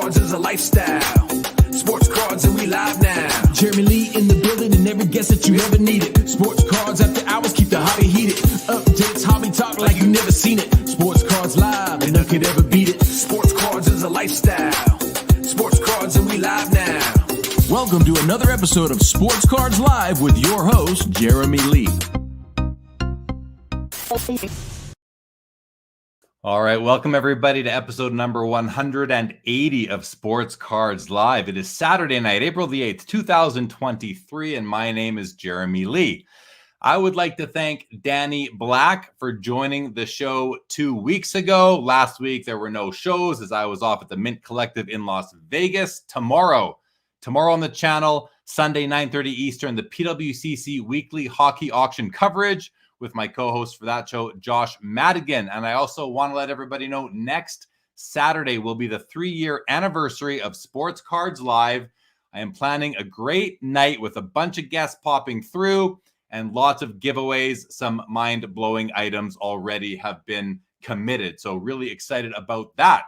cards is a lifestyle. Sports cards and we live now. Jeremy Lee in the building and every guest that you ever needed. Sports cards after hours keep the hobby heated. Updates, hobby talk like you never seen it. Sports cards live and none could ever beat it. Sports cards is a lifestyle. Sports cards and we live now. Welcome to another episode of Sports Cards Live with your host, Jeremy Lee. All right, welcome everybody to episode number 180 of Sports Cards Live. It is Saturday night, April the 8th, 2023, and my name is Jeremy Lee. I would like to thank Danny Black for joining the show 2 weeks ago. Last week, there were no shows as I was off at the Mint Collective in Las Vegas. Tomorrow on the channel, Sunday, 9:30 Eastern, the PWCC weekly hockey auction coverage with my co-host for that show, Josh Madigan. And I also want to let everybody know next Saturday will be the 3-year anniversary of Sports Cards Live. I am planning a great night with a bunch of guests popping through and lots of giveaways. Some mind-blowing items already have been committed. So really excited about that.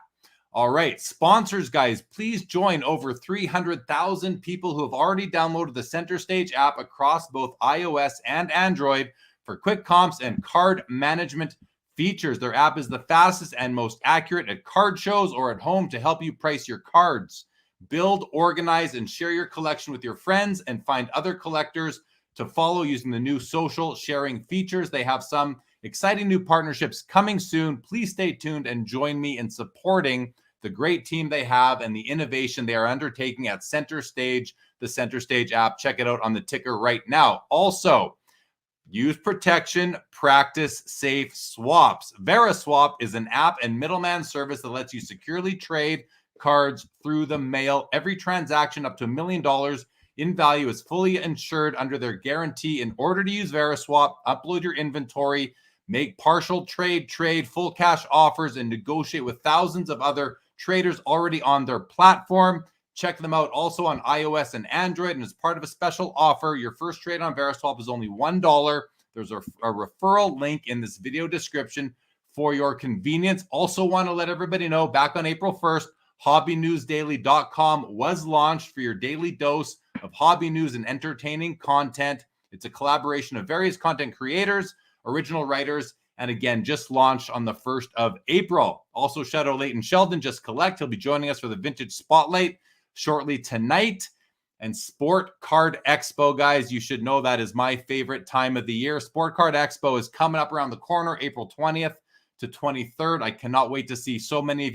All right, sponsors, guys, please join over 300,000 people who have already downloaded the Center Stage app across both iOS and Android for quick comps and card management features. Their app is the fastest and most accurate at card shows or at home to help you price your cards. Build, organize, and share your collection with your friends and find other collectors to follow using the new social sharing features. They have some exciting new partnerships coming soon. Please stay tuned and join me in supporting the great team they have and the innovation they are undertaking at Center Stage, the Center Stage app. Check it out on the ticker right now. Also, use protection, practice safe swaps. VeriSwap is an app and middleman service that lets you securely trade cards through the mail. Every transaction up to $1 million in value is fully insured under their guarantee. In order to use VeriSwap, upload your inventory, make partial trade, full cash offers, and negotiate with thousands of other traders already on their platform. Check them out also on iOS and Android. And as part of a special offer, your first trade on VeriSwap is only $1. There's a referral link in this video description for your convenience. Also want to let everybody know, back on April 1st, hobbynewsdaily.com was launched for your daily dose of hobby news and entertaining content. It's a collaboration of various content creators, original writers, and again, just launched on the 1st of April. Also, shout out Leighton Sheldon, Just Collect. He'll be joining us for the Vintage Spotlight shortly tonight. And Sport Card Expo, guys, you should know that is my favorite time of the year. Sport Card Expo is coming up around the corner, April 20th to 23rd. I cannot wait to see so many of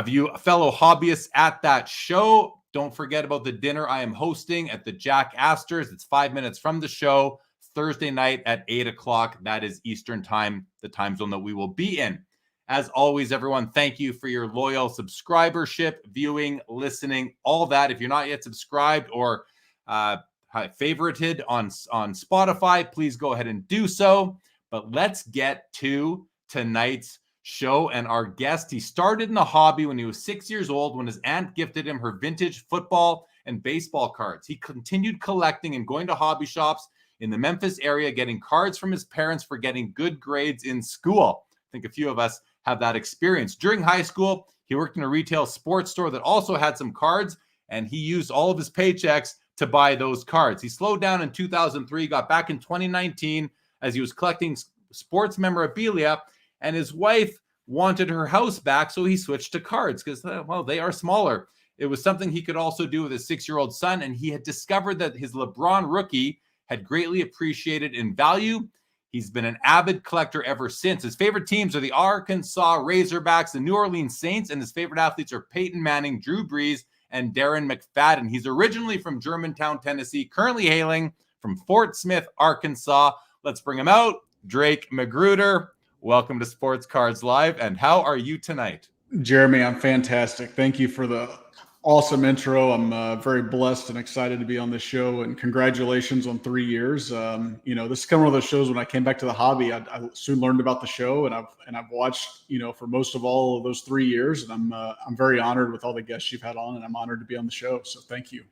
you fellow hobbyists at that show. Don't forget about the dinner I am hosting at the Jack Astor's. It's 5 minutes from the show, Thursday night at 8 o'clock. That is Eastern time, the time zone that we will be in. As always, everyone, thank you for your loyal subscribership, viewing, listening, all that. If you're not yet subscribed or favorited on Spotify, please go ahead and do so. But let's get to tonight's show and our guest. He started in the hobby when he was 6 years old when his aunt gifted him her vintage football and baseball cards. He continued collecting and going to hobby shops in the Memphis area, getting cards from his parents for getting good grades in school. I think a few of us have that experience. During high school, he worked in a retail sports store that also had some cards, and he used all of his paychecks to buy those cards. He slowed down in 2003, got back in 2019 as he was collecting sports memorabilia, and his wife wanted her house back, so he switched to cards because, well, they are smaller. It was something he could also do with his 6-year-old son, and he had discovered that his LeBron rookie had greatly appreciated in value. He's been an avid collector ever since. His favorite teams are the Arkansas Razorbacks, the New Orleans Saints, and his favorite athletes are Peyton Manning, Drew Brees, and Darren McFadden. He's originally from Germantown, Tennessee, currently hailing from Fort Smith, Arkansas. Let's bring him out. Drake McGruder, welcome to Sports Cards Live. And how are you tonight? Jeremy, I'm fantastic. Thank you for the awesome intro. I'm very blessed and excited to be on this show, and congratulations on 3 years. This is kind of one of those shows when I came back to the hobby, I soon learned about the show, and I've watched, for most of all of those 3 years, and I'm very honored with all the guests you've had on, and I'm honored to be on the show. So thank you.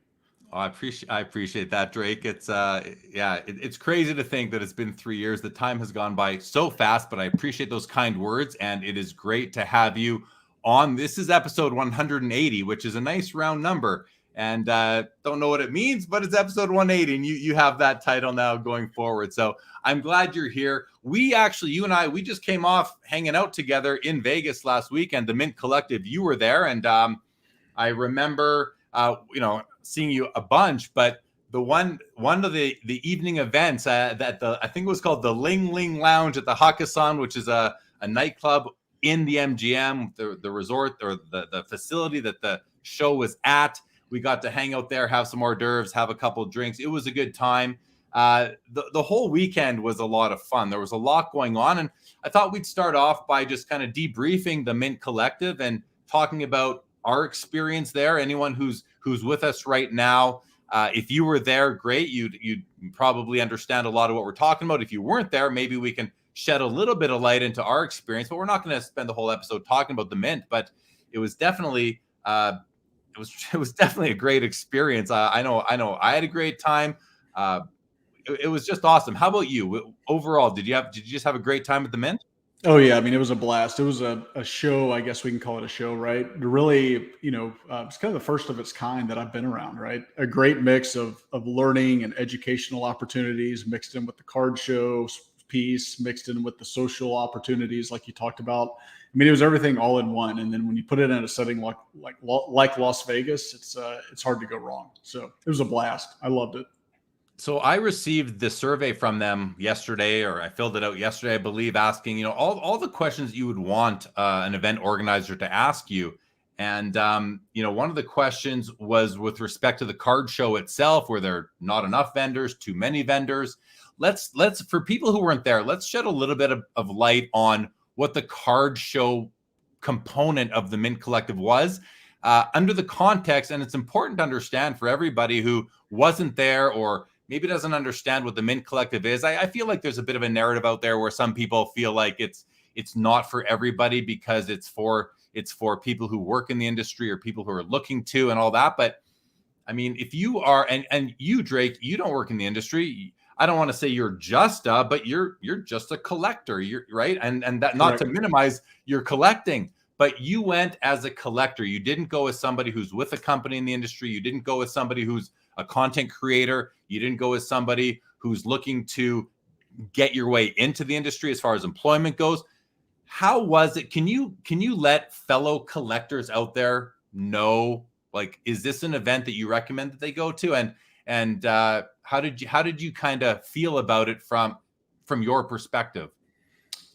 Oh, I appreciate that, Drake. It's it's crazy to think that it's been 3 years. The time has gone by so fast, but I appreciate those kind words, and it is great to have you this is episode 180, which is a nice round number. And don't know what it means, but it's episode 180, and you have that title now going forward. So I'm glad you're here. We actually, you and I, we just came off hanging out together in Vegas last weekend, the Mint Collective. You were there, and I remember, seeing you a bunch. But the one of the evening events I think it was called the Ling Ling Lounge at the Hakkasan, which is a nightclub in the MGM, the resort or the facility that the show was at. We got to hang out there, have some hors d'oeuvres, have a couple of drinks. It was a good time. The whole weekend was a lot of fun. There was a lot going on, and I thought we'd start off by just kind of debriefing the Mint Collective and talking about our experience there. Anyone who's with us right now, if you were there, great. You'd probably understand a lot of what we're talking about. If you weren't there, maybe we can shed a little bit of light into our experience. But we're not going to spend the whole episode talking about the Mint. But it was definitely it was definitely a great experience. I know I had a great time. It was just awesome. How about you? Overall, did you just have a great time at the Mint? Oh yeah, I mean, it was a blast. It was a show. I guess we can call it a show, right? Really, it's kind of the first of its kind that I've been around, right? A great mix of learning and educational opportunities mixed in with the card show piece, mixed in with the social opportunities like you talked about. I mean, it was everything all in one. And then when you put it in a setting like Las Vegas, it's hard to go wrong. So it was a blast. I loved it. So I received the survey from them yesterday, or I filled it out yesterday, I believe, asking, all the questions you would want an event organizer to ask you. And, one of the questions was with respect to the card show itself, were there not enough vendors, too many vendors? Let's for people who weren't there, let's shed a little bit of light on what the card show component of the Mint Collective was under the context. And it's important to understand for everybody who wasn't there or maybe doesn't understand what the Mint Collective is. I feel like there's a bit of a narrative out there where some people feel like it's not for everybody because it's for people who work in the industry or people who are looking to and all that. But I mean, if you are, and you, Drake, you don't work in the industry. I don't want to say you're just but you're just a collector. You're right. And that, not to minimize your collecting, but you went as a collector. You didn't go as somebody who's with a company in the industry. You didn't go as somebody who's a content creator. You didn't go as somebody who's looking to get your way into the industry as far as employment goes. How was it? Can you let fellow collectors out there know, like, is this an event that you recommend that they go to? And how did you kind of feel about it from your perspective?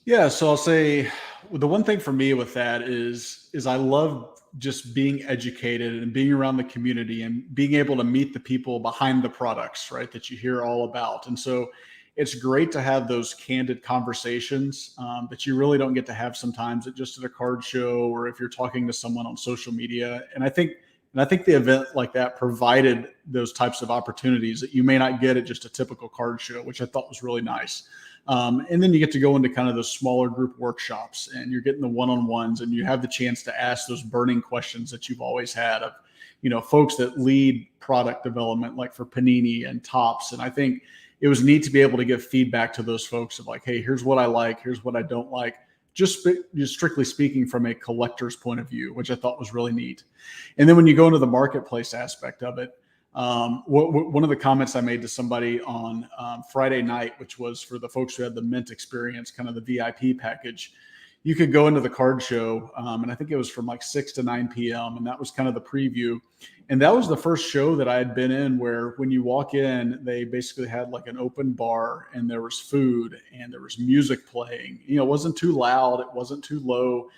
Yeah, so I'll say the one thing for me with that is I love just being educated and being around the community and being able to meet the people behind the products, right, that you hear all about. And so it's great to have those candid conversations that you really don't get to have sometimes just at a card show or if you're talking to someone on social media. And I think the event like that provided those types of opportunities that you may not get at just a typical card show, which I thought was really nice. And then you get to go into kind of those smaller group workshops and you're getting the one-on-ones and you have the chance to ask those burning questions that you've always had of, folks that lead product development, like for Panini and Topps. And I think it was neat to be able to give feedback to those folks of like, hey, here's what I like, here's what I don't like. Just strictly speaking from a collector's point of view, which I thought was really neat. And then when you go into the marketplace aspect of it, one of the comments I made to somebody on Friday night, which was for the folks who had the Mint experience, kind of the VIP package, you could go into the card show, and I think it was from like 6 to 9 p.m., and that was kind of the preview. And that was the first show that I had been in where when you walk in, they basically had like an open bar and there was food and there was music playing. It wasn't too loud, it wasn't too low.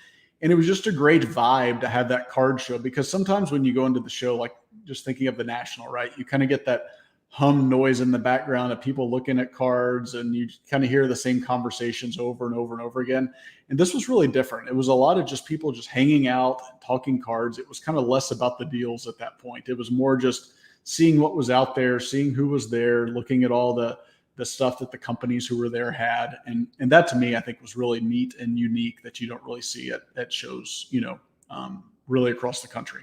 And it was just a great vibe to have that card show, because sometimes when you go into the show, like just thinking of the National, right, you kind of get that hum noise in the background of people looking at cards and you kind of hear the same conversations over and over and over again. And this was really different. It was a lot of just people just hanging out, talking cards. It was kind of less about the deals at that point. It was more just seeing what was out there, seeing who was there, looking at all the stuff that the companies who were there had. And that to me, I think was really neat and unique that you don't really see at shows, really across the country.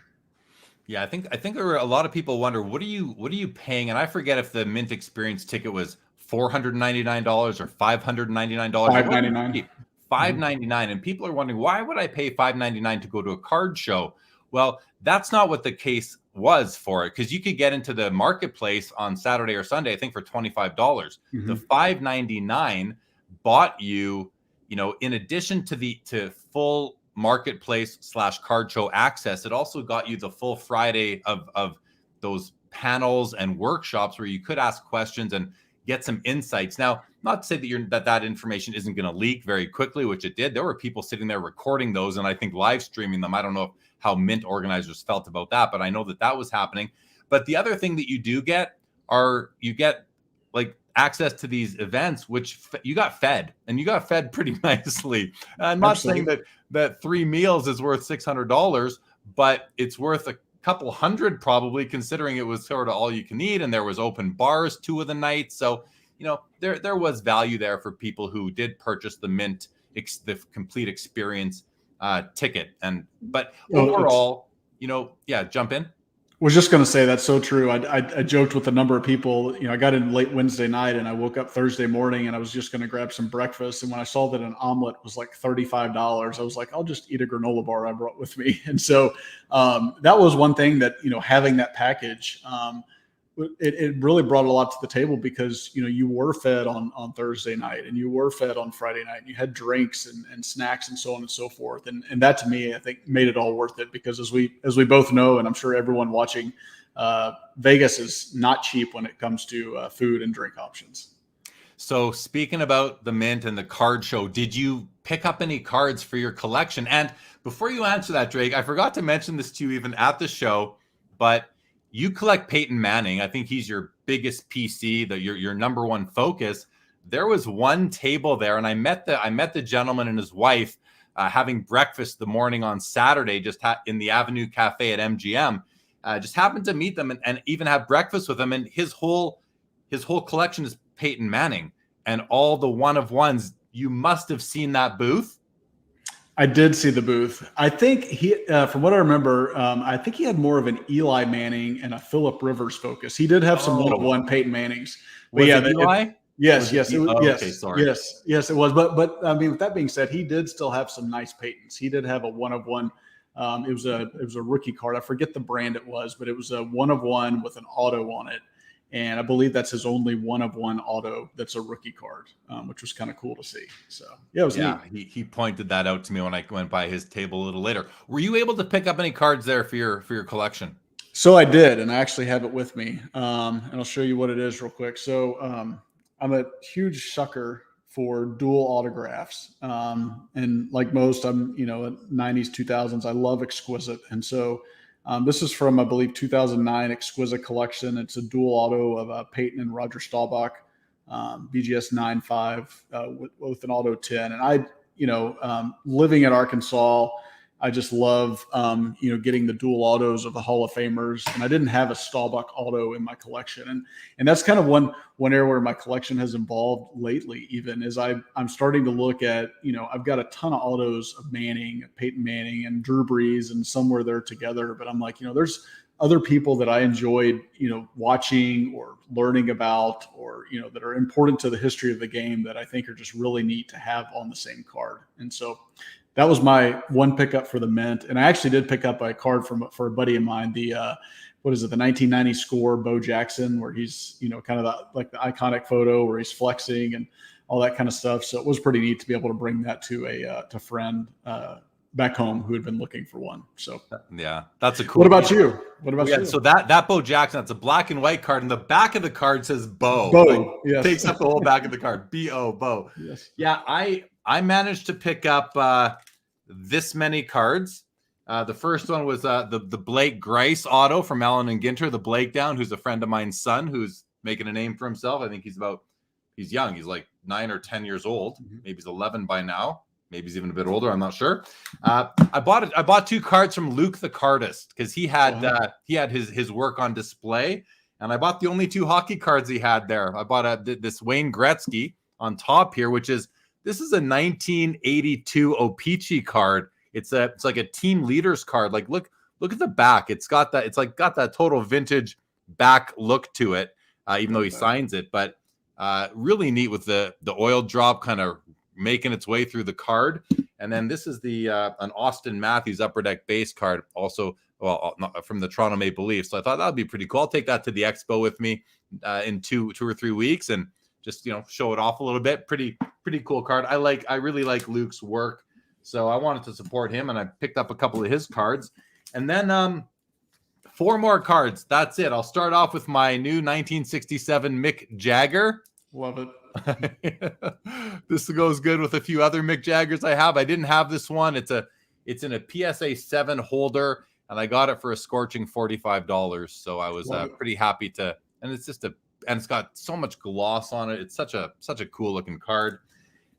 Yeah, I think there were a lot of people wonder, what are you paying? And I forget if the Mint Experience ticket was $499 or $599. $599. $5.99. And people are wondering, why would I pay $5.99 to go to a card show? Well, that's not what the case was for it, because you could get into the marketplace on Saturday or Sunday, I think, for $25. The $5.99 bought you, in addition to full marketplace / card show access, it also got you the full Friday of those panels and workshops where you could ask questions and get some insights. Now, not to say that information isn't going to leak very quickly, which it did. There were people sitting there recording those and I think live streaming them. I don't know how Mint organizers felt about that, but I know that was happening. But the other thing that you do get like access to these events, which you got fed, and you got fed pretty nicely. I'm not saying that 3 meals is worth $600, but it's worth a couple hundred probably, considering it was sort of all you can eat, and there was open bars 2 of the nights. So, there was value there for people who did purchase the Mint, the complete experience ticket. But overall, jump in. Was just going to say that's so true. I joked with a number of people. I got in late Wednesday night and I woke up Thursday morning and I was just going to grab some breakfast. And when I saw that an omelet was like $35, I was like, I'll just eat a granola bar I brought with me. And so that was one thing that, having that package, it really brought a lot to the table, because, you were fed on Thursday night and you were fed on Friday night, and you had drinks and snacks and so on and so forth. And that, to me, I think made it all worth it, because as we both know, and I'm sure everyone watching, Vegas is not cheap when it comes to food and drink options. So speaking about the Mint and the card show, did you pick up any cards for your collection? And before you answer that, Drake, I forgot to mention this to you even at the show, but you collect Peyton Manning. I think he's your biggest PC, your number one focus. There was one table there, and I met the gentleman and his wife having breakfast the morning on Saturday, just in the Avenue Cafe at MGM. Just happened to meet them and even have breakfast with them. And his whole collection is Peyton Manning and all the one of ones. You must have seen that booth. I did see the booth. I think he, from what I remember, I think he had more of an Eli Manning and a Phillip Rivers focus. He did have some one-of-one Peyton Mannings. But was it Eli? Yes, yes, it was. Okay, sorry. Yes, it was. But I mean, with that being said, he did still have some nice Peytons. He did have a one-of-one. It was a rookie card. I forget the brand it was, but it was a one-of-one with an auto on it. And I believe that's his only one-of-one auto that's a rookie card, which was kind of cool to see. So, it was neat. He pointed that out to me when I went by his table a little later. Were you able to pick up any cards there for your collection? So I did, and I actually have it with me. And I'll show you what it is real quick. So I'm a huge sucker for dual autographs. And like most, I'm, 90s, 2000s, I love exquisite. And so this is from, I believe, 2009 Exquisite Collection. It's a dual auto of Peyton and Roger Staubach, BGS 9.5 with an auto 10. And I, living in Arkansas, I just love, getting the dual autos of the Hall of Famers. And I didn't have a Staubach auto in my collection. And that's kind of one area where my collection has evolved lately, even as I'm starting to look at, I've got a ton of autos of Manning, Peyton Manning, and Drew Brees, and somewhere they're together. But I'm like, there's other people that I enjoyed, watching or learning about, or, that are important to the history of the game that I think are just really neat to have on the same card. And so that was my one pickup for the Mint. And I actually did pick up a card for a buddy of mine, the 1990 score, Bo Jackson, where he's, kind of the iconic photo where he's flexing and all that kind of stuff. So it was pretty neat to be able to bring that to a friend back home who had been looking for one. So yeah, that's a cool. What about you? You? So that Bo Jackson, that's a black and white card, and the back of the card says Bo. Yes. Takes up the whole back of the card. B-O, Bo. Yes. Yeah, I managed to pick up this many cards. The first one was the Blake Grice auto from Allen and Ginter, the Blake down, who's a friend of mine's son, who's making a name for himself. I think he's young. He's like 9 or 10 years old. Maybe he's 11 by now. Maybe he's even a bit older. I'm not sure. I bought 2 cards from Luke the Cardist, because he had his work on display, and I bought the only 2 hockey cards he had there. I bought this Wayne Gretzky on top here, this is a 1982 O-Pee-Chee card. It's like a team leaders card. Like look at the back. It's got that total vintage back look to it, even though he signs it. But really neat with the oil drop kind of making its way through the card. And then this is the an Austin Matthews Upper Deck base card, also from the Toronto Maple Leafs. So I thought that would be pretty cool. I'll take that to the expo with me in two or 3 weeks and just show it off a little bit. Pretty cool card. I really like Luke's work, so I wanted to support him, and I picked up a couple of his cards. And then 4 more cards. That's it. I'll start off with my new 1967 Mick Jagger. Love it. This goes good with a few other Mick Jaggers I have. I didn't have this one. It's in a PSA 7 holder, and I got it for a scorching $45. So I was pretty happy to. And it's just and it's got so much gloss on it. It's such a cool looking card.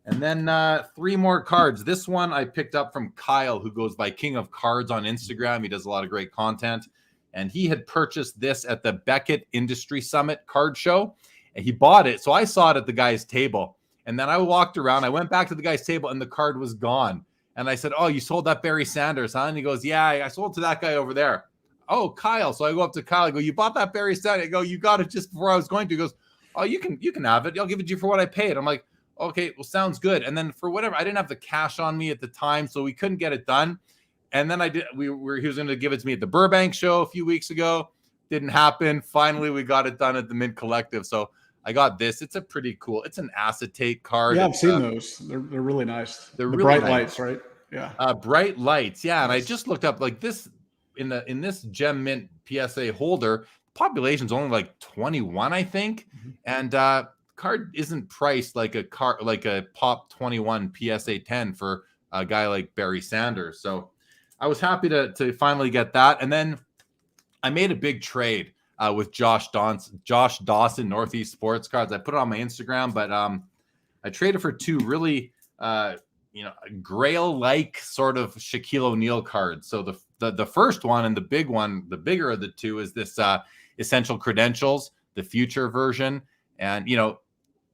And then 3 more cards. This one I picked up from Kyle, who goes by King of Cards on Instagram. He does a lot of great content, and he had purchased this at the Beckett Industry Summit card show. And he bought it. So I saw it at the guy's table. And then I walked around. I went back to the guy's table and the card was gone. And I said, "Oh, you sold that Barry Sanders, huh?" And he goes, "Yeah, I sold to that guy over there." "Oh, Kyle." So I go up to Kyle. I go, "You bought that Barry Sanders?" I go, "You got it just before I was going to." He goes, "Oh, you can have it. I'll give it to you for what I paid." I'm like, "Okay, well, sounds good." And then for whatever, I didn't have the cash on me at the time, so we couldn't get it done. And then he was going to give it to me at the Burbank show a few weeks ago. Didn't happen. Finally, we got it done at the Mint Collective. So I got this. It's a pretty cool. It's an acetate card. Yeah, I've seen those. They're really nice. They're the really bright nice. Lights, right? Yeah. Bright lights. Yeah, and I just looked up like this in this Gem Mint PSA holder. Population's only like 21, I think, and card isn't priced like a Pop 21 PSA 10 for a guy like Barry Sanders. So I was happy to finally get that, and then I made a big trade with Josh Dawson, Northeast Sports Cards. I put it on my Instagram, but I traded for 2 really, Grail-like sort of Shaquille O'Neal cards. So the first one and the big one, the bigger of the 2, is this Essential Credentials, the future version. And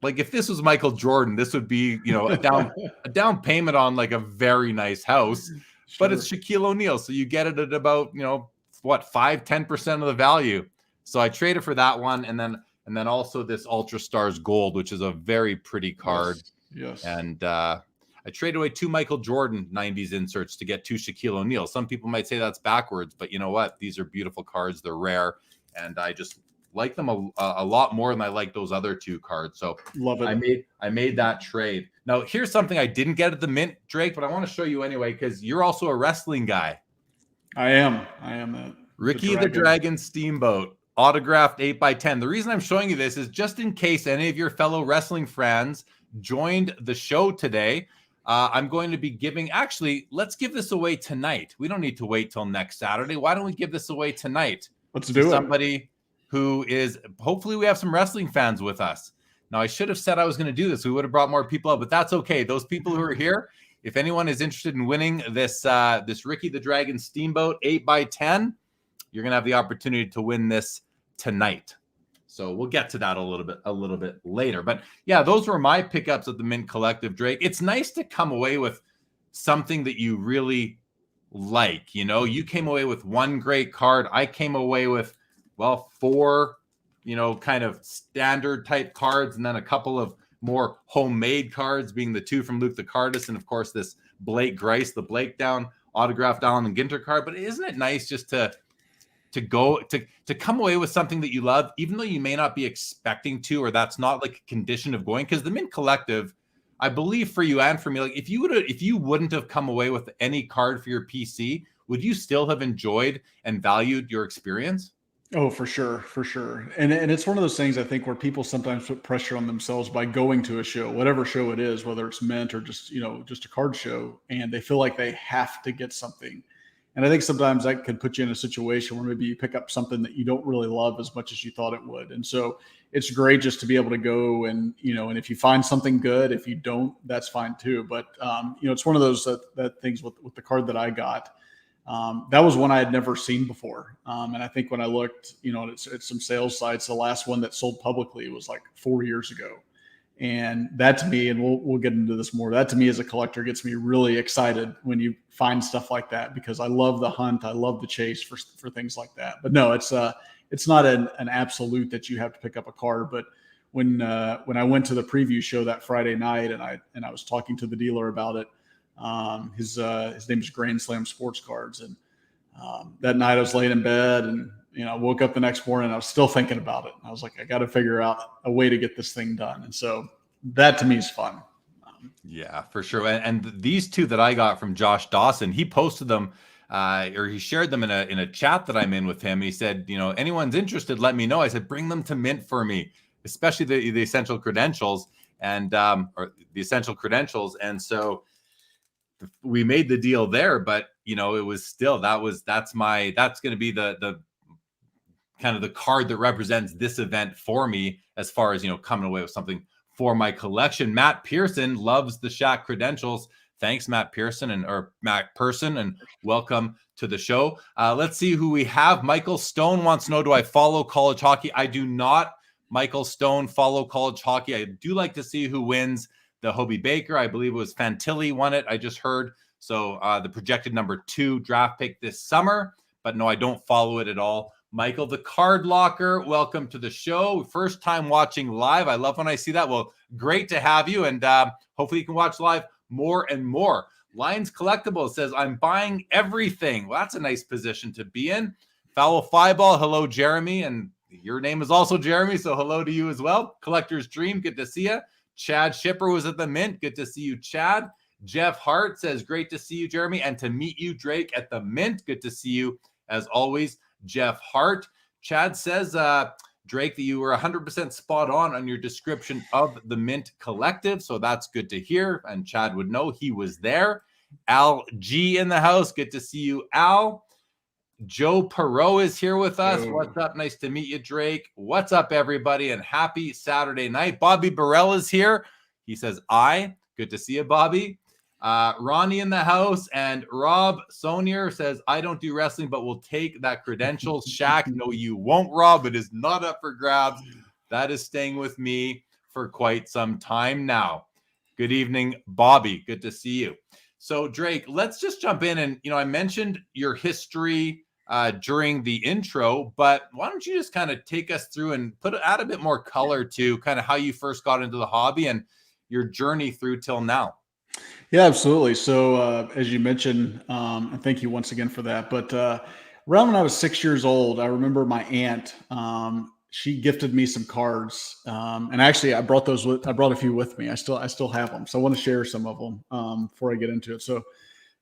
like if this was Michael Jordan, this would be a down payment on like a very nice house. Sure. But it's Shaquille O'Neal, so you get it at about 5-10% of the value. So I traded for that one, and then also this Ultra Stars Gold, which is a very pretty card. Yes. And I traded away 2 Michael Jordan 90s inserts to get 2 Shaquille O'Neal. Some people might say that's backwards, but you know what? These are beautiful cards. They're rare, and I just like them a lot more than I like those other 2 cards. So love it. I made that trade. Now here's something I didn't get at the Mint, Drake, but I want to show you anyway because you're also a wrestling guy. I am that. Ricky the Dragon Steamboat. Autographed 8x10. The reason I'm showing you this is just in case any of your fellow wrestling fans joined the show today. I'm going to be giving, actually, let's give this away tonight. We don't need to wait till next Saturday. Why don't we give this away tonight? Let's do it. Somebody who is, hopefully we have some wrestling fans with us. Now, I should have said I was going to do this. We would have brought more people up, but that's okay. Those people who are here, if anyone is interested in winning this Ricky the Dragon Steamboat 8x10, you're going to have the opportunity to win this tonight. So we'll get to that a little bit later. But yeah, those were my pickups at the Mint Collective, Drake. It's nice to come away with something that you really like. You came away with 1 great card. I came away with, 4, kind of standard type cards, and then a couple of more homemade cards, being the 2 from Luke the Cardist, and of course this Blake Grice, the Blake Down autographed Allen and Ginter card. But isn't it nice just to come away with something that you love, even though you may not be expecting to, or that's not like a condition of going? Because the Mint Collective, I believe for you and for me, like if you wouldn't have come away with any card for your PC, would you still have enjoyed and valued your experience? Oh, for sure. And it's one of those things I think where people sometimes put pressure on themselves by going to a show, whatever show it is, whether it's Mint or just a card show, and they feel like they have to get something. And I think sometimes that could put you in a situation where maybe you pick up something that you don't really love as much as you thought it would. And so it's great just to be able to go and if you find something good, if you don't, that's fine too. But, it's one of those that things with the card that I got. That was one I had never seen before. And I think when I looked, at some sales sites, the last one that sold publicly was like 4 years ago. And that to me, and we'll get into this more, that to me as a collector gets me really excited when you find stuff like that, because I love the hunt. I love the chase for things like that. But no, it's not an absolute that you have to pick up a card. But when I went to the preview show that Friday night and I was talking to the dealer about it. His name is Grand Slam Sports Cards, and that night I was laying in bed, and I woke up the next morning and I was still thinking about it. I was like, I got to figure out a way to get this thing done, and so that to me is fun. Yeah, for sure. And these two that I got from Josh Dawson, he posted them. Or he shared them in a chat that I'm in with him. He said, anyone's interested, let me know. I said, bring them to Mint for me, especially the essential credentials and or the essential credentials. And so we made the deal there, but it was still that's going to be the kind of the card that represents this event for me as far as coming away with something for my collection. Matt Pearson loves the Shaq credentials. Thanks, Matt Pearson and welcome to the show. Let's see who we have. Michael Stone wants to know, do I follow college hockey? I do not, Michael Stone, follow college hockey. I do like to see who wins the Hobie Baker. I believe it was Fantilli won it, I just heard. So the projected number 2 draft pick this summer. But no, I don't follow it at all. Michael, the Card Locker, welcome to the show. First time watching live. I love when I see that. Well, great to have you. And hopefully you can watch live more and more. Lions Collectibles says, I'm buying everything. Well, that's a nice position to be in. Foul Fireball, hello, Jeremy. And your name is also Jeremy, so hello to you as well. Collector's Dream, good to see you. Chad Shipper was at the Mint. Good to see you, Chad. Jeff Hart says, great to see you, Jeremy. And to meet you, Drake, at the Mint. Good to see you, as always, Jeff Hart. Chad says, Drake, that you were 100% spot on your description of the Mint Collective. So that's good to hear. And Chad would know he was there. Al G in the house. Good to see you, Al. Joe Perot is here with us. Yo. What's up? Nice to meet you, Drake. What's up, everybody? And happy Saturday night. Bobby Burrell is here. He says, good to see you, Bobby. Ronnie in the house, and Rob Sonier says, I don't do wrestling, but we'll take that credentials. Shaq, no, you won't, Rob. It is not up for grabs. That is staying with me for quite some time now. Good evening, Bobby. Good to see you. So, Drake, let's just jump in. And, I mentioned your history during the intro, but why don't you just kind of take us through and add a bit more color to kind of how you first got into the hobby and your journey through till now? Yeah, absolutely. So as you mentioned, and thank you once again for that. But around when I was 6 years old, I remember my aunt, she gifted me some cards. And actually I brought a few with me. I still have them. So I want to share some of them before I get into it. So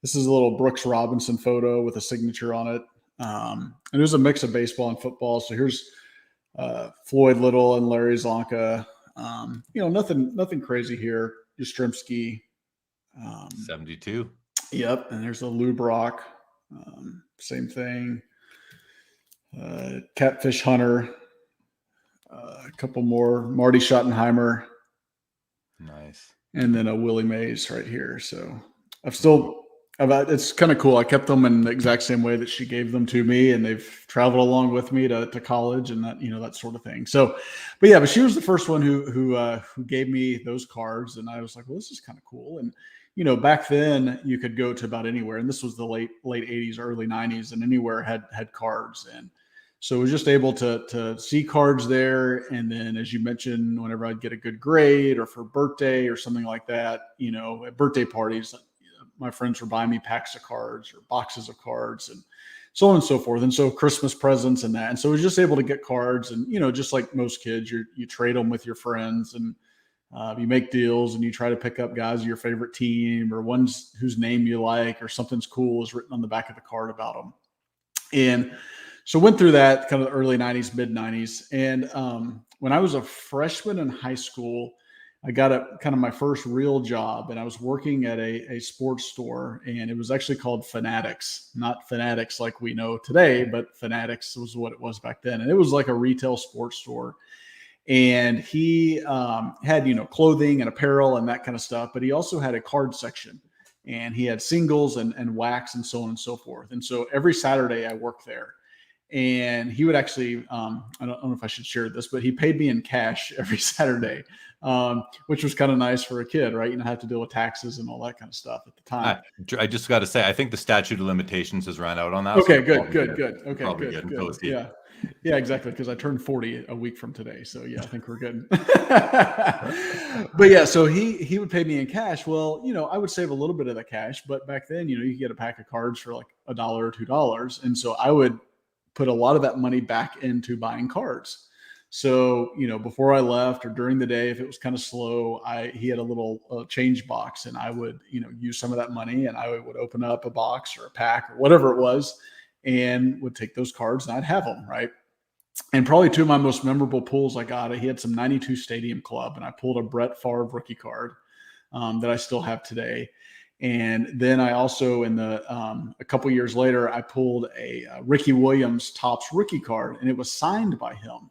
this is a little Brooks Robinson photo with a signature on it. And it was a mix of baseball and football. So here's Floyd Little and Larry Zonka. Nothing crazy here. Yastrzemski. 72. Yep. And there's a Lou Brock. Same thing. Catfish Hunter. A couple more. Marty Schottenheimer. Nice. And then a Willie Mays right here. So it's kind of cool. I kept them in the exact same way that she gave them to me, and they've traveled along with me to college and that sort of thing. So, but she was the first one who gave me those cards, and I was like, well, this is kind of cool. And back then you could go to about anywhere, and this was the late 80s, early 90s, and anywhere had cards. And so I was just able to see cards there. And then, as you mentioned, whenever I'd get a good grade or for birthday or something like that, at birthday parties, my friends were buying me packs of cards or boxes of cards and so on and so forth. And so Christmas presents and that. And so I was just able to get cards, and, just like most kids, you trade them with your friends, and you make deals, and you try to pick up guys of your favorite team or ones whose name you like or something's cool is written on the back of the card about them. And so went through that kind of the early 90s, mid 90s. And when I was a freshman in high school, I got kind of my first real job, and I was working at a sports store, and it was actually called Fanatics, not Fanatics like we know today, but Fanatics was what it was back then. And it was like a retail sports store. And he had, clothing and apparel and that kind of stuff, but he also had a card section, and he had singles and wax and so on and so forth. And so every Saturday I worked there. And he would actually, I don't know if I should share this, but he paid me in cash every Saturday, which was kind of nice for a kid, right? Have to deal with taxes and all that kind of stuff at the time. I just got to say, I think the statute of limitations has run out on that. Okay, so good. Okay, good. good. Yeah. Yeah, exactly. Because I turned 40 a week from today. So yeah, I think we're good. But yeah, so he would pay me in cash. Well, I would save a little bit of the cash, but back then, you could get a pack of cards for like $1 or $2. And so I would put a lot of that money back into buying cards. So, before I left or during the day, if it was kind of slow, he had a little change box, and I would, use some of that money, and I would open up a box or a pack or whatever it was, and would take those cards and I'd have them, right? And probably two of my most memorable pulls I got, he had some 92 Stadium Club, and I pulled a Brett Favre rookie card that I still have today. And then I also, a couple years later, I pulled a Ricky Williams Topps rookie card, and it was signed by him.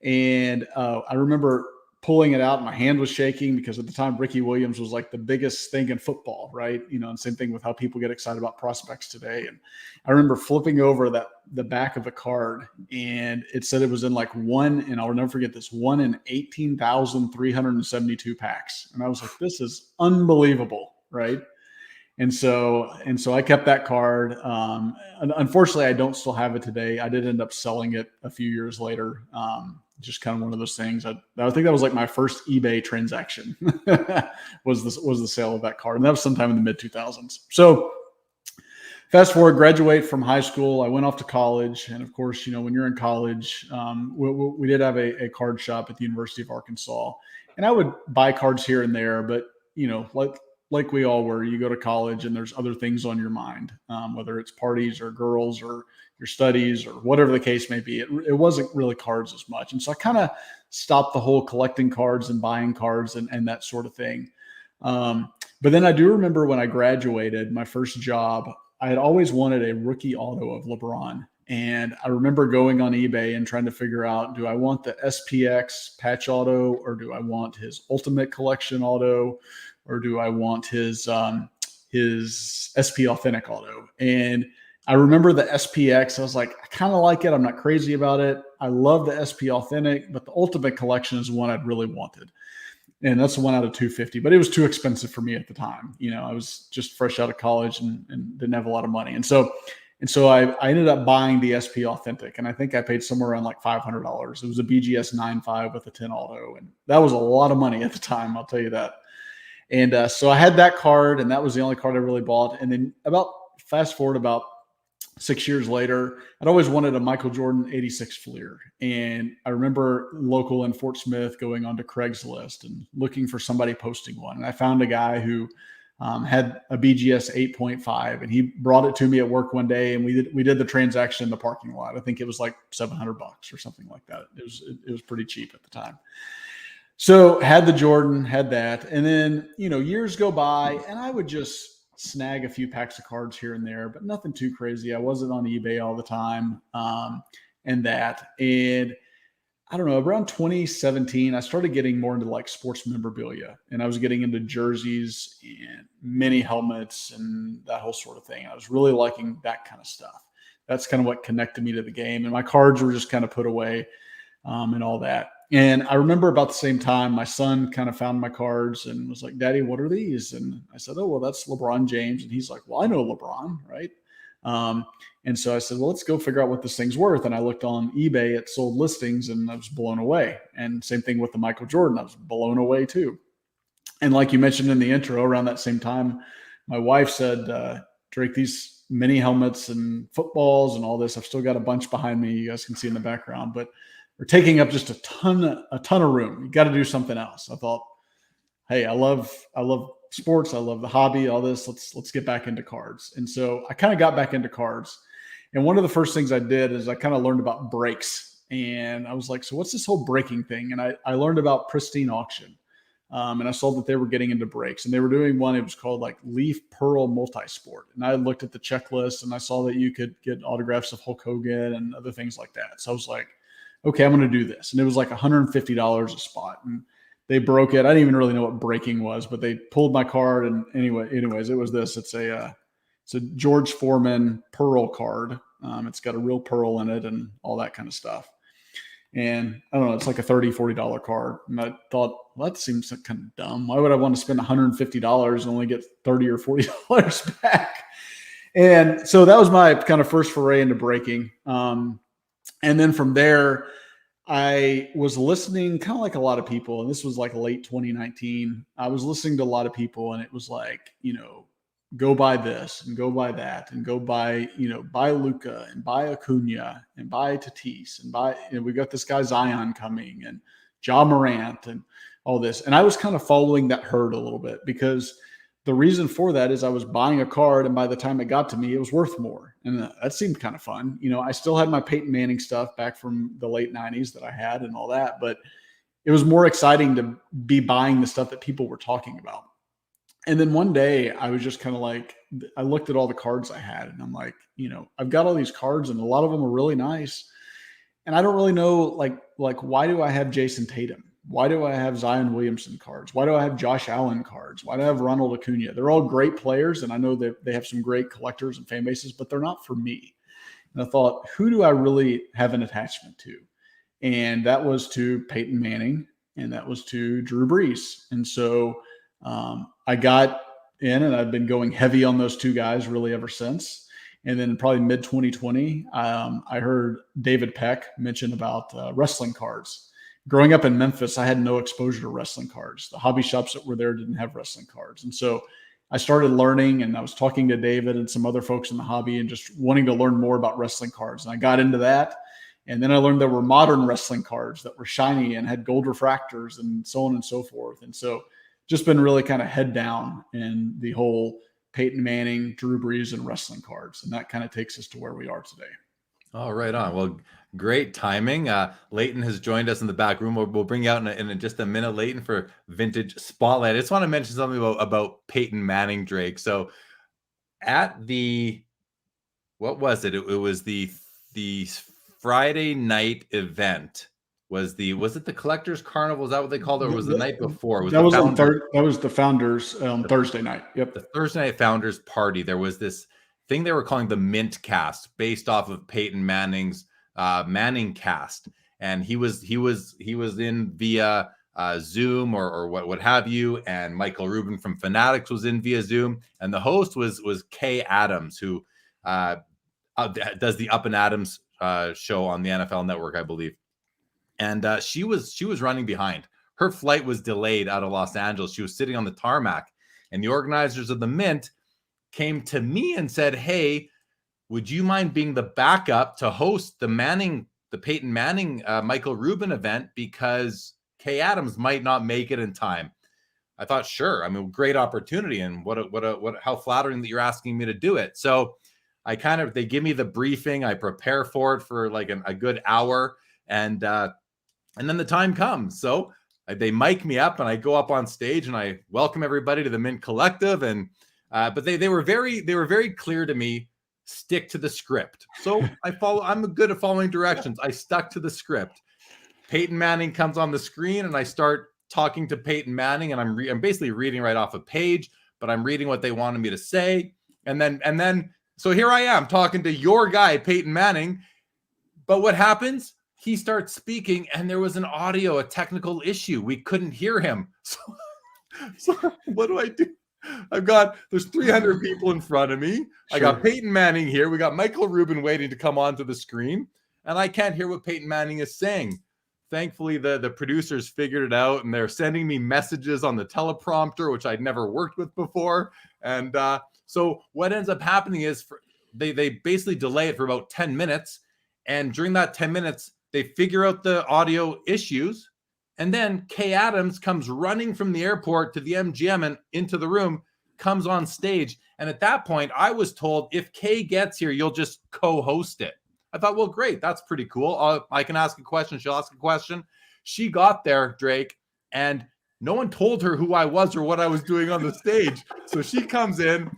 And I remember pulling it out, and my hand was shaking because at the time Ricky Williams was like the biggest thing in football, right? And same thing with how people get excited about prospects today. And I remember flipping over the back of the card, and it said it was in like and I'll never forget this, 1 in 18,372 packs. And I was like, this is unbelievable, right? And so I kept that card. Unfortunately, I don't still have it today. I did end up selling it a few years later. Just kind of one of those things. I think that was like my first eBay transaction was the sale of that card. And that was sometime in the mid 2000s. So fast forward, graduate from high school. I went off to college. And of course, when you're in college, we did have a card shop at the University of Arkansas, and I would buy cards here and there, but like we all were, you go to college and there's other things on your mind, whether it's parties or girls or your studies or whatever the case may be. It wasn't really cards as much. And so I kind of stopped the whole collecting cards and buying cards and that sort of thing. But then I do remember when I graduated, my first job, I had always wanted a rookie auto of LeBron. And I remember going on eBay and trying to figure out, do I want the SPX patch auto, or do I want his Ultimate Collection auto, or do I want his SP Authentic auto? And I remember the SPX. I was like, I kind of like it. I'm not crazy about it. I love the SP Authentic, but the Ultimate Collection is the one I'd really wanted. And that's the one out of 250, but it was too expensive for me at the time. I was just fresh out of college and didn't have a lot of money. And so I ended up buying the SP Authentic, and I think I paid somewhere around like $500. It was a BGS 9.5 with a 10 auto. And that was a lot of money at the time, I'll tell you that. And so I had that card, and that was the only card I really bought. And then fast forward about 6 years later, I'd always wanted a Michael Jordan 86 Fleer. And I remember local in Fort Smith going onto Craigslist and looking for somebody posting one. And I found a guy who had a BGS 8.5, and he brought it to me at work one day, and we did the transaction in the parking lot. I think it was like $700 or something like that. It was pretty cheap at the time. So had the Jordan, had that. And then, years go by, and I would just snag a few packs of cards here and there, but nothing too crazy. I wasn't on eBay all the time. And I don't know, around 2017, I started getting more into like sports memorabilia, and I was getting into jerseys and mini helmets and that whole sort of thing. I was really liking that kind of stuff. That's kind of what connected me to the game. And my cards were just kind of put away and all that. And I remember about the same time, my son kind of found my cards and was like, "Daddy, what are these?" And I said, "Oh, well, that's LeBron James." And he's like, "Well, I know LeBron, right?" And so I said, "Well, let's go figure out what this thing's worth." And I looked on eBay at sold listings, and I was blown away. And same thing with the Michael Jordan. I was blown away too. And like you mentioned in the intro, around that same time, my wife said, "Drake, these mini helmets and footballs and all this, I've still got a bunch behind me. You guys can see in the background, but they're taking up just a ton of room. You got to do something else." I thought, hey, I love sports. I love the hobby, all this. Let's get back into cards. And so I kind of got back into cards. And one of the first things I did is I kind of learned about breaks. And I was like, so what's this whole breaking thing? And I learned about Pristine Auction. And I saw that they were getting into breaks, and they were doing one. It was called like Leaf Pearl Multisport. And I looked at the checklist, and I saw that you could get autographs of Hulk Hogan and other things like that. So I was like, okay, I'm going to do this. And it was like $150 a spot. And they broke it. I didn't even really know what breaking was, but they pulled my card. And anyways, it was this. It's a George Foreman Pearl card. It's got a real pearl in it and all that kind of stuff. And I don't know, it's like a $30, $40 card. And I thought, well, that seems kind of dumb. Why would I want to spend $150 and only get $30 or $40 back? And so that was my kind of first foray into breaking. And then from there, I was listening kind of like a lot of people, and this was like late 2019. I was listening to a lot of people, and it was like, go buy this and go buy that and go buy, buy Luka and buy Acuna and buy Tatis and buy, we got this guy Zion coming and Ja Morant and all this. And I was kind of following that herd a little bit, because the reason for that is I was buying a card, and by the time it got to me, it was worth more. And that seemed kind of fun. I still had my Peyton Manning stuff back from the late 90s that I had and all that, but it was more exciting to be buying the stuff that people were talking about. And then one day I was just kind of like, I looked at all the cards I had, and I'm like, I've got all these cards, and a lot of them are really nice. And I don't really know, like, why do I have Jason Tatum? Why do I have Zion Williamson cards? Why do I have Josh Allen cards? Why do I have Ronald Acuna? They're all great players, and I know that they have some great collectors and fan bases, but they're not for me. And I thought, who do I really have an attachment to? And that was to Peyton Manning, and that was to Drew Brees. And so I got in, and I've been going heavy on those two guys really ever since. And then probably mid 2020, I heard David Peck mention about wrestling cards. Growing up in Memphis, I had no exposure to wrestling cards. The hobby shops that were there didn't have wrestling cards. And so I started learning, and I was talking to David and some other folks in the hobby and just wanting to learn more about wrestling cards. And I got into that. And then I learned there were modern wrestling cards that were shiny and had gold refractors and so on and so forth. And so just been really kind of head down in the whole Peyton Manning, Drew Brees, and wrestling cards. And that kind of takes us to where we are today. Oh, right on. Well, great timing. Leighton has joined us in the back room. We'll bring you out in just a minute, Leighton, for Vintage Spotlight. I just want to mention something about Peyton Manning, Drake. So at what was it? It was the Friday night event. Was it the Collectors Carnival? Is that what they called it? Or was the night before? That was the Founders Thursday night. Yep. The Thursday night Founders Party. There was this thing they were calling the Mint Cast, based off of Peyton Manning's Manning Cast, and he was in via Zoom or what have you, and Michael Rubin from Fanatics was in via Zoom, and the host was Kay Adams, who does the Up and Adams show on the NFL Network, I believe, and she was running behind. Her flight was delayed out of Los Angeles. She was sitting on the tarmac, and the organizers of the Mint came to me and said, "Hey, would you mind being the backup to host the Peyton Manning, Michael Rubin event, because Kay Adams might not make it in time?" I thought, sure. I mean, great opportunity, and how flattering that you're asking me to do it. So they give me the briefing. I prepare for it for like a good hour, and then the time comes. So they mic me up, and I go up on stage, and I welcome everybody to the Mint Collective, and but they were very clear to me, stick to the script. So I'm good at following directions. I stuck to the script. Peyton Manning comes on the screen, and I start talking to Peyton Manning, and I'm basically reading right off a page, but I'm reading what they wanted me to say. And then so here I am talking to your guy, Peyton Manning. But what happens? He starts speaking, and there was a technical issue. We couldn't hear him. So what do I do? There's 300 people in front of me. Sure. I got Peyton Manning here. We got Michael Rubin waiting to come onto the screen, and I can't hear what Peyton Manning is saying. Thankfully, the producers figured it out, and they're sending me messages on the teleprompter, which I'd never worked with before. And so what ends up happening is they basically delay it for about 10 minutes. And during that 10 minutes, they figure out the audio issues. And then Kay Adams comes running from the airport to the MGM and into the room, comes on stage. And at that point, I was told, if Kay gets here, you'll just co-host it. I thought, well, great. That's pretty cool. I can ask a question. She'll ask a question. She got there, Drake, and no one told her who I was or what I was doing on the stage. So she comes in.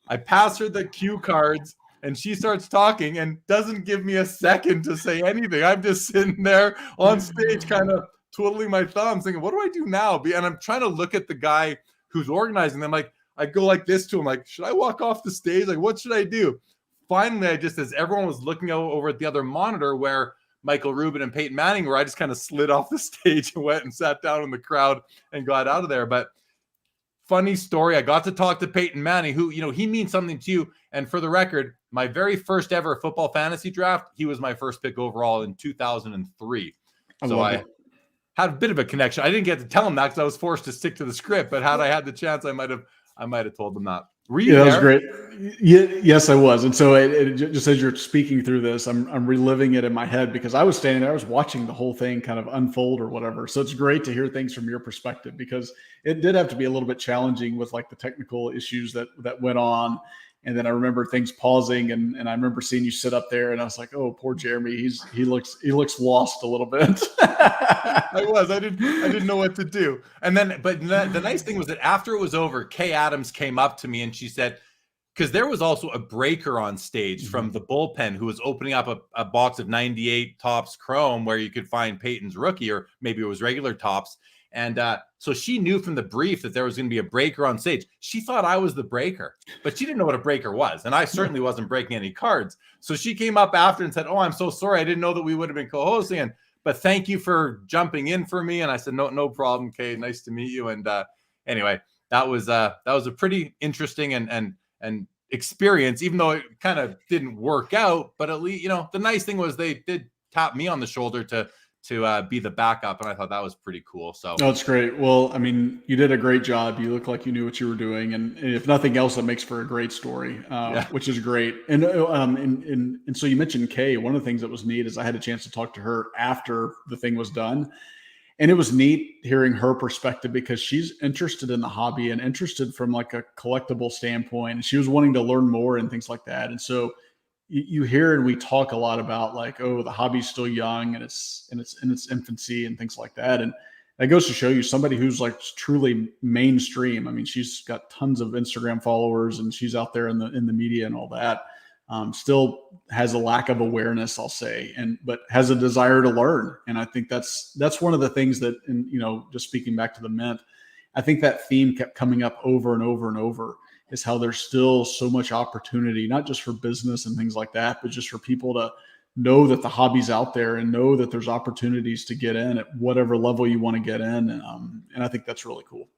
I pass her the cue cards, and she starts talking and doesn't give me a second to say anything. I'm just sitting there on stage kind of twiddling my thumbs thinking, what do I do now? And I'm trying to look at the guy who's organizing them. Like, I go like this to him, like, should I walk off the stage? Like, what should I do? Finally, as everyone was looking over at the other monitor where Michael Rubin and Peyton Manning were, I just kind of slid off the stage and went and sat down in the crowd and got out of there. But funny story, I got to talk to Peyton Manning, who, he means something to you. And for the record, my very first ever football fantasy draft, he was my first pick overall in 2003. So I had a bit of a connection. I didn't get to tell him that because I was forced to stick to the script. But had I had the chance, I might have told him that. Were you there? That was great. Yes, I was. And so it just as you're speaking through this, I'm reliving it in my head because I was standing there, I was watching the whole thing kind of unfold or whatever. So it's great to hear things from your perspective because it did have to be a little bit challenging with like the technical issues that went on. And then I remember things pausing and I remember seeing you sit up there and I was like, oh, poor Jeremy. He looks lost a little bit. I didn't know what to do. And then, but the nice thing was that after it was over, Kay Adams came up to me and she said, because there was also a breaker on stage from the bullpen who was opening up a box of 98 Topps Chrome where you could find Peyton's rookie, or maybe it was regular Topps. And so she knew from the brief that there was going to be a breaker on stage. She thought I was the breaker, but she didn't know what a breaker was. And I certainly wasn't breaking any cards. So she came up after and said, oh, I'm so sorry. I didn't know that we would have been co-hosting. But thank you for jumping in for me. And I said, no problem, Kay. Nice to meet you. And anyway, that was a pretty interesting and experience, even though it kind of didn't work out. But at least, the nice thing was they did tap me on the shoulder to be the backup. And I thought that was pretty cool. So that's great. Well, I mean, you did a great job. You look like you knew what you were doing. And if nothing else, that makes for a great story, which is great. And so you mentioned Kay. One of the things that was neat is I had a chance to talk to her after the thing was done. And it was neat hearing her perspective because she's interested in the hobby and interested from like a collectible standpoint. And she was wanting to learn more and things like that. And so you hear and we talk a lot about like, oh, the hobby's still young and it's in its infancy and things like that. And that goes to show you somebody who's like truly mainstream. I mean, she's got tons of Instagram followers and she's out there in the media and all that. Still has a lack of awareness, I'll say, but has a desire to learn. And I think that's one of the things that, just speaking back to the Mint, I think that theme kept coming up over and over and over. Is how there's still so much opportunity, not just for business and things like that, but just for people to know that the hobby's out there and know that there's opportunities to get in at whatever level you want to get in. And I think that's really cool.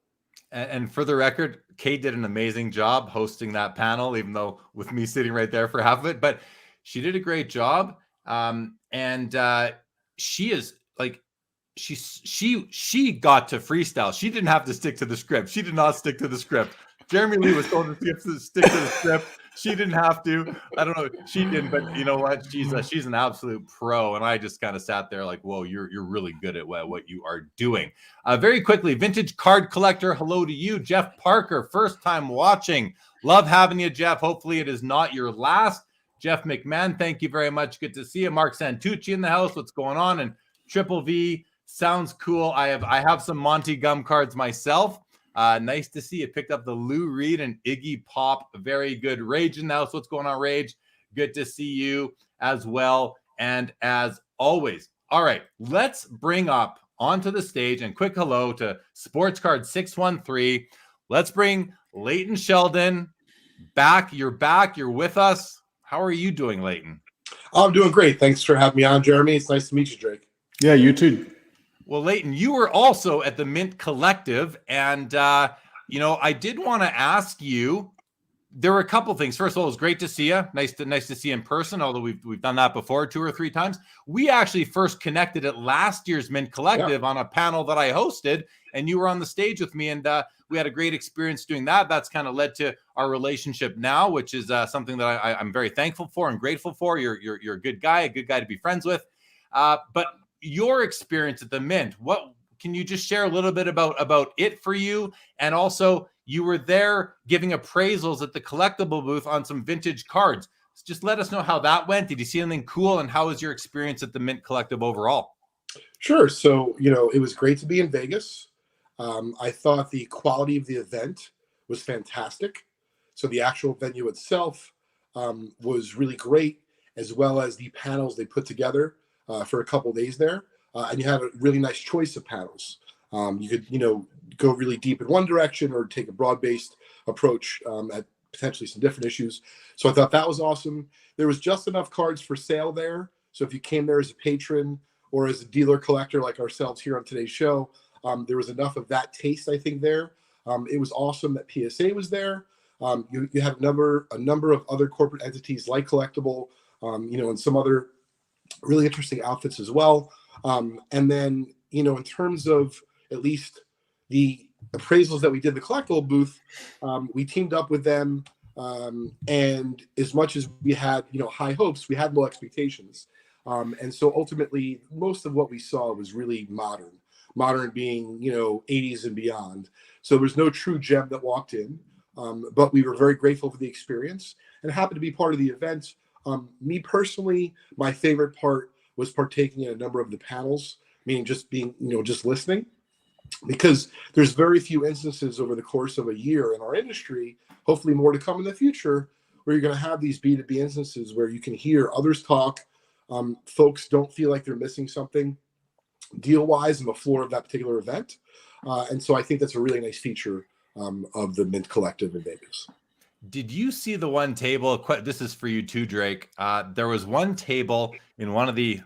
And for the record, Kate did an amazing job hosting that panel, even though with me sitting right there for half of it, but she did a great job. She is like, she got to freestyle. She didn't have to stick to the script. She did not stick to the script. Jeremy Lee was told to stick to the script. She didn't have to. I don't know. She didn't, but you know what? She's an absolute pro. And I just kind of sat there like, whoa, you're really good at what you are doing. Very quickly, vintage card collector. Hello to you, Jeff Parker. First time watching. Love having you, Jeff. Hopefully it is not your last. Jeff McMahon, thank you very much. Good to see you. Mark Santucci in the house. What's going on? And Triple V, sounds cool. I have some Monty Gum cards myself. Nice to see you. Picked up the Lou Reed and Iggy Pop. Very good. Rage in the house. What's going on, Rage? Good to see you as well. And as always. All right, let's bring up onto the stage and quick hello to Sports Card 613. Let's bring Leighton Sheldon back. You're back. You're with us. How are you doing, Leighton? I'm doing great. Thanks for having me on, Jeremy. It's nice to meet you, Drake. Yeah, you too. Well, Leighton, you were also at the Mint Collective, and I did want to ask you. There were a couple things. First of all, it was great to see you. Nice to see you in person. Although we've done that before 2 or 3 times. We actually first connected at last year's Mint Collective on a panel that I hosted, and you were on the stage with me, and we had a great experience doing that. That's kind of led to our relationship now, which is something that I'm very thankful for and grateful for. You're a good guy to be friends with. But your experience at the Mint, what can you just share a little bit about it for you? And also, you were there giving appraisals at the collectible booth on some vintage cards. Just let us know how that went. Did you see anything cool? And how was your experience at the Mint Collective overall? Sure. So, it was great to be in Vegas. I thought the quality of the event was fantastic. So the actual venue itself was really great, as well as the panels they put together for a couple of days there. And you had a really nice choice of panels. You could, go really deep in one direction or take a broad-based approach at potentially some different issues. So I thought that was awesome. There was just enough cards for sale there. So if you came there as a patron or as a dealer collector like ourselves here on today's show, there was enough of that taste, I think, there. It was awesome that PSA was there. You have a number of other corporate entities like Collectible, and some other really interesting outfits as well. And then, in terms of at least the appraisals that we did, the Collectible booth, we teamed up with them. And as much as we had, high hopes, we had low expectations. And so ultimately, most of what we saw was really modern being, 80s and beyond. So there's no true gem that walked in. But we were very grateful for the experience and happened to be part of the event. Me personally, my favorite part was partaking in a number of the panels, meaning just being, just listening, because there's very few instances over the course of a year in our industry, hopefully more to come in the future, where you're going to have these B2B instances where you can hear others talk. Folks don't feel like they're missing something deal-wise on the floor of that particular event. And so I think that's a really nice feature of the Mint Collective in Vegas. Did you see the one table? This is for you too, Drake. There was one table in one of the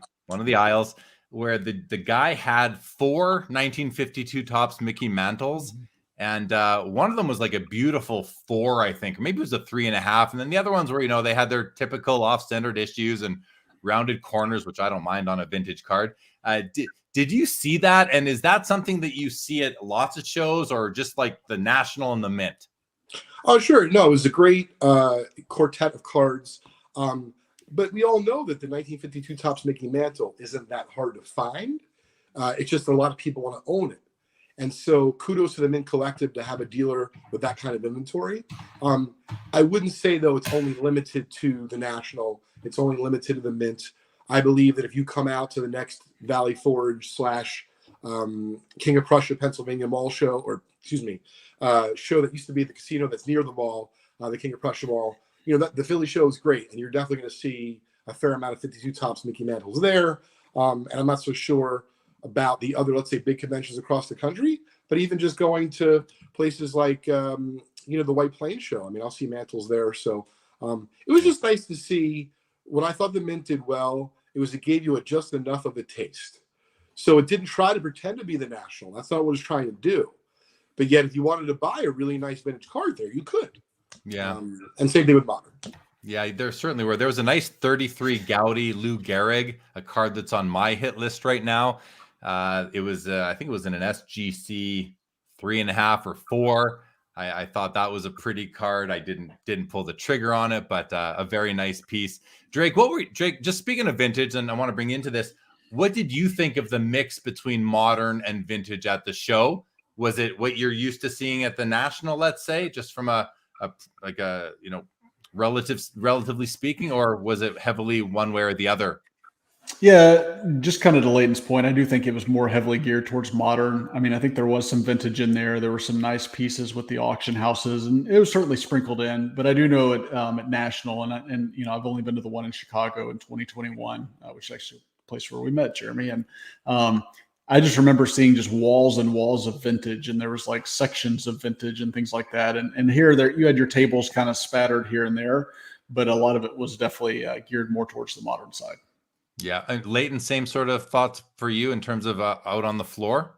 aisles where the guy had 4 1952 Topps Mickey Mantles, and one of them was like a beautiful 4, I think. Maybe it was a 3.5, and then the other ones were, they had their typical off-centered issues and rounded corners, which I don't mind on a vintage card. Did you see that? And is that something that you see at lots of shows, or just like the National and the Mint? Oh, sure. No, it was a great quartet of cards. But we all know that the 1952 Topps Mickey Mantle isn't that hard to find. It's just a lot of people want to own it. And so kudos to the Mint Collective to have a dealer with that kind of inventory. I wouldn't say, though, it's only limited to the National. It's only limited to the Mint. I believe that if you come out to the next Valley Forge / King of Prussia, Pennsylvania Mall show, show that used to be at the casino that's near the mall, the King of Prussia Mall, the Philly show is great, and you're definitely going to see a fair amount of 52 Topps Mickey Mantles there. And I'm not so sure about the other, let's say, big conventions across the country, but even just going to places like, the White Plains show. I mean, I'll see mantles there. So it was just nice to see. What I thought the Mint did well, it gave you just enough of a taste. So it didn't try to pretend to be the National. That's not what it's trying to do. But yet, if you wanted to buy a really nice vintage card there, you could. Yeah. And same thing with modern. Yeah, there certainly were. There was a nice 33 Gaudy Lou Gehrig, a card that's on my hit list right now. It was, I think it was in an SGC 3.5 or 4. I thought that was a pretty card. I didn't pull the trigger on it, but a very nice piece. Drake, just speaking of vintage, and I want to bring you into this, what did you think of the mix between modern and vintage at the show? Was it what you're used to seeing at the National, let's say, just from relatively speaking, or was it heavily one way or the other? Yeah, just kind of to Leighton's point, I do think it was more heavily geared towards modern. I mean, I think there was some vintage in there. There were some nice pieces with the auction houses, and it was certainly sprinkled in. But I do know at National, and I've only been to the one in Chicago in 2021, which is actually a place where we met, Jeremy. And I just remember seeing just walls and walls of vintage, and there was like sections of vintage and things like that. And here, you had your tables kind of spattered here and there, but a lot of it was definitely geared more towards the modern side. Yeah. And Leighton, same sort of thoughts for you in terms of out on the floor?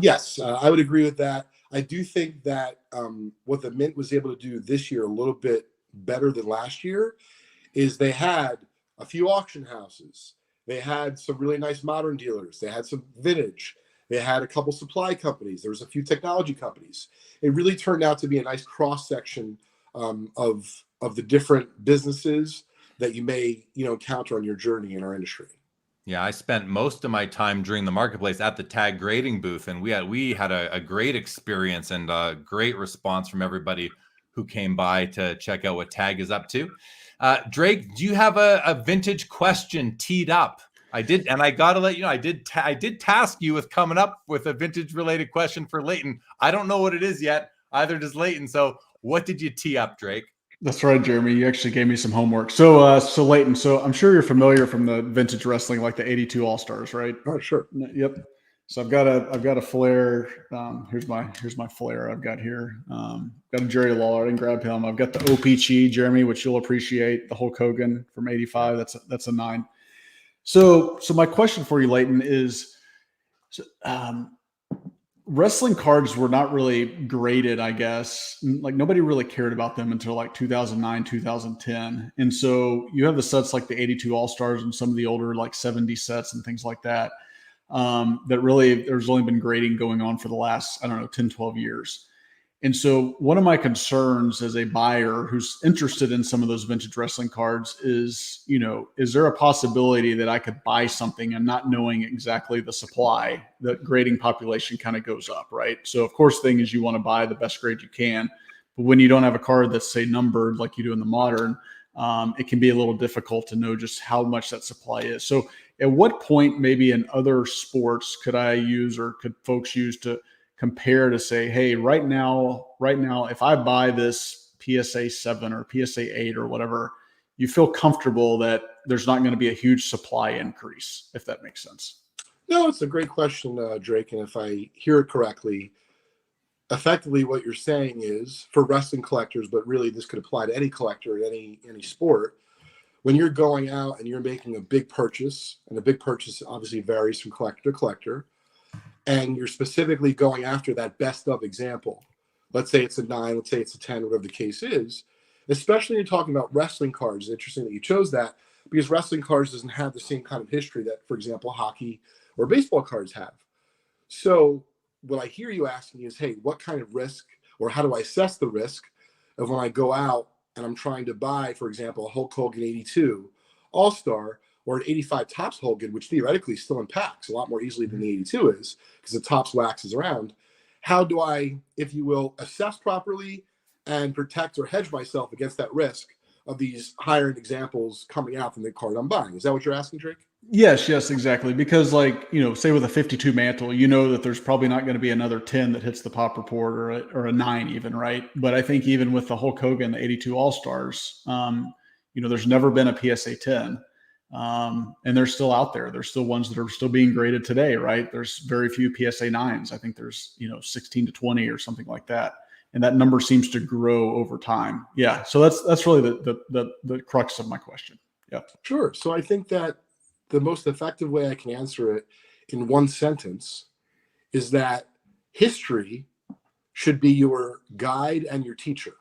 Yes, I would agree with that. I do think that what the Mint was able to do this year a little bit better than last year is they had a few auction houses. They had some really nice modern dealers. They had some vintage. They had a couple supply companies. There was a few technology companies. It really turned out to be a nice cross-section of the different businesses that you may, encounter on your journey in our industry. Yeah, I spent most of my time during the marketplace at the tag grading booth, and we had a great experience and a great response from everybody who came by to check out what tag is up to. Drake, do you have a vintage question teed up? I did, and I got to let you know, I did task you with coming up with a vintage related question for Leighton. I don't know what it is yet, either does Leighton. So what did you tee up, Drake? That's right, Jeremy. You actually gave me some homework. So Leighton, so I'm sure you're familiar from the vintage wrestling, like the 82 All-Stars, right? Oh, sure. Yep. So I've got a flare. Here's my flare I've got here. Got a Jerry Lawler. I didn't grab him. I've got the OPG, Jeremy, which you'll appreciate. The Hulk Hogan from 85. That's a 9. So my question for you, Leighton, is wrestling cards were not really graded, I guess. Like nobody really cared about them until like 2009, 2010. And so you have the sets like the 82 All-Stars and some of the older like 70 sets and things like that. That really, there's only been grading going on for the last, 10, 12 years. And so one of my concerns as a buyer who's interested in some of those vintage wrestling cards is, is there a possibility that I could buy something and not knowing exactly the supply, the grading population kind of goes up, right? So of course, the thing is you want to buy the best grade you can, but when you don't have a card that's say numbered like you do in the modern, it can be a little difficult to know just how much that supply is. So at what point maybe in other sports could I use or could folks use to compare to say, hey, right now, if I buy this PSA 7 or PSA 8 or whatever, you feel comfortable that there's not going to be a huge supply increase, if that makes sense? No, it's a great question, Drake. And if I hear it correctly, effectively what you're saying is for wrestling collectors, but really this could apply to any collector in any sport, when you're going out and you're making a big purchase, and a big purchase obviously varies from collector to collector, and you're specifically going after that best of example. Let's say it's a 9, let's say it's a 10, whatever the case is, especially when you're talking about wrestling cards. It's interesting that you chose that because wrestling cards doesn't have the same kind of history that, for example, hockey or baseball cards have. So what I hear you asking is, hey, what kind of risk, or how do I assess the risk of when I go out and I'm trying to buy, for example, a Hulk Hogan 82 All-Star or an 85 Topps Hogan, which theoretically is still in packs a lot more easily than the 82 is because the Topps waxes around. How do I, if you will, assess properly and protect or hedge myself against that risk of these higher end examples coming out from the card I'm buying? Is that what you're asking, Drake? Yes, exactly. Because like, say with a 52 mantle, that there's probably not going to be another 10 that hits the pop report or a 9 even, right? But I think even with the Hulk Hogan, the 82 All-Stars, there's never been a PSA 10. And they're still out there. There's still ones that are still being graded today, right? There's very few PSA 9s. I think there's, 16 to 20 or something like that. And that number seems to grow over time. Yeah. So that's really the crux of my question. Yeah. Sure. So I think that the most effective way I can answer it in one sentence is that history should be your guide and your teacher.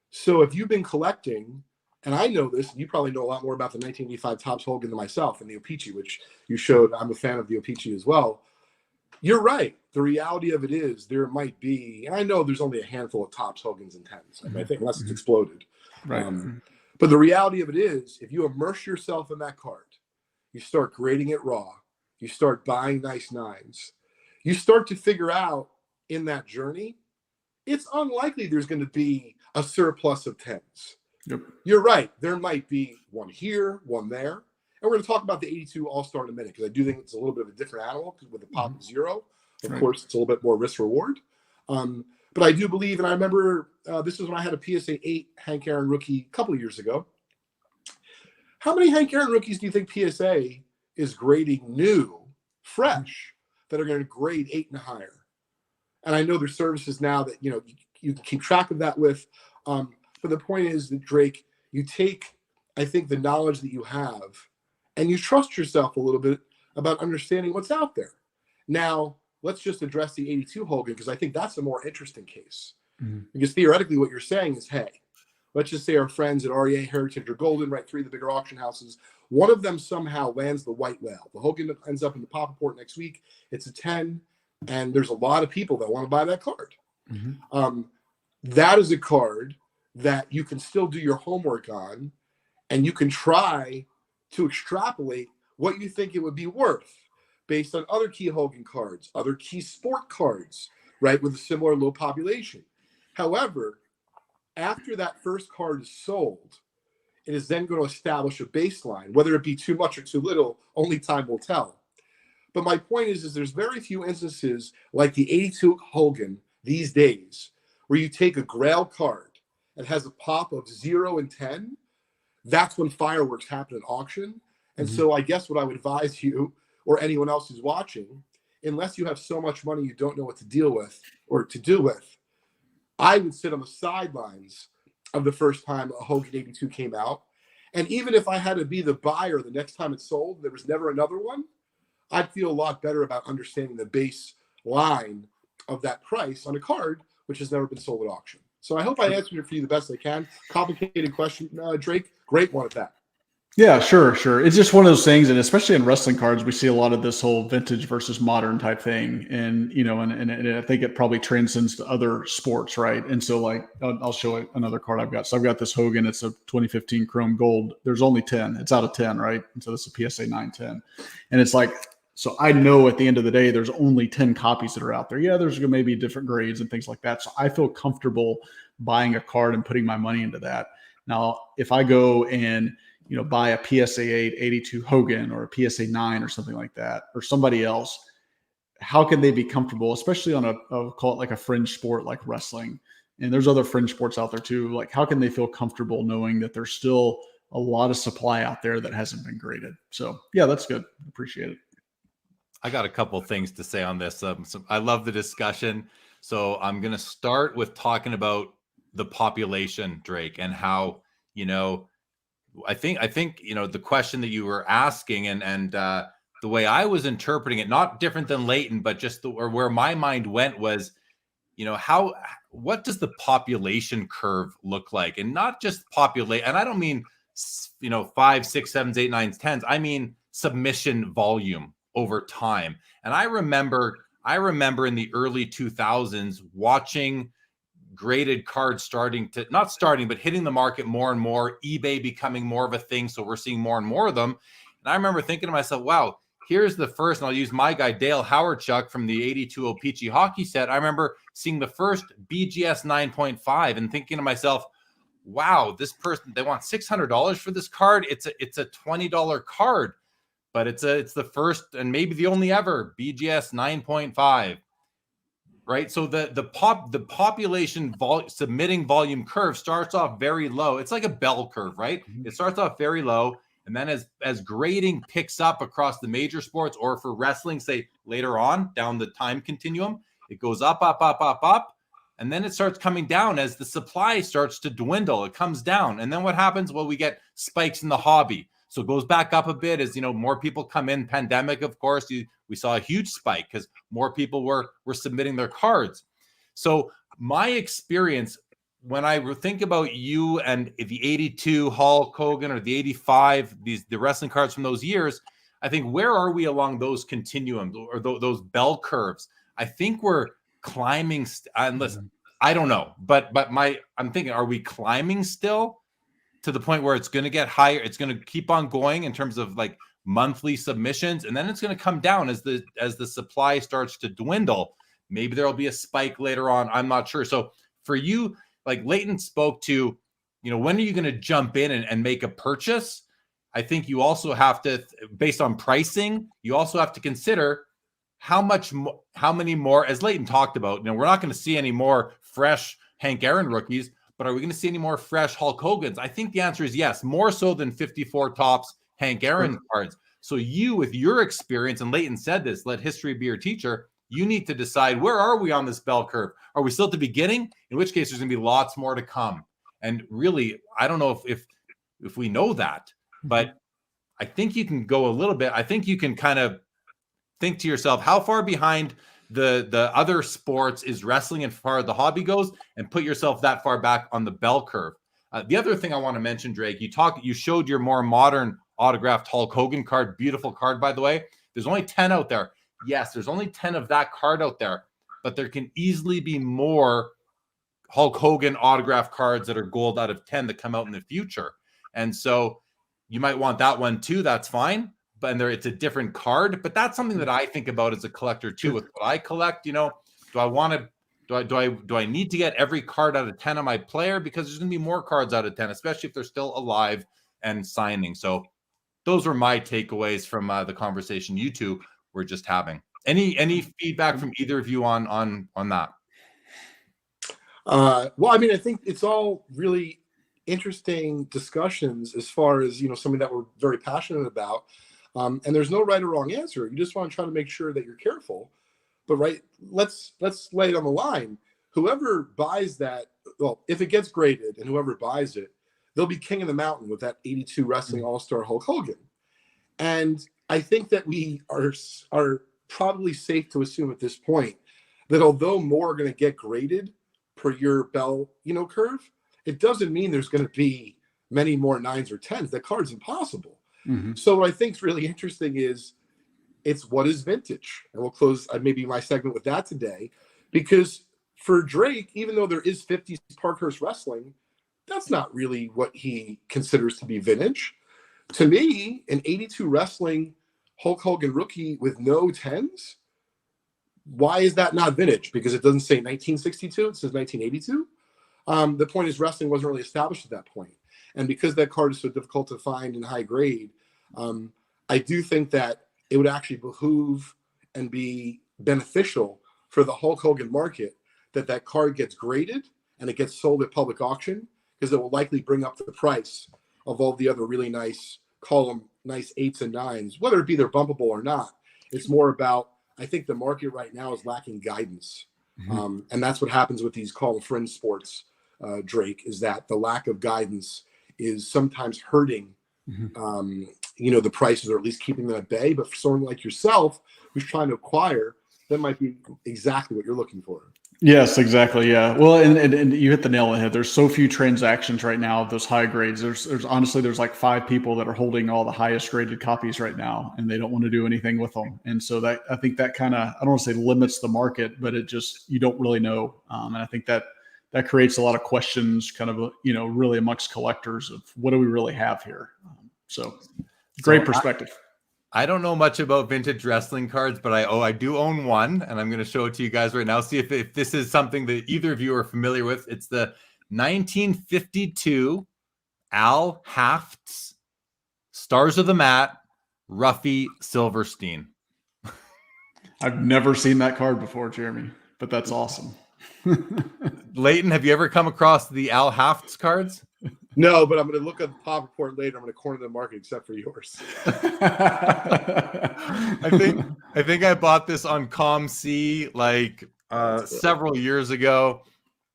So if you've been collecting, and I know this, and you probably know a lot more about the 1985 Topps Hogan than myself and the O-Pee-Chee, which you showed. I'm a fan of the O-Pee-Chee as well. You're right. The reality of it is there might be, and I know there's only a handful of Topps Hogans and 10s, I think, unless it's exploded. Right. But the reality of it is, if you immerse yourself in that card, you start grading it raw, you start buying nice 9s, you start to figure out in that journey, it's unlikely there's going to be a surplus of 10s. Yep. You're right. There might be one here, one there. And we're going to talk about the 82 All-Star in a minute because I do think it's a little bit of a different animal because with the pop of 0, of course, it's a little bit more risk-reward. But I do believe, and I remember this is when I had a PSA 8 Hank Aaron rookie a couple of years ago. How many Hank Aaron rookies do you think PSA is grading new, fresh, that are going to grade 8 and higher? And I know there's services now that, you can keep track of that with. But the point is that, Drake, you take, I think, the knowledge that you have and you trust yourself a little bit about understanding what's out there. Now, let's just address the 82 Hogan because I think that's a more interesting case. Because theoretically what you're saying is, hey, let's just say our friends at REA, Heritage, or Golden, right, 3 of the bigger auction houses, one of them somehow lands the white whale. The Hogan ends up in the pop report next week. It's a 10, and there's a lot of people that want to buy that card. That is a card that you can still do your homework on, and you can try to extrapolate what you think it would be worth based on other key Hogan cards, other key sport cards, right, with a similar low population. However, after that first card is sold, it is then going to establish a baseline. Whether it be too much or too little, only time will tell. But my point is there's very few instances like the 82 Hogan these days where you take a Grail card that has a pop of 0 and 10. That's when fireworks happen at auction. And so I guess what I would advise you or anyone else who's watching, unless you have so much money you don't know what to deal with or to do with, I would sit on the sidelines of the first time a Hogan 82 came out. And even if I had to be the buyer the next time it sold, there was never another one, I'd feel a lot better about understanding the base line of that price on a card, which has never been sold at auction. So I hope I answered it for you the best I can. Complicated question, Drake. Great one at that. Yeah, sure. It's just one of those things, and especially in wrestling cards, we see a lot of this whole vintage versus modern type thing, and and I think it probably transcends to other sports, right? And so, like, I'll show you another card I've got. So I've got this Hogan. It's a 2015 Chrome Gold. There's only 10. It's out of 10, right? And so this is a PSA 910, and it's like, so I know at the end of the day, there's only 10 copies that are out there. Yeah, there's maybe different grades and things like that. So I feel comfortable buying a card and putting my money into that. Now, if I go and buy a PSA 8 82 Hogan or a PSA 9 or something like that, or somebody else, how can they be comfortable, especially on I'll call it like a fringe sport like wrestling? And there's other fringe sports out there too. Like, how can they feel comfortable knowing that there's still a lot of supply out there that hasn't been graded? So yeah, that's good. Appreciate it. I got a couple things to say on this. So I love the discussion. So I'm going to start with talking about the population, Drake, and how, I think the question that you were asking and the way I was interpreting it, not different than Leighton, but just where my mind went was, what does the population curve look like? And not just populate. And I don't mean, 5, 6, 7, 8, 9, 10s. I mean, submission volume over time. And I remember in the early 2000s watching graded cards but hitting the market more and more, eBay becoming more of a thing. So we're seeing more and more of them. And I remember thinking to myself, wow, here's the first, and I'll use my guy, Dale Howardchuk from the 82 O-Pee-Chee hockey set. I remember seeing the first BGS 9.5 and thinking to myself, wow, this person, they want $600 for this card. It's a $20 card, but it's the first and maybe the only ever BGS 9.5. Right. So the population submitting volume curve starts off very low. It's like a bell curve, right? It starts off very low. And then as grading picks up across the major sports, or for wrestling, say later on down the time continuum, it goes up. And then it starts coming down as the supply starts to dwindle. It comes down. And then what happens? Well, we get spikes in the hobby. So it goes back up a bit as, more people come in. Pandemic, of course, we saw a huge spike because more people were submitting their cards. So my experience, when I think about you and the 82 Hulk Hogan or the 85, the wrestling cards from those years, I think, where are we along those continuums or those bell curves? I think we're climbing, unless I don't know, but I'm thinking, are we climbing still to the point where it's going to get higher? It's going to keep on going in terms of like monthly submissions, and then it's going to come down as the supply starts to dwindle. Maybe there'll be a spike later on. I'm not sure. So for you, like Leighton spoke to, when are you going to jump in and make a purchase? I think you also have to, based on pricing, you also have to consider how many more, as Leighton talked about, we're not going to see any more fresh Hank Aaron rookies, but are we going to see any more fresh Hulk Hogans? I think the answer is yes, more so than 54 tops Hank Aaron cards. So you, with your experience, and Leighton said this, let history be your teacher, you need to decide, where are we on this bell curve? Are we still at the beginning? In which case there's going to be lots more to come. And really, I don't know if we know that, but I think you can go a little bit. I think you can kind of think to yourself, how far behind the other sports is wrestling as far as the hobby goes, and put yourself that far back on the bell curve. The other thing I want to mention, Drake, you showed your more modern autographed Hulk Hogan card. Beautiful card, by the way. There's only 10 out there. Yes, there's only 10 of that card out there, but there can easily be more Hulk Hogan autograph cards that are gold out of 10 that come out in the future. And so you might want that one too. That's fine. But it's a different card. But that's something that I think about as a collector too. With what I collect, do I need to get every card out of 10 of my player? Because there's going to be more cards out of 10, especially if they're still alive and signing. So those were my takeaways from the conversation you two were just having. Any feedback from either of you on that? Well, I mean, I think it's all really interesting discussions as far as, something that we're very passionate about. And there's no right or wrong answer. You just want to try to make sure that you're careful. But let's lay it on the line. Whoever buys that, well, if it gets graded and whoever buys it, they'll be king of the mountain with that 82 Wrestling All-Star Hulk Hogan. And I think that we are probably safe to assume at this point that although more are going to get graded per your bell, curve, it doesn't mean there's going to be many more 9s or 10s. That card's impossible. Mm-hmm. So what I think is really interesting is it's what is vintage, and we'll close maybe my segment with that today, because for Drake, even though there is 50s Parkhurst wrestling, that's not really what he considers to be vintage. To me, an 82 wrestling Hulk Hogan rookie with no 10s, why is that not vintage? Because it doesn't say 1962, it says 1982. The point is wrestling wasn't really established at that point. And because that card is so difficult to find in high grade, I do think that it would actually behoove and be beneficial for the Hulk Hogan market that card gets graded and it gets sold at public auction, because it will likely bring up the price of all the other really nice, call them nice 8s and 9s, whether it be they're bumpable or not. It's more about, I think the market right now is lacking guidance. Mm-hmm. And that's what happens with these call them fringe sports, Drake, is that the lack of guidance is sometimes hurting, the prices, or at least keeping them at bay. But for someone like yourself who's trying to acquire, that might be exactly what you're looking for. Yes, exactly. Yeah. Well, and you hit the nail on the head. There's so few transactions right now of those high grades. There's honestly, there's like 5 people that are holding all the highest graded copies right now, and they don't want to do anything with them. And so that, I think that kind of, I don't want to say limits the market, but it just, you don't really know. And I think that creates a lot of questions kind of, really amongst collectors of what do we really have here? So great perspective. I don't know much about vintage wrestling cards, but I do own one, and I'm going to show it to you guys right now. See if this is something that either of you are familiar with. It's the 1952 Al Hafts Stars of the Mat Ruffy Silverstein. I've never seen that card before, Jeremy, but that's awesome. Leighton, have you ever come across the Al Hafts cards? No, but I'm going to look at the pop report later. I'm going to corner the market except for yours. I think I bought this on ComC like several years ago.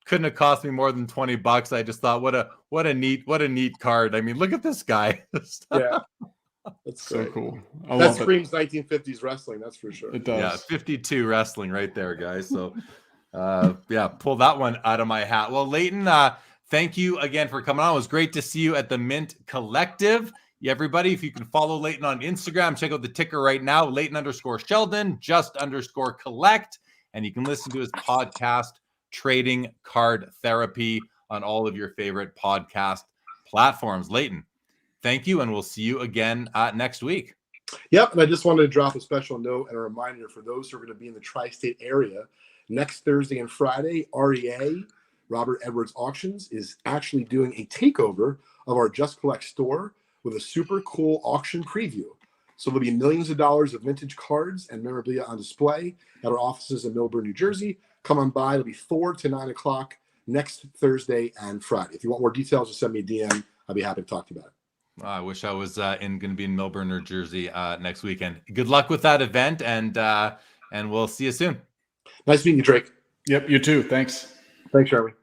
Couldn't have cost me more than $20. I just thought, what a neat card. I mean, look at this guy. Yeah, that's so great. cool. That screams 1950s wrestling. That's for sure. It does. Yeah, 52 wrestling right there, guys. So, pull that one out of my hat. Well, Leighton, thank you again for coming on. It was great to see you at the Mint Collective. Everybody, if you can follow Leighton on Instagram, check out the ticker right now, Leighton_Sheldon, _collect. And you can listen to his podcast, Trading Card Therapy, on all of your favorite podcast platforms. Leighton, thank you, and we'll see you again next week. Yep, and I just wanted to drop a special note and a reminder for those who are going to be in the tri-state area. Next Thursday and Friday, REA, Robert Edwards Auctions, is actually doing a takeover of our Just Collect store with a super cool auction preview. So there'll be millions of dollars of vintage cards and memorabilia on display at our offices in Millburn, New Jersey. Come on by. It'll be 4 to 9 o'clock next Thursday and Friday. If you want more details, just send me a DM. I'll be happy to talk to you about it. I wish I was going to be in Millburn, New Jersey next weekend. Good luck with that event, and we'll see you soon. Nice meeting you, Drake. Yep, you too. Thanks. Thanks, Jeremy.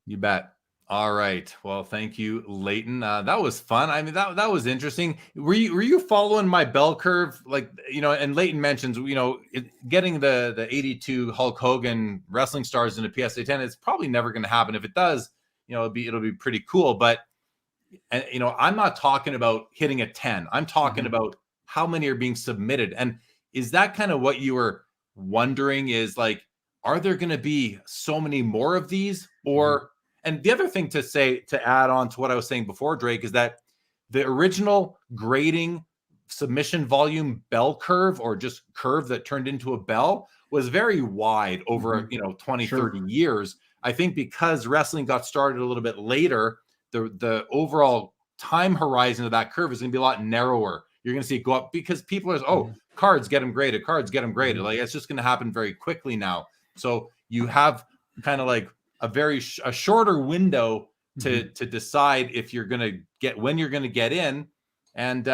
You bet. All right. Well, thank you, Leighton. That was fun. I mean, that was interesting. Were you following my bell curve? Like, and Leighton mentions, getting the 82 Hulk Hogan wrestling stars into PSA 10, it's probably never going to happen. If it does, it'll be pretty cool. But, I'm not talking about hitting a 10. I'm talking about how many are being submitted. And is that kind of what you were wondering, is like, are there going to be so many more of these? Or, and the other thing to add on to what I was saying before, Drake, is that the original grading submission volume bell curve, or just curve that turned into a bell, was very wide over, 20, 30 years. I think because wrestling got started a little bit later, the overall time horizon of that curve is going to be a lot narrower. You're going to see it go up because people are, cards get them graded, cards get them graded. Like, it's just going to happen very quickly now. So you have kind of like a shorter window to decide if you're going to when you're going to get in. And,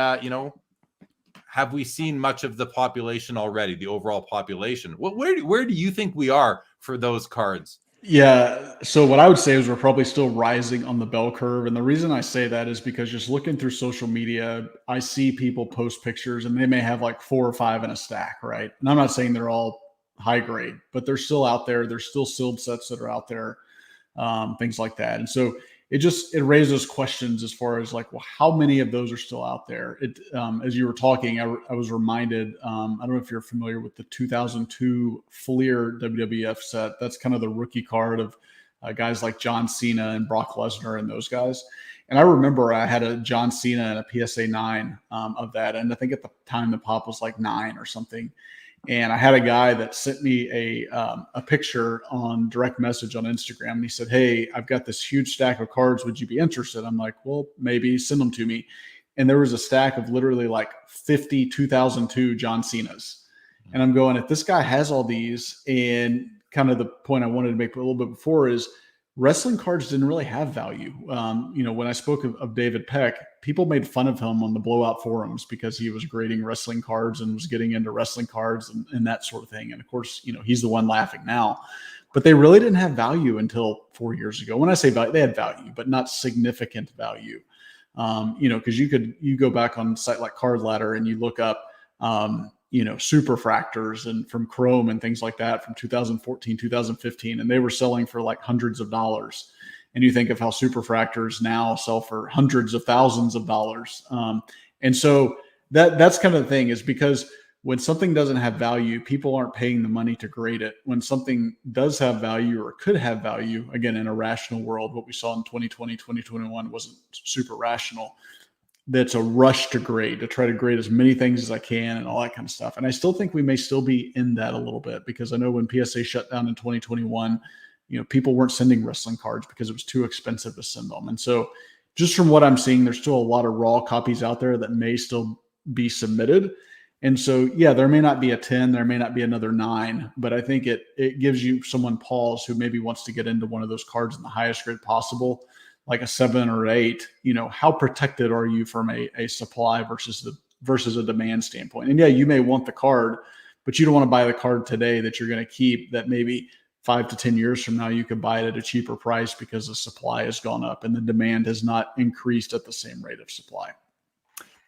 have we seen much of the population already, the overall population? Where do you think we are for those cards? Yeah. So what I would say is we're probably still rising on the bell curve. And the reason I say that is because just looking through social media, I see people post pictures and they may have like 4 or 5 in a stack, right? And I'm not saying they're all high grade, but they're still out there. There's still sealed sets that are out there, things like that. And so it raises questions as far as like, well, how many of those are still out there? As you were talking, I was reminded, I don't know if you're familiar with the 2002 Fleer WWF set. That's kind of the rookie card of guys like John Cena and Brock Lesnar and those guys. And I remember I had a John Cena and a PSA 9 of that. And I think at the time the pop was like 9 or something. And I had a guy that sent me a picture on direct message on Instagram. And he said, "Hey, I've got this huge stack of cards. Would you be interested?" I'm like, "Well, maybe send them to me." And there was a stack of literally like 50 2002 John Cenas. And I'm going, if this guy has all these, and kind of the point I wanted to make a little bit before is wrestling cards didn't really have value. When I spoke of David Peck, people made fun of him on the blowout forums because he was grading wrestling cards and was getting into wrestling cards and that sort of thing. And of course, he's the one laughing now, but they really didn't have value until 4 years ago. When I say value, they had value, but not significant value. Because you go back on a site like Card Ladder and you look up, superfractors and from Chrome and things like that from 2014, 2015, and they were selling for like hundreds of dollars. And you think of how superfractors now sell for hundreds of thousands of dollars. And so that's kind of the thing, is because when something doesn't have value, people aren't paying the money to grade it. When something does have value or could have value, again, in a rational world, what we saw in 2020, 2021 wasn't super rational. That's a rush to grade, to try to grade as many things as I can and all that kind of stuff. And I still think we may still be in that a little bit, because I know when PSA shut down in 2021, people weren't sending wrestling cards because it was too expensive to send them. And so just from what I'm seeing, there's still a lot of raw copies out there that may still be submitted. And so, yeah, there may not be a 10, there may not be another 9, but I think it gives you someone pause who maybe wants to get into one of those cards in the highest grade possible, like a 7 or 8. How protected are you from a supply versus a demand standpoint? And yeah, you may want the card, but you don't want to buy the card today that you're going to keep, that maybe 5 to 10 years from now you could buy it at a cheaper price because the supply has gone up and the demand has not increased at the same rate of supply.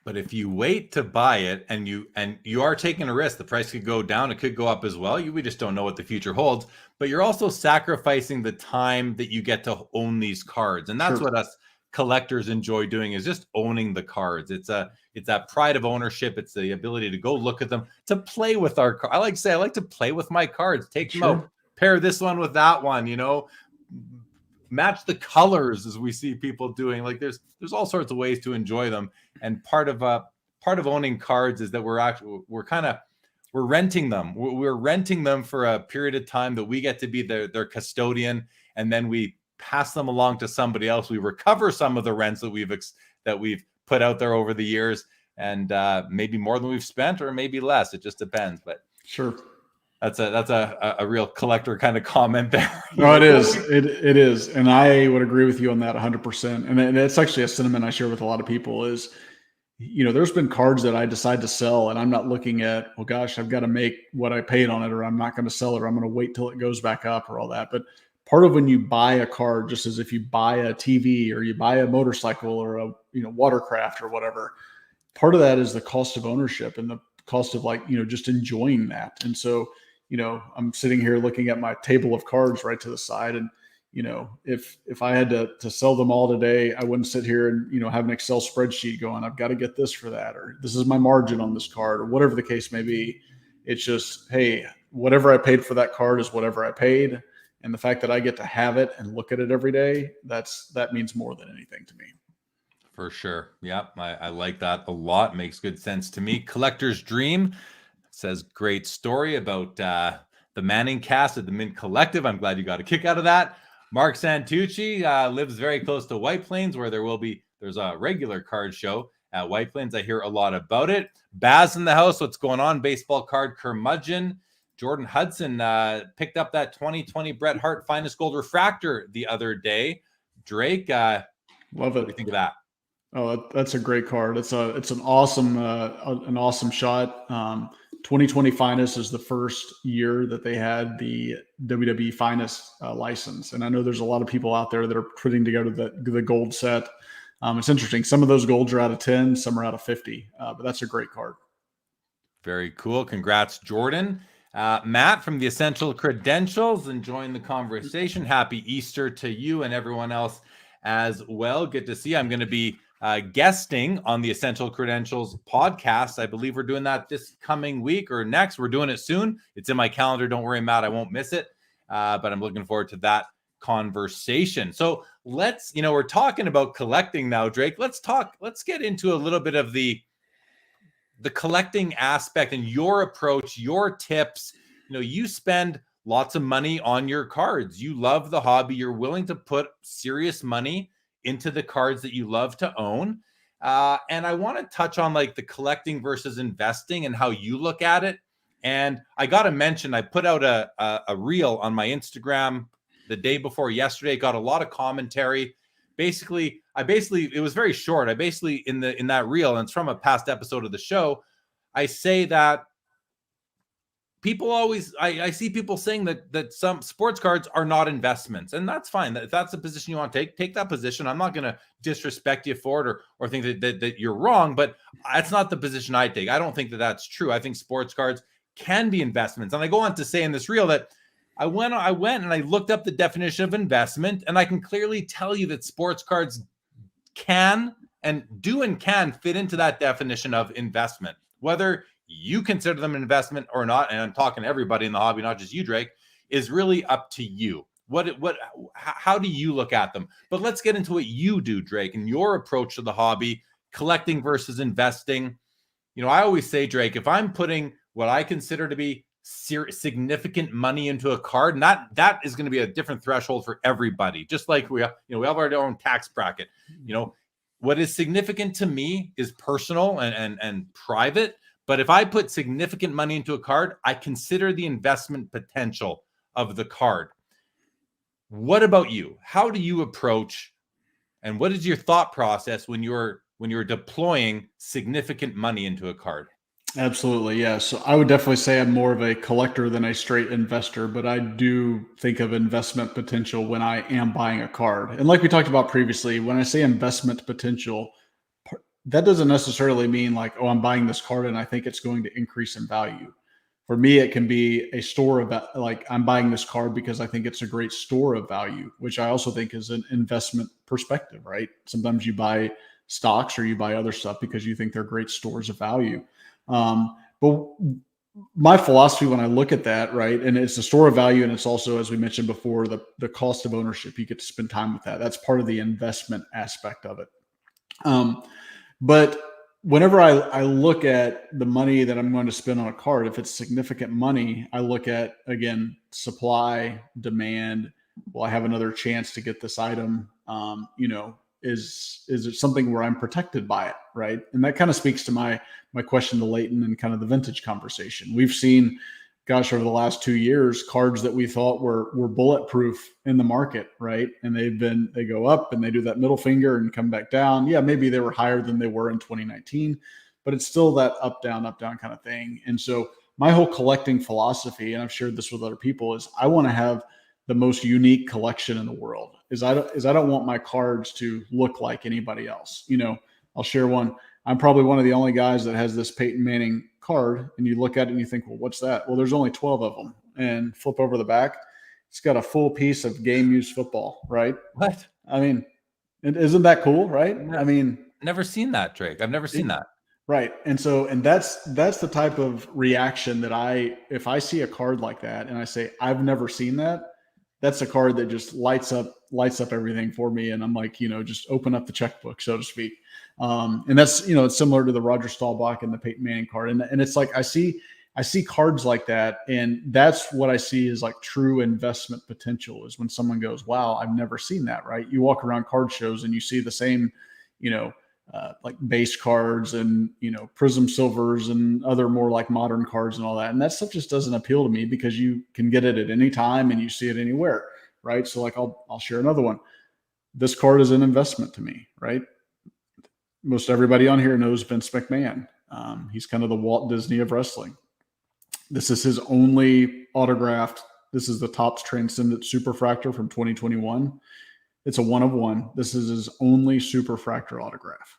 But if you wait to buy it and you are taking a risk, the price could go down, it could go up as well. We just don't know what the future holds. But you're also sacrificing the time that you get to own these cards, and that's what us collectors enjoy doing, is just owning the cards. It's that pride of ownership. It's the ability to go look at them, to play with our cards. I like to play with my cards. Take them out, pair this one with that one. Match the colors, as we see people doing. Like there's all sorts of ways to enjoy them. And part of owning cards is that we're renting them. We're renting them for a period of time that we get to be their custodian, and then we pass them along to somebody else. We recover some of the rents that we've put out there over the years, and maybe more than we've spent, or maybe less. It just depends. But sure. That's a real collector kind of comment there. No, it is. It is. And I would agree with you on that 100%. And that's actually a sentiment I share with a lot of people is, there's been cards that I decide to sell and I'm not looking at, well, gosh, I've got to make what I paid on it, or I'm not going to sell it, or I'm going to wait till it goes back up, or all that. But part of when you buy a card, just as if you buy a TV or you buy a motorcycle or a, watercraft or whatever, part of that is the cost of ownership and the cost of just enjoying that. And so, I'm sitting here looking at my table of cards right to the side, and if I had to sell them all today, I wouldn't sit here and have an Excel spreadsheet going, I've got to get this for that, or this is my margin on this card, or whatever the case may be. It's just, hey, whatever I paid for that card is whatever I paid, and the fact that I get to have it and look at it every day, that means more than anything to me. For sure. Yep. I like that a lot. Makes good sense to me. Collector's Dream says, great story about the Manning cast at the Mint Collective. I'm glad you got a kick out of that. Mark Santucci lives very close to White Plains, where there's a regular card show at White Plains. I hear a lot about it. Baz in the house. What's going on? Baseball card curmudgeon. Jordan Hudson picked up that 2020 Bret Hart Finest Gold Refractor the other day. Drake, love it. What do you think of that? Oh, that's a great card. It's an awesome shot. 2020 Finest is the first year that they had the WWE Finest license. And I know there's a lot of people out there that are putting together the gold set. It's interesting. Some of those golds are out of 10, some are out of 50, but that's a great card. Very cool. Congrats, Jordan. Matt from the Essential Credentials, enjoying the conversation. Happy Easter to you and everyone else as well. Good to see you. I'm going to be guesting on the Essential Credentials podcast. I believe we're doing that this coming week or next. We're doing it soon. It's in my calendar. Don't worry, Matt. I won't miss it. But I'm looking forward to that conversation. So we're talking about collecting now, Drake. Let's get into a little bit of the collecting aspect and your approach, your tips. You spend lots of money on your cards. You love the hobby. You're willing to put serious money into the cards that you love to own. And I want to touch on like the collecting versus investing and how you look at it. And I got to mention, I put out a reel on my Instagram the day before yesterday, got a lot of commentary. Basically, it was very short. In that reel, and it's from a past episode of the show, I say that people always, I see people saying that some sports cards are not investments, and that's fine. If that's the position you want to take that position. I'm not going to disrespect you for it or think that you're wrong, but that's not the position I take. I don't think that that's true. I think sports cards can be investments. And I go on to say in this reel that I went and I looked up the definition of investment, and I can clearly tell you that sports cards can fit into that definition of investment. Whether you consider them an investment or not, and I'm talking to everybody in the hobby, not just you, Drake, is really up to you. How do you look at them? But let's get into what you do, Drake, and your approach to the hobby, collecting versus investing. I always say, Drake, if I'm putting what I consider to be significant money into a card, and that is going to be a different threshold for everybody. Just like we have our own tax bracket. What is significant to me is personal and private. But if I put significant money into a card, I consider the investment potential of the card. What about you? How do you approach, and what is your thought process when you're deploying significant money into a card? Absolutely. Yeah. So I would definitely say I'm more of a collector than a straight investor, but I do think of investment potential when I am buying a card. And like we talked about previously, when I say investment potential, that doesn't necessarily mean like, oh, I'm buying this card and I think it's going to increase in value. For me, it can be a store of, like, I'm buying this card because I think it's a great store of value, which I also think is an investment perspective, right? Sometimes you buy stocks or you buy other stuff because you think they're great stores of value. But my philosophy when I look at that, right, and it's a store of value, and it's also, as we mentioned before, the cost of ownership. You get to spend time with that. That's part of the investment aspect of it. But whenever I look at the money that I'm going to spend on a card, if it's significant money, I look at, again, supply, demand. Will I have another chance to get this item? Is it something where I'm protected by it, right? And that kind of speaks to my question to Leighton and kind of the vintage conversation. We've seen, gosh, over the last 2 years, cards that we thought were bulletproof in the market, right? And they go up and they do that middle finger and come back down. Yeah, maybe they were higher than they were in 2019, but it's still that up, down kind of thing. And so my whole collecting philosophy, and I've shared this with other people, is I want to have the most unique collection in the world. I don't want my cards to look like anybody else. I'll share one. I'm probably one of the only guys that has this Peyton Manning card, and you look at it and you think, well, what's that? Well, there's only 12 of them. And flip over the back, it's got a full piece of game used football, right? What? I mean, isn't that cool, right? No, I mean, never seen that, Drake. I've never seen that. Right. And that's the type of reaction that if I see a card like that and I say, I've never seen that, that's a card that just lights up everything for me. And I'm like, just open up the checkbook, so to speak. And that's, it's similar to the Roger Staubach and the Peyton Manning card. And it's like, I see cards like that. And that's what I see is like true investment potential, is when someone goes, wow, I've never seen that. Right. You walk around card shows and you see the same, like base cards and, prism silvers and other more like modern cards and all that. And that stuff just doesn't appeal to me because you can get it at any time and you see it anywhere. Right. So like, I'll share another one. This card is an investment to me, right? Most everybody on here knows Vince McMahon. He's kind of the Walt Disney of wrestling. This is his only autographed. This is the Topps Transcendent Superfractor from 2021. It's a 1 of 1. This is his only Superfractor autograph.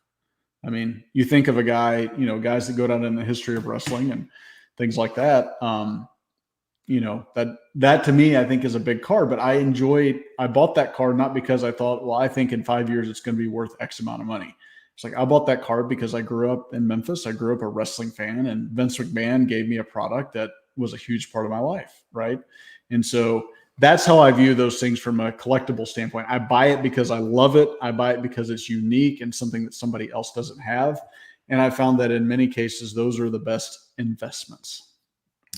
I mean, you think of a guy, guys that go down in the history of wrestling and things like that. That to me, I think is a big card, but I bought that card not because I thought, well, I think in 5 years it's going to be worth X amount of money. It's like, I bought that card because I grew up in Memphis. I grew up a wrestling fan, and Vince McMahon gave me a product that was a huge part of my life. Right. And so that's how I view those things from a collectible standpoint. I buy it because I love it. I buy it because it's unique and something that somebody else doesn't have. And I found that in many cases, those are the best investments.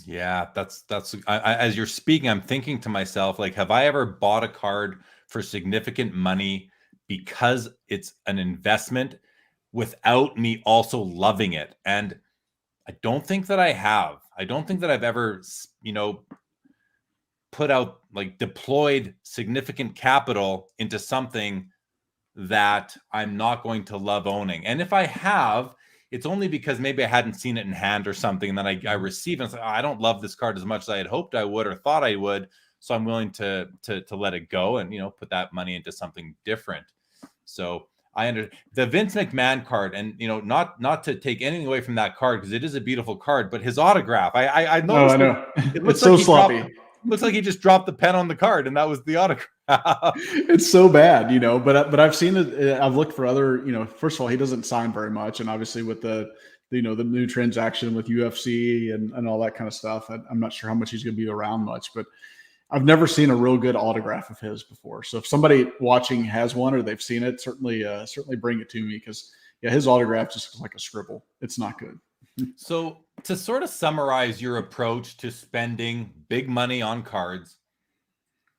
Yeah, that's as you're speaking, I'm thinking to myself, like, have I ever bought a card for significant money because it's an investment without me also loving it? And I don't think that I have. I don't think that I've ever, deployed significant capital into something that I'm not going to love owning. And if I have, it's only because maybe I hadn't seen it in hand or something. And then I receive it. And it's like, I don't love this card as much as I had hoped I would or thought I would. So I'm willing to let it go and, put that money into something different. So I understand the Vince McMahon card, and, not to take anything away from that card, because it is a beautiful card, but his autograph, I noticed. I know. It looks it's so sloppy. Looks like he just dropped the pen on the card and that was the autograph. It's so bad, but I've seen it. I've looked for other, first of all, he doesn't sign very much. And obviously with the new transaction with UFC and all that kind of stuff, I'm not sure how much he's going to be around much, but I've never seen a real good autograph of his before. So if somebody watching has one or they've seen it, certainly bring it to me, because his autograph just looks like a scribble. It's not good. So to sort of summarize your approach to spending big money on cards,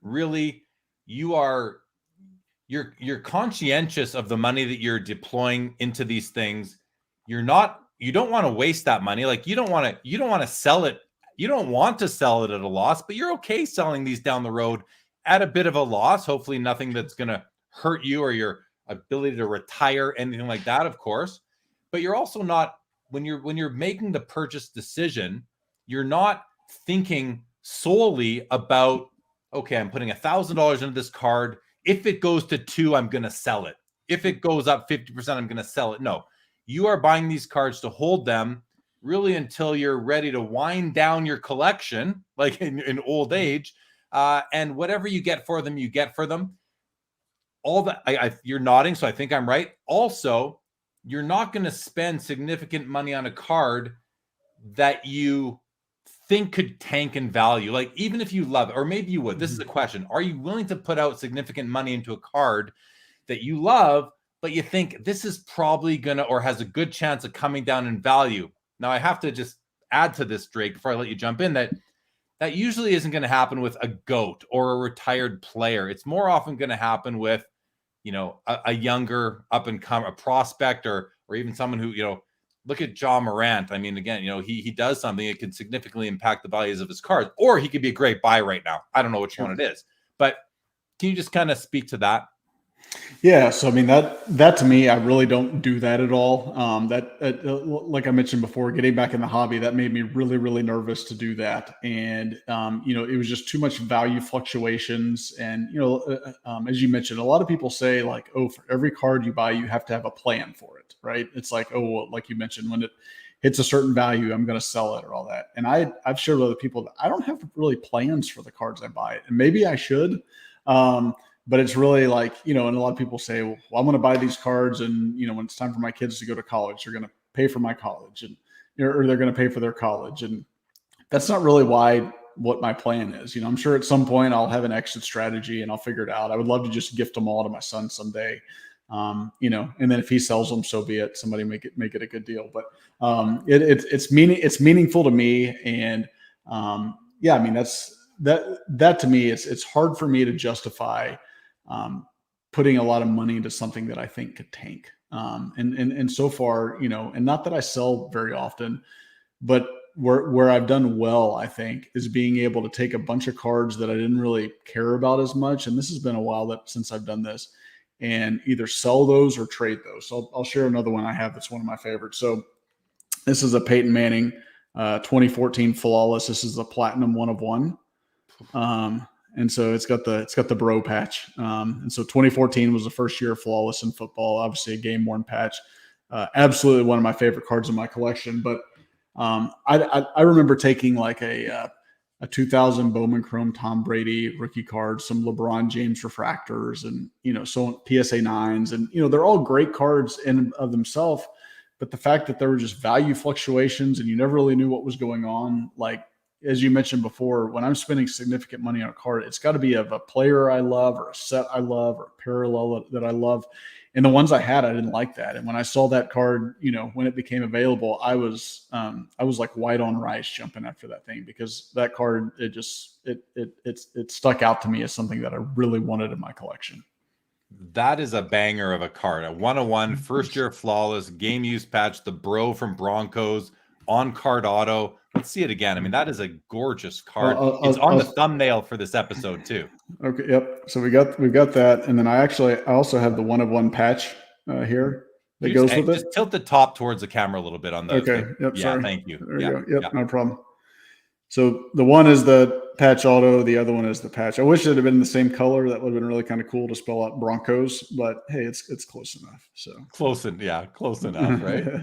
really, you're conscientious of the money that you're deploying into these things. You don't want to waste that money. Like, you don't want to sell it. You don't want to sell it at a loss, but you're okay selling these down the road at a bit of a loss. Hopefully nothing that's going to hurt you or your ability to retire, anything like that, of course. But you're also not, when you're making the purchase decision, you're not thinking solely about, okay, I'm putting $1,000 into this card. If it goes to 2, I'm going to sell it. If it goes up 50%, I'm going to sell it. No, you are buying these cards to hold them really until you're ready to wind down your collection, like in old age, and whatever you get for them, you get for them. All that, you're nodding, so I think I'm right. Also, you're not going to spend significant money on a card that you think could tank in value. Like, even if you love it, or maybe you would, this is the question. Are you willing to put out significant money into a card that you love, but you think this is probably gonna, or has a good chance of coming down in value? Now, I have to just add to this, Drake, before I let you jump in, that usually isn't going to happen with a GOAT or a retired player. It's more often going to happen with, a younger up and come, a prospect, or even someone who, look at John Morant. I mean, again, he does something that can significantly impact the values of his cards, or he could be a great buy right now. I don't know which one it is, but can you just kind of speak to that? Yeah. So, I mean, that to me, I really don't do that at all. Like I mentioned before, getting back in the hobby, that made me really, really nervous to do that. And, it was just too much value fluctuations. And, as you mentioned, a lot of people say, like, oh, for every card you buy, you have to have a plan for it, right? It's like, oh, well, like you mentioned, when it hits a certain value, I'm going to sell it or all that. And I've shared with other people that I don't have really plans for the cards I buy. And maybe I should. But it's really like, and a lot of people say, well, I'm going to buy these cards. And, when it's time for my kids to go to college, they're going to pay for my college, and, or they're going to pay for their college. And that's not really what my plan is. I'm sure at some point I'll have an exit strategy and I'll figure it out. I would love to just gift them all to my son someday. And then if he sells them, so be it. Somebody make it a good deal. But it's meaningful to me. And I mean, that to me, it's hard for me to justify putting a lot of money into something that I think could tank. And so far, and not that I sell very often, but where I've done well, I think, is being able to take a bunch of cards that I didn't really care about as much. And this has been a while since I've done this, and either sell those or trade those. So I'll share another one I have that's one of my favorites. So this is a Peyton Manning 2014 Flawless. This is a platinum 1 of 1. And so it's got the bro patch. And so 2014 was the first year of Flawless in football. Obviously a game worn patch. Absolutely one of my favorite cards in my collection. But I remember taking like a 2000 Bowman Chrome Tom Brady rookie card, some LeBron James refractors, and so PSA 9s, and they're all great cards in of themselves. But the fact that there were just value fluctuations and you never really knew what was going on, like as you mentioned before, when I'm spending significant money on a card, it's got to be of a player I love or a set I love or a parallel that I love. And the ones I had, I didn't like that. And when I saw that card, when it became available, I was like white on rice jumping after that thing, because that card, it stuck out to me as something that I really wanted in my collection. That is a banger of a card. A 101 first year Flawless game use patch, the bro from Broncos on card auto. Let's see it again. I mean, that is a gorgeous card. It's on the thumbnail for this episode too. Okay. Yep. So we got that. And then I also have the 1 of 1 patch here that goes with it. Just tilt the top towards the camera a little bit on those. Okay. Yep. Yeah. Sorry. Thank you. There you go. Yep. No problem. So the one is the patch auto. The other one is the patch. I wish it had been the same color. That would have been really kind of cool to spell out Broncos, but hey, it's close enough. So close enough, right?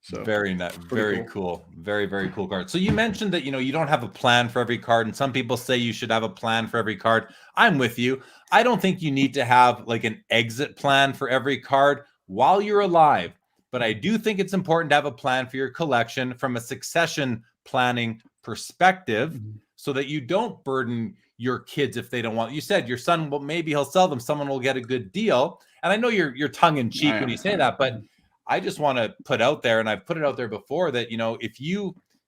So very cool. Very, very cool card. So you mentioned that, you don't have a plan for every card, and some people say you should have a plan for every card. I'm with you. I don't think you need to have like an exit plan for every card while you're alive, but I do think it's important to have a plan for your collection from a succession planning perspective, so that you don't burden your kids if they don't want. You said your son, well, maybe he'll sell them. Someone will get a good deal. And I know you're tongue in cheek when you say that, but I just want to put out there, and I've put it out there before, that,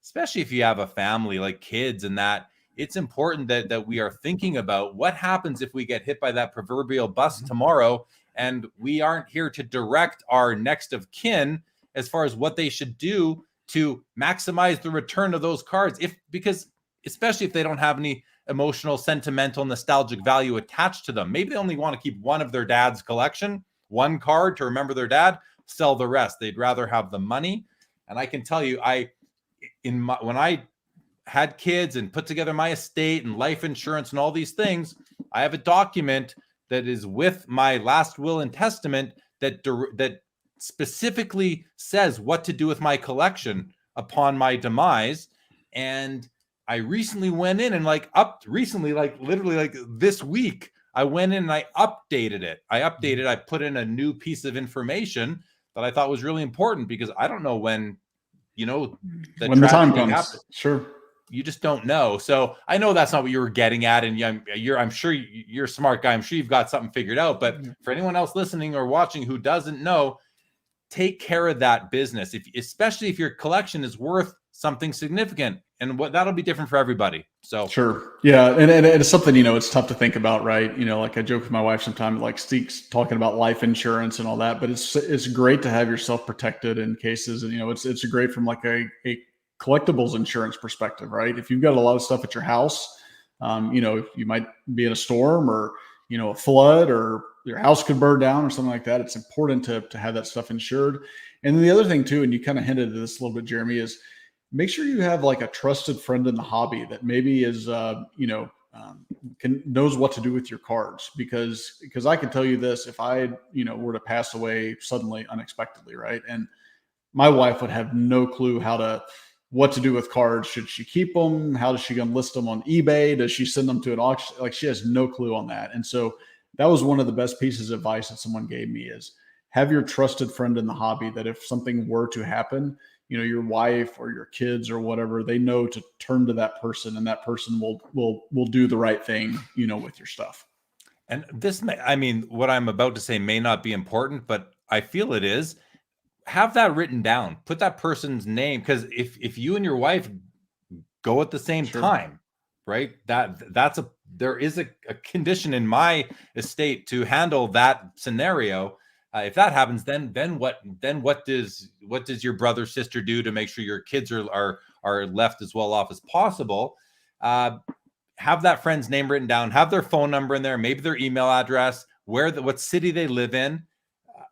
especially if you have a family like kids and that, it's important that we are thinking about what happens if we get hit by that proverbial bus tomorrow, and we aren't here to direct our next of kin as far as what they should do to maximize the return of those cards. Because especially if they don't have any emotional, sentimental, nostalgic value attached to them. Maybe they only want to keep one of their dad's collection, one card to remember their dad, sell the rest. They'd rather have the money. And I can tell you, when I had kids and put together my estate and life insurance and all these things, I have a document that is with my last will and testament that specifically says what to do with my collection upon my demise. And I recently went in and literally this week, I went in and I updated it. I put in a new piece of information that I thought was really important, because I don't know when the time comes. Happens. Sure. You just don't know. So I know that's not what you were getting at. And I'm sure you're a smart guy. I'm sure you've got something figured out. But for anyone else listening or watching who doesn't know, take care of that business, especially if your collection is worth something significant, and that'll be different for everybody. So sure. Yeah. And it's something, it's tough to think about, right? Like I joke with my wife sometimes, like Steve's talking about life insurance and all that, but it's great to have yourself protected in cases. And, it's great from like a collectibles insurance perspective, right? If you've got a lot of stuff at your house, you might be in a storm or, a flood, or your house could burn down or something like that. It's important to have that stuff insured. And then the other thing too, and you kind of hinted at this a little bit, Jeremy, is make sure you have like a trusted friend in the hobby that maybe is, knows what to do with your cards, because I can tell you this, if I, were to pass away suddenly, unexpectedly, right? And my wife would have no clue what to do with cards. Should she keep them? How does she gonna list them on eBay? Does she send them to an auction? Like, she has no clue on that. And so that was one of the best pieces of advice that someone gave me, is have your trusted friend in the hobby that if something were to happen, your wife or your kids or whatever, they know to turn to that person, and that person will do the right thing, with your stuff. And what I'm about to say may not be important, but I feel it is. Have that written down. Put that person's name, because if you and your wife go at the same time, right? There is a condition in my estate to handle that scenario. If that happens, then what does your brother, sister do to make sure your kids are left as well off as possible? Have that friend's name written down. Have their phone number in there. Maybe their email address. What city they live in.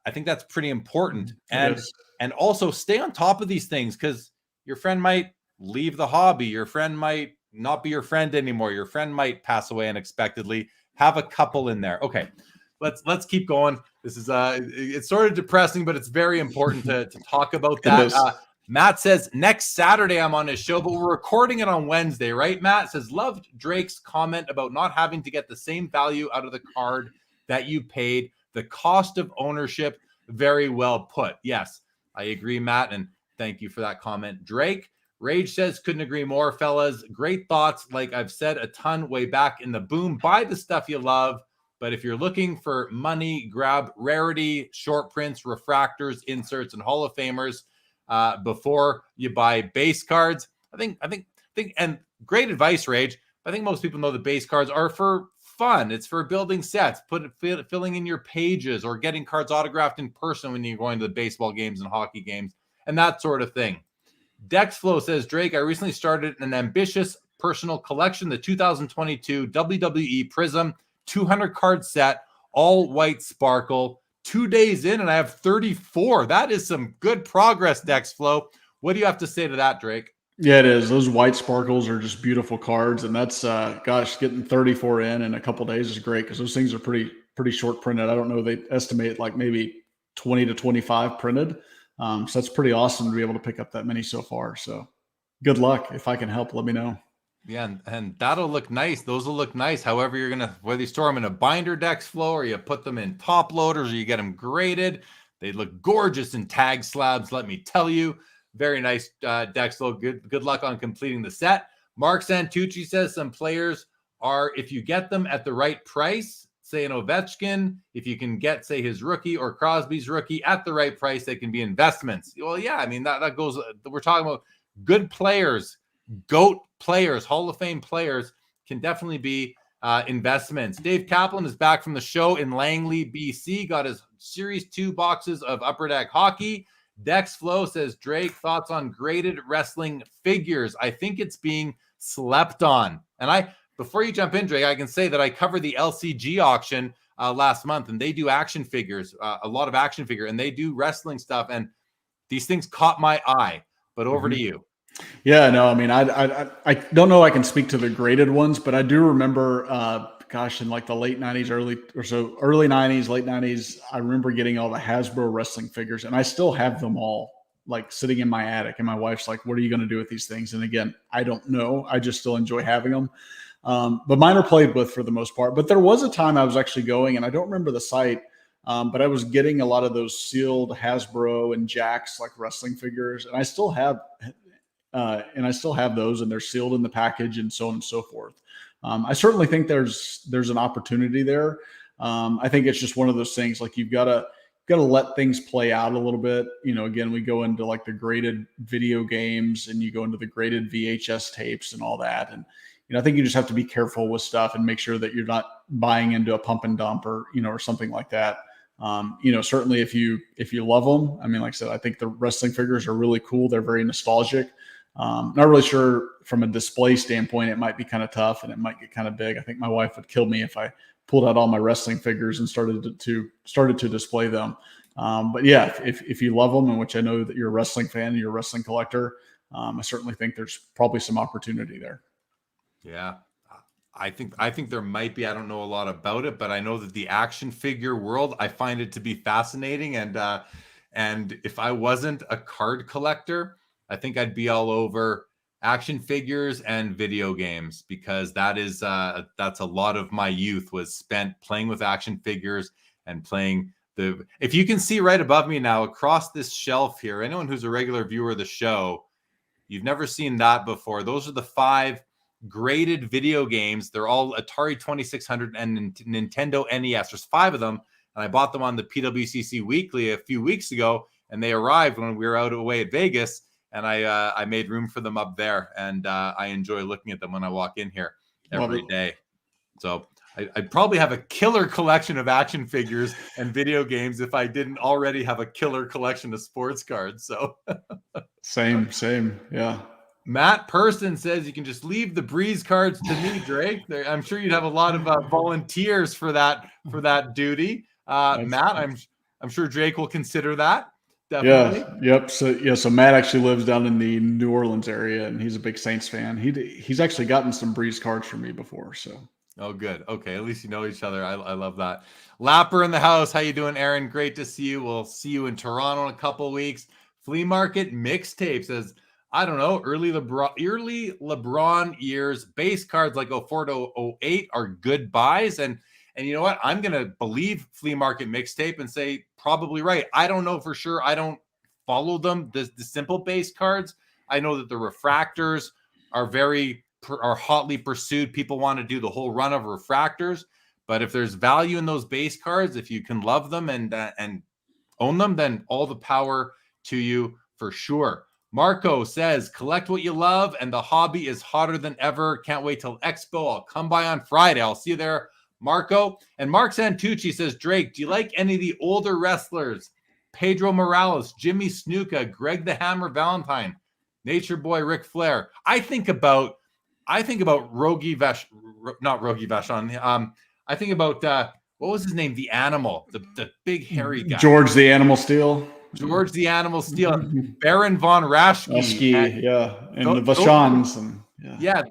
I think that's pretty important. And also stay on top of these things, because your friend might leave the hobby. Your friend might not be your friend anymore. Your friend might pass away unexpectedly. Have a couple in there. Okay, let's keep going. This is it's sort of depressing, but it's very important to talk about that. Matt says next Saturday I'm on his show, but we're recording it on Wednesday, right? Matt says loved Drake's comment about not having to get the same value out of the card that you paid. The cost of ownership, very well put. Yes, I agree, Matt, and thank you for that comment. Drake Rage says couldn't agree more, fellas. Great thoughts. Like I've said a ton way back in the boom. Buy the stuff you love, but if you're looking for money, grab rarity, short prints, refractors, inserts, and Hall of Famers. Before you buy base cards. I think, and great advice, Rage. I think most people know the base cards are for fun. It's for building sets, filling in your pages, or getting cards autographed in person when you're going to the baseball games and hockey games, and that sort of thing. Dexflow says, Drake, I recently started an ambitious personal collection, the 2022 WWE Prism 200 card set, all white sparkle. 2 days in and I have 34. That is some good progress, Dexflow. What do you have to say to that, Drake? Yeah, it is. Those white sparkles are just beautiful cards, and that's getting 34 in a couple days is great because those things are pretty short printed. I don't know, they estimate like maybe 20 to 25 printed. So that's pretty awesome to be able to pick up that many so far. So good luck. If I can help, let me know. Yeah, and that'll look nice. Those will look nice. However, whether you store them in a binder, Dexflow, or you put them in top loaders, or you get them graded, they look gorgeous in tag slabs. Let me tell you, very nice, Dexflow. Good luck on completing the set. Mark Santucci says some players are, if you get them at the right price, say an Ovechkin, if you can get, say, his rookie or Crosby's rookie at the right price, they can be investments. Well, yeah, I mean that goes. We're talking about good players. GOAT players, Hall of Fame players can definitely be investments. Dave Kaplan is back from the show in Langley, BC. Got his Series 2 boxes of Upper Deck Hockey. Dex Flow says, Drake, thoughts on graded wrestling figures? I think it's being slept on. And before you jump in, Drake, I can say that I covered the LCG auction last month, and they do action figures, a lot of action figure, and they do wrestling stuff. And these things caught my eye. But over to you. Yeah, no, I mean, I don't know I can speak to the graded ones, but I do remember, in like the late 90s, early 90s, late 90s, I remember getting all the Hasbro wrestling figures, and I still have them all like sitting in my attic. And my wife's like, what are you going to do with these things? And again, I don't know. I just still enjoy having them. But mine are played with for the most part. But there was a time I was actually going, and I don't remember the site, but I was getting a lot of those sealed Hasbro and Jax like wrestling figures, and I still have those, and they're sealed in the package and so on and so forth. I certainly think there's an opportunity there. I think it's just one of those things, like you've got to let things play out a little bit. You know, again, we go into like the graded video games, and you go into the graded VHS tapes and all that. And, you know, I think you just have to be careful with stuff and make sure that you're not buying into a pump and dump or something like that. Certainly if you love them, I mean, like I said, I think the wrestling figures are really cool. They're very nostalgic. Not really sure from a display standpoint, it might be kind of tough and it might get kind of big. I think my wife would kill me if I pulled out all my wrestling figures and started to display them. But yeah, if you love them, and which I know that you're a wrestling fan and you're a wrestling collector, I certainly think there's probably some opportunity there. Yeah. I think there might be. I don't know a lot about it, but I know that the action figure world, I find it to be fascinating. And if I wasn't a card collector, I think I'd be all over action figures and video games, because that's a lot of my youth was spent playing with action figures and playing if you can see right above me now across this shelf here, anyone who's a regular viewer of the show, you've never seen that before. Those are the 5 graded video games. They're all Atari 2600 and Nintendo NES. There's 5 of them, and I bought them on the PWCC Weekly a few weeks ago, and they arrived when we were out away at Vegas, and I made room for them up there, and I enjoy looking at them when I walk in here every day. So I'd probably have a killer collection of action figures and video games if I didn't already have a killer collection of sports cards. So same, yeah. Matt Person says you can just leave the Brees cards to me, Drake. I'm sure you'd have a lot of volunteers for that duty. Matt, I'm sure Drake will consider that. Definitely. Yep. So Matt actually lives down in the New Orleans area, and he's a big Saints fan. He's actually gotten some Brees cards from me before. So. Oh, good. Okay, at least you know each other. I love that. Lapper in the house. How you doing, Aaron? Great to see you. We'll see you in Toronto in a couple of weeks. Flea Market Mixtape says, I don't know, early LeBron years base cards like 04 to 08 are good buys. And you know what? I'm gonna believe Flea Market Mixtape and say probably right. I don't know for sure. I don't follow them. The simple base cards. I know that the refractors are are hotly pursued. People want to do the whole run of refractors, but if there's value in those base cards, if you can love them and own them, then all the power to you for sure. Marco says, collect what you love, and the hobby is hotter than ever. Can't wait till Expo. I'll come by on Friday. I'll see you there, Marco. And Mark Santucci says, Drake, do you like any of the older wrestlers? Pedro Morales, Jimmy Snuka, Greg the Hammer Valentine, Nature Boy Ric Flair. I think about Rogi Vash, not Rogi Vachon. I think about what was his name? The Animal, the big hairy guy. George the Animal Steel. George the Animal Steel. Baron von Raschke. And the Vachons.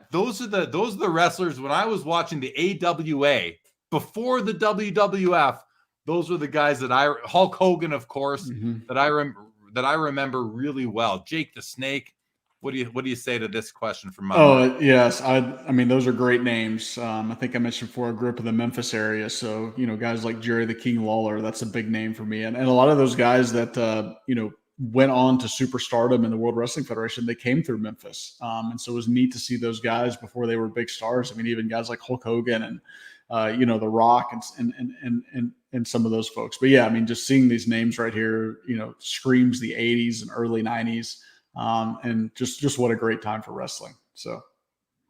Those are the wrestlers. When I was watching the AWA before the WWF, those were the guys that Hulk Hogan, of course, that I remember really well. Jake the Snake. What do you say to this question from Mike? Yes. I mean, those are great names. I think I mentioned before, I grew up in the Memphis area. So, guys like Jerry the King Lawler, that's a big name for me. And a lot of those guys that, went on to superstardom in the World Wrestling Federation, they came through Memphis. And so it was neat to see those guys before they were big stars. I mean, even guys like Hulk Hogan and, The Rock and some of those folks. But yeah, I mean, just seeing these names right here, screams the 80s and early 90s. And just what a great time for wrestling. So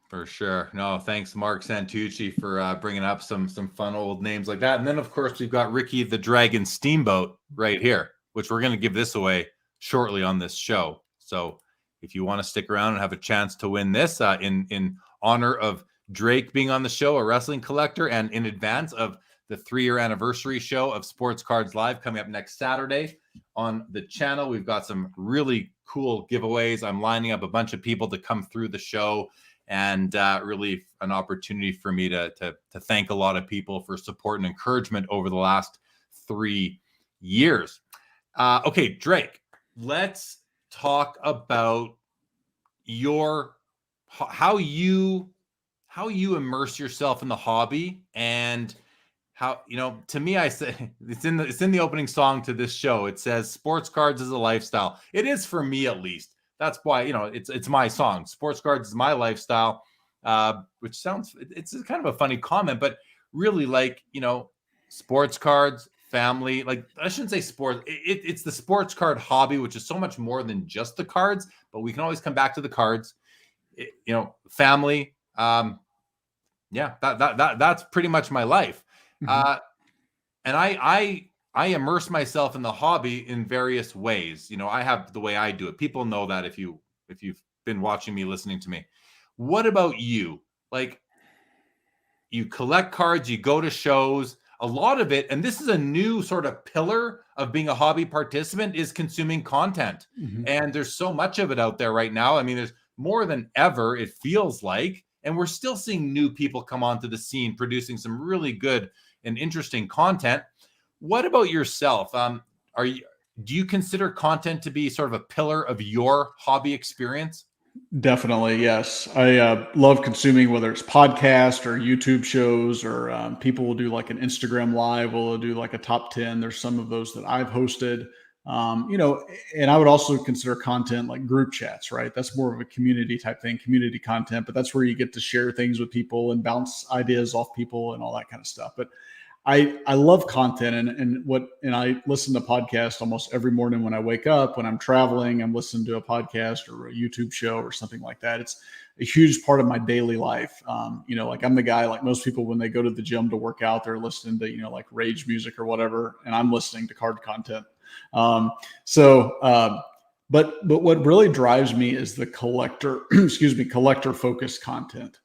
for sure. No, thanks, Mark Santucci, for bringing up some fun old names like that. And then, of course, we've got Ricky the Dragon Steamboat right here, which we're going to give this away shortly on this show. So if you want to stick around and have a chance to win this in honor of Drake being on the show, a wrestling collector, and in advance of the 3-year anniversary show of Sports Cards Live coming up next Saturday on the channel. We've got some really cool giveaways. I'm lining up a bunch of people to come through the show, and really an opportunity for me to thank a lot of people for support and encouragement over the last 3 years. Okay, Drake, let's talk about how you immerse yourself in the hobby, and how, to me, I say it's in the opening song to this show. It says sports cards is a lifestyle. It is for me, at least. That's why, it's my song. Sports cards is my lifestyle, which it's kind of a funny comment, but really, like, sports cards, family, like, I shouldn't say sports. It's the sports card hobby, which is so much more than just the cards, but we can always come back to the cards. Family. That's pretty much my life. And I immerse myself in the hobby in various ways. I have the way I do it. People know that if you've been watching me, listening to me. What about you? Like, you collect cards, you go to shows. A lot of it, and this is a new sort of pillar of being a hobby participant, is consuming content. And there's so much of it out there right now. I mean, there's more than ever, it feels like. And we're still seeing new people come onto the scene producing some really good and interesting content. What about yourself? Do you consider content to be sort of a pillar of your hobby experience? Definitely, yes. I love consuming, whether it's podcast or YouTube shows, or people will do like an Instagram live. We'll do like a top 10. There's some of those that I've hosted. And I would also consider content like group chats, right? That's more of a community type thing, community content, but that's where you get to share things with people and bounce ideas off people and all that kind of stuff. But I love content, and I listen to podcasts almost every morning when I wake up. When I'm traveling, I'm listening to a podcast or a YouTube show or something like that. It's a huge part of my daily life. Like, I'm the guy, like most people, when they go to the gym to work out, they're listening to, like rage music or whatever, and I'm listening to card content. But what really drives me is the collector focused content.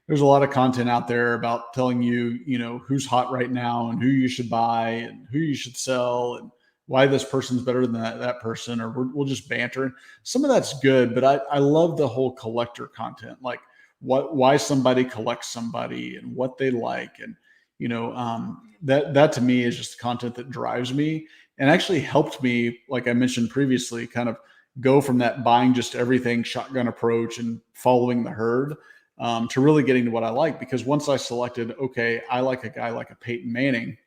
There's a lot of content out there about telling you, who's hot right now and who you should buy and who you should sell. why this person's better than that person, or we'll just banter. Some of that's good, but I love the whole collector content, like why somebody collects somebody and what they like. And, that to me is just the content that drives me and actually helped me, like I mentioned previously, kind of go from that buying just everything shotgun approach and following the herd to really getting to what I like. Because once I selected, okay, I like a guy like a Peyton Manning,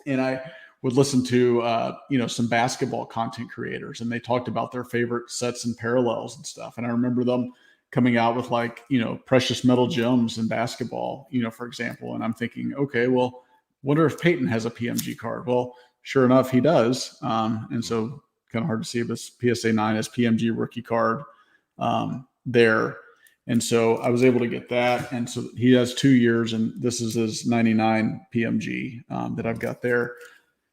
and I would listen to, some basketball content creators, and they talked about their favorite sets and parallels and stuff. And I remember them coming out with precious metal gems in basketball, for example. And I'm thinking, okay, well, wonder if Peyton has a PMG card. Well, sure enough, he does. And so kind of hard to see this PSA 9 as PMG rookie card there. And so I was able to get that. And so he has 2 years, and this is his 99 PMG that I've got there.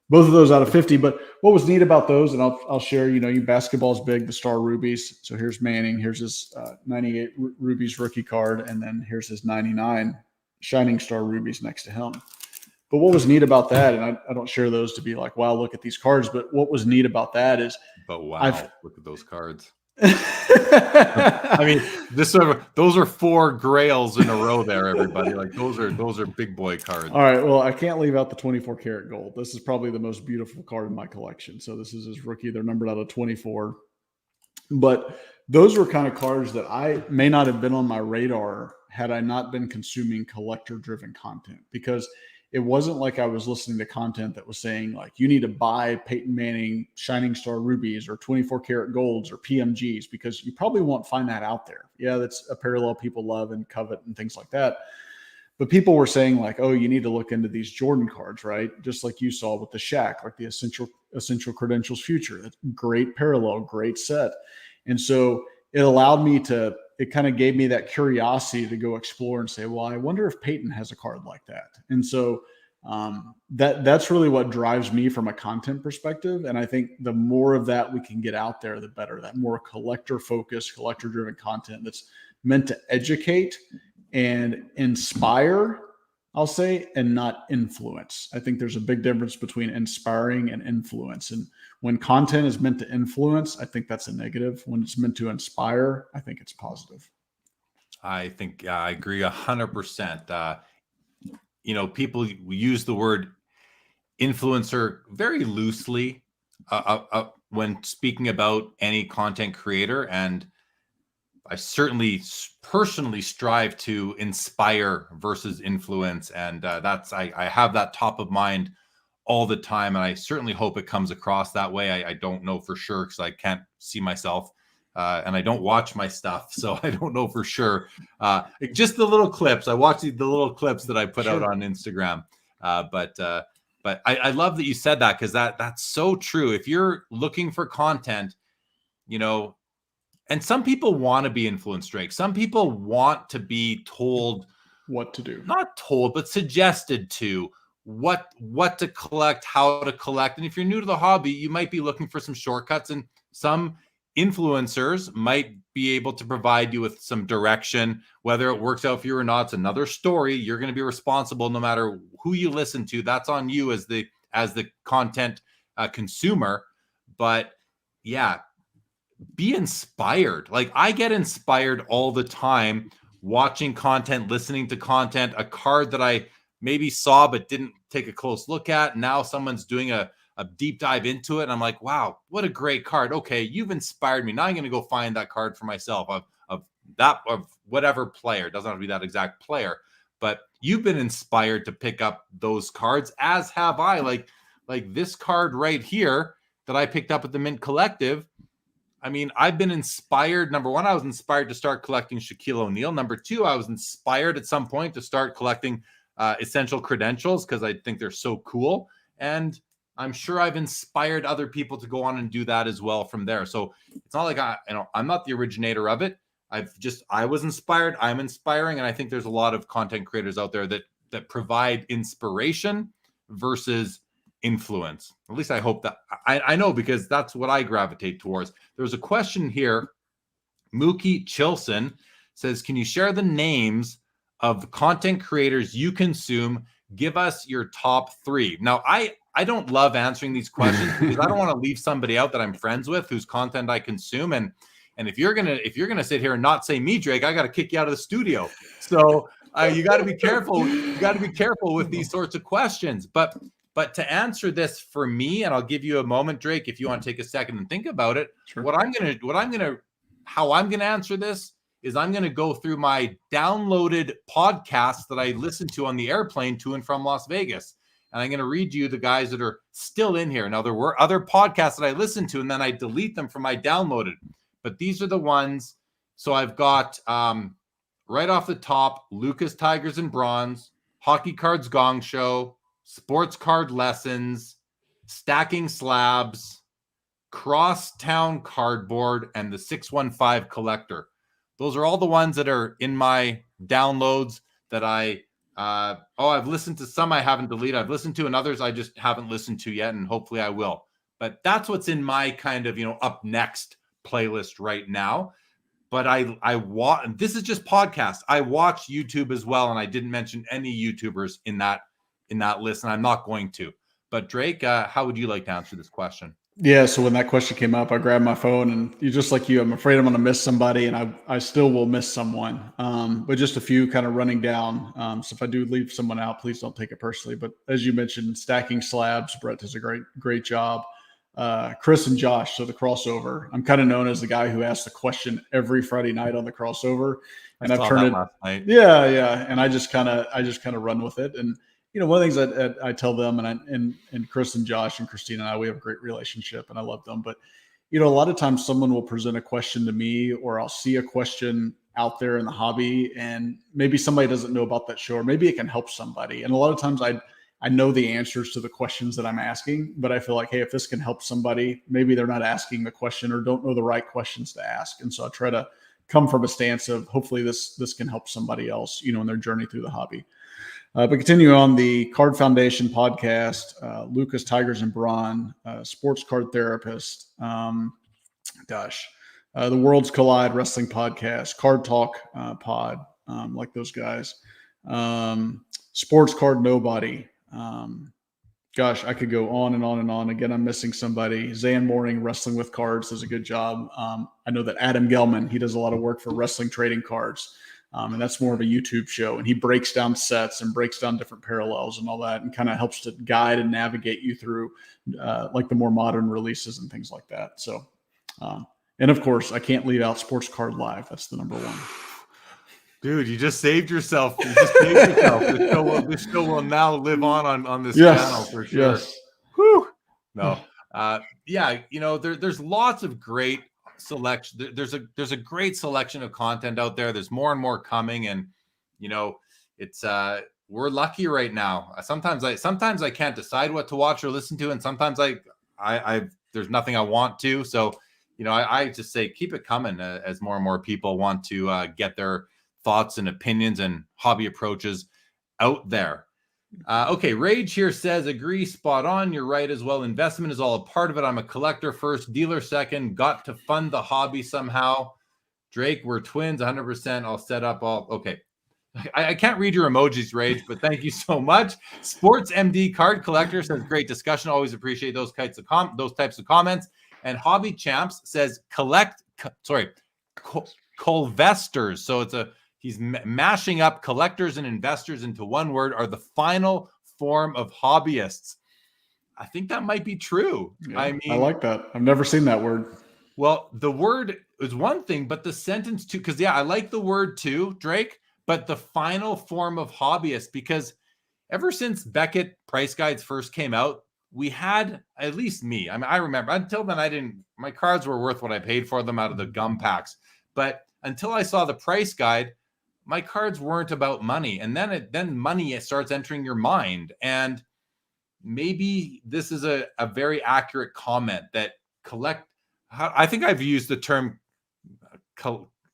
Both of those out of 50. But what was neat about those, and I'll share, basketball's big, the Star Rubies. So here's Manning, here's his 98 Rubies rookie card, and then here's his 99 Shining Star Rubies next to him. But what was neat about that, and I don't share those to be like, wow, look at these cards, but what was neat about that is, but wow, look at those cards. I mean, those are 4 grails in a row there, everybody. Like those are big boy cards. All right, well, I can't leave out the 24 karat gold. This is probably the most beautiful card in my collection. So this is his rookie. They're numbered out of 24. But those were kind of cards that I may not have been on my radar had I not been consuming collector driven content, because it wasn't like I was listening to content that was saying like, you need to buy Peyton Manning Shining Star Rubies or 24 karat golds or PMGs, because you probably won't find that out there. Yeah, that's a parallel people love and covet and things like that. But people were saying like, oh, you need to look into these Jordan cards, right? Just like you saw with the Shaq, like the Essential Credentials Future. That's great parallel, great set. And so it allowed me to, it kind of gave me that curiosity to go explore and say, well, I wonder if Peyton has a card like that. And so that's really what drives me from a content perspective. And I think the more of that we can get out there, the better. That more collector focused, collector driven content that's meant to educate and inspire, I'll say, and not influence. I think there's a big difference between inspiring and influence. And when content is meant to influence, I think that's a negative. When it's meant to inspire, I think it's positive. I think I agree 100%. People use the word influencer very loosely when speaking about any content creator. And I certainly personally strive to inspire versus influence. And I have that top of mind all the time. And I certainly hope it comes across that way. I don't know for sure because I can't see myself and I don't watch my stuff. So I don't know for sure. Just the little clips. I watch the little clips that I put out on Instagram. But I love that you said that, because that's so true. If you're looking for content, and some people want to be influenced, Drake. Some people want to be told what to do. Not told, but suggested to what to collect, how to collect. And if you're new to the hobby, you might be looking for some shortcuts, and some influencers might be able to provide you with some direction. Whether it works out for you or not, it's another story. You're going to be responsible no matter who you listen to. That's on you as the content consumer. But yeah, be inspired. Like, I get inspired all the time watching content, listening to content, a card that I maybe saw but didn't take a close look at. Now someone's doing a deep dive into it, and I'm like, wow, what a great card. Okay, you've inspired me. Now I'm going to go find that card for myself of whatever player. It doesn't have to be that exact player, but you've been inspired to pick up those cards, as have I. Like this card right here that I picked up at the Mint Collective. I mean, I've been inspired. Number one, I was inspired to start collecting Shaquille O'Neal. Number two, I was inspired at some point to start collecting Essential Credentials, because I think they're so cool. And I'm sure I've inspired other people to go on and do that as well from there. So it's not like I'm not the originator of it. I was inspired. I'm inspiring. And I think there's a lot of content creators out there that provide inspiration versus influence. At least I hope that I know, because that's what I gravitate towards. There's a question here. Mookie Chilson says, can you share the names of content creators you consume? Give us your top 3. Now, I don't love answering these questions because I don't want to leave somebody out that I'm friends with whose content I consume. And if you're gonna sit here and not say me, Drake, I got to kick you out of the studio. So you got to be careful. You got to be careful with these sorts of questions. But to answer this for me, and I'll give you a moment, Drake, if you want to take a second and think about it. Sure. How I'm gonna answer this is I'm gonna go through my downloaded podcasts that I listen to on the airplane to and from Las Vegas. And I'm going to read you the guys that are still in here. Now, there were other podcasts that I listened to, and then I delete them from my downloaded. But these are the ones. So I've got right off the top, Lucas Tigers and Bronze, Hockey Cards Gong Show, Sports Card Lessons, Stacking Slabs, Crosstown Cardboard, and the 615 Collector. Those are all the ones that are in my downloads that I've listened to. Some I haven't deleted. I've listened to, and others I just haven't listened to yet, and hopefully I will. But that's what's in my kind of, up next playlist right now. But I watch, this is just podcast. I watch YouTube as well, and I didn't mention any YouTubers in that list, and I'm not going to. But Drake, how would you like to answer this question? Yeah, so when that question came up, I grabbed my phone, and you're just like you. I'm afraid I'm going to miss somebody, and I still will miss someone. But just a few kind of running down. So if I do leave someone out, please don't take it personally. But as you mentioned, Stacking Slabs, Brett does a great job. Chris and Josh, so the crossover. I'm kind of known as the guy who asks the question every Friday night on the crossover, and I've turned it last night. Yeah, and I just kind of run with it. And one of the things that I tell them, and Chris and Josh and Christina and I, we have a great relationship, and I love them. But a lot of times someone will present a question to me, or I'll see a question out there in the hobby, and maybe somebody doesn't know about that show, or maybe it can help somebody. And a lot of times I know the answers to the questions that I'm asking, but I feel like, hey, if this can help somebody, maybe they're not asking the question or don't know the right questions to ask. And so I try to come from a stance of hopefully this can help somebody else, in their journey through the hobby. But continue on the Card Foundation podcast, Lucas Tigers and Braun, Sports Card Therapist, the Worlds Collide Wrestling Podcast, Card Talk Pod, like those guys, Sports Card Nobody. I could go on and on and on. Again, I'm missing somebody. Zan Morning, Wrestling with Cards, does a good job. I know that Adam Gelman, he does a lot of work for Wrestling Trading Cards. And that's more of a YouTube show, and he breaks down sets and breaks down different parallels and all that, and kind of helps to guide and navigate you through like the more modern releases and things like that. So, and of course, I can't leave out Sports Card Live. That's the number one. Dude, you just saved yourself. This show will now live on this channel for sure. Yes. Whew. No. There's lots of great selection. There's a great selection of content out there. There's more and more coming, and it's we're lucky right now. Sometimes I can't decide what to watch or listen to, and sometimes I there's nothing I want to. So I just say keep it coming as more and more people want to get their thoughts and opinions and hobby approaches out there. Okay, Rage here says, agree, spot on. You're right as well. Investment is all a part of it. I'm a collector first, dealer second. Got to fund the hobby somehow. Drake, we're twins, 100%. I'll set up all. Okay. I can't read your emojis, Rage, but thank you so much. Sports MD Card Collector says, great discussion. Always appreciate those types of comments. And Hobby Champs says, Colvestors. So he's mashing up collectors and investors into one word, are the final form of hobbyists. I think that might be true. Yeah, I like that. I've never seen that word. Well, the word is one thing, but the sentence too, because I like the word too, Drake, but the final form of hobbyist, because ever since Beckett price guides first came out, we had, at least me, I remember until then, my cards were worth what I paid for them out of the gum packs. But until I saw the price guide, my cards weren't about money. And then money starts entering your mind. And maybe this is a very accurate comment that I think I've used the term,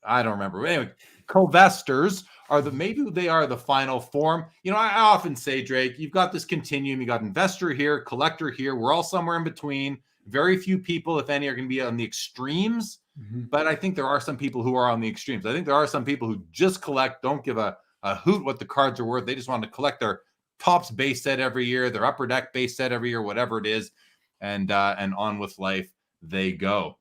I don't remember. But anyway, Colvestors maybe they are the final form. I often say, Drake, you've got this continuum. You got investor here, collector here. We're all somewhere in between. Very few people, if any, are going to be on the extremes. Mm-hmm. But I think there are some people who are on the extremes. I think there are some people who just collect, don't give a hoot what the cards are worth. They just want to collect their Topps base set every year, their Upper Deck base set every year, whatever it is, and on with life they go.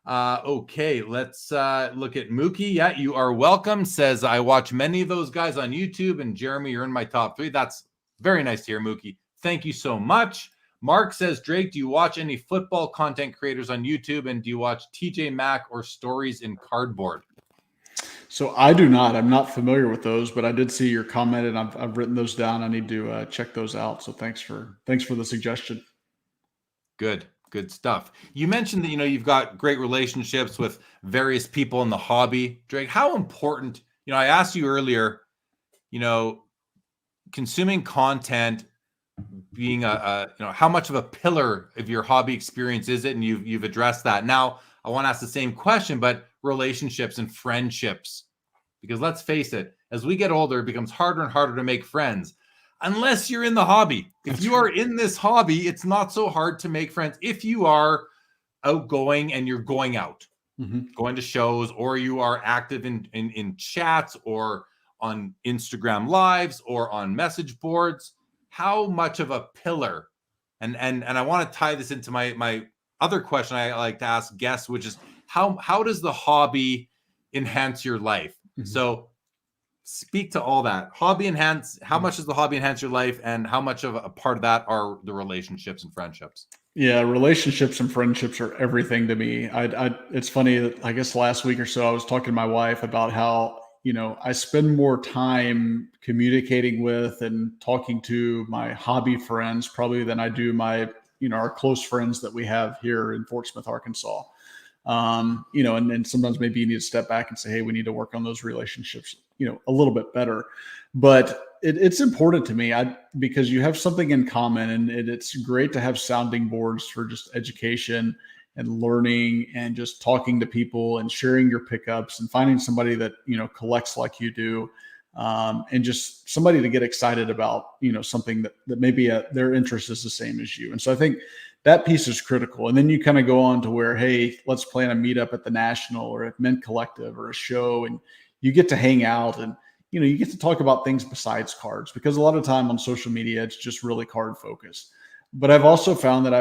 Okay, let's look at Mookie. Yeah, you are welcome. Says, I watch many of those guys on YouTube, and Jeremy, you're in my top 3. That's very nice to hear, Mookie. Thank you so much. Mark says, Drake, do you watch any football content creators on YouTube, and do you watch TJ Maxx or Stories in Cardboard? So I do not. I'm not familiar with those, but I did see your comment, and I've written those down. I need to check those out. So thanks for the suggestion. Good stuff. You mentioned that, you've got great relationships with various people in the hobby. Drake, how important, I asked you earlier, consuming content being how much of a pillar of your hobby experience is it? And you've addressed that. Now I want to ask the same question, but relationships and friendships, because let's face it, as we get older, it becomes harder and harder to make friends. Unless you're in the hobby. If you are in this hobby, it's not so hard to make friends. If you are outgoing and you're going out, going to shows, or you are active in chats or on Instagram lives or on message boards, how much of a pillar, and I want to tie this into my other question I like to ask guests, which is how does the hobby enhance your life? So speak to all that. How much does the hobby enhance your life, and how much of a part of that are the relationships and friendships? Yeah, relationships and friendships are everything to me. It's funny that I guess last week or so I was talking to my wife about how, I spend more time communicating with and talking to my hobby friends probably than I do my, our close friends that we have here in Fort Smith, Arkansas. And sometimes maybe you need to step back and say, hey, we need to work on those relationships, a little bit better. But it's important to me because you have something in common, and it's great to have sounding boards for just education and learning and just talking to people and sharing your pickups and finding somebody that, collects like you do. And just somebody to get excited about, something that maybe their interest is the same as you. And so I think that piece is critical. And then you kind of go on to where, hey, let's plan a meetup at the National or at Mint Collective or a show, and you get to hang out and, you get to talk about things besides cards, because a lot of time on social media, it's just really card focused. But I've also found that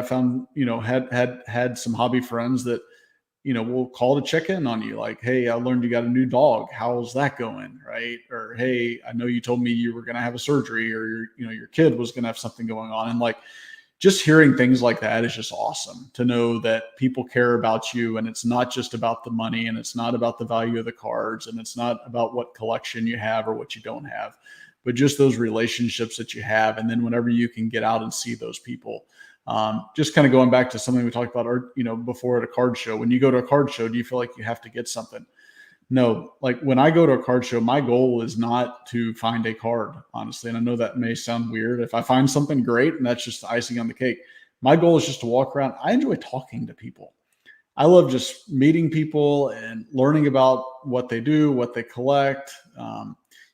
had some hobby friends that, will call to check in on you. Like, hey, I learned you got a new dog. How's that going? Right. Or, hey, I know you told me you were going to have a surgery, or your kid was going to have something going on. And like, just hearing things like that is just awesome to know that people care about you, and it's not just about the money, and it's not about the value of the cards, and it's not about what collection you have or what you don't have, but just those relationships that you have. And then whenever you can get out and see those people, just kind of going back to something we talked about, or, before at a card show, when you go to a card show, do you feel like you have to get something? No, like when I go to a card show, my goal is not to find a card, honestly. And I know that may sound weird. If I find something great, and that's just the icing on the cake, my goal is just to walk around. I enjoy talking to people. I love just meeting people and learning about what they do, what they collect,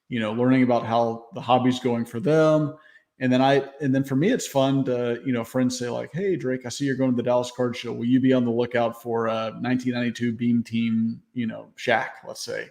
learning about how the hobby's going for them. And then for me, it's fun to, friends say like, hey, Drake, I see you're going to the Dallas Card Show. Will you be on the lookout for a 1992 Beam Team, Shaq, let's say,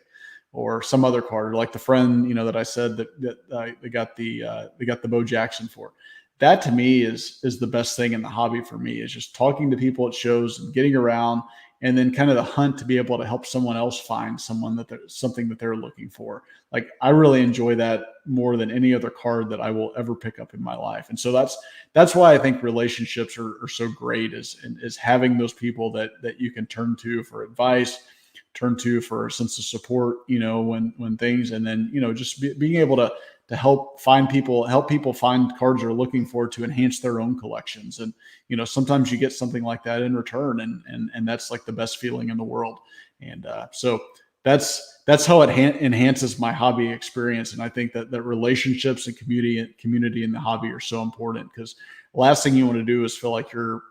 or some other card, like the friend, that I said that they got the Bo Jackson for. That to me is the best thing in the hobby for me, is just talking to people at shows and getting around, and then kind of the hunt to be able to help someone else find something that they're looking for. Like, I really enjoy that more than any other card that I will ever pick up in my life. And so that's why I think relationships are so great, is having those people that you can turn to for advice, turn to for a sense of support, when things, and then, just being able to help people find cards they're looking for to enhance their own collections. And, sometimes you get something like that in return, and that's like the best feeling in the world. And so that's how it enhances my hobby experience. And I think that relationships and community in the hobby are so important, because the last thing you want to do is feel like you're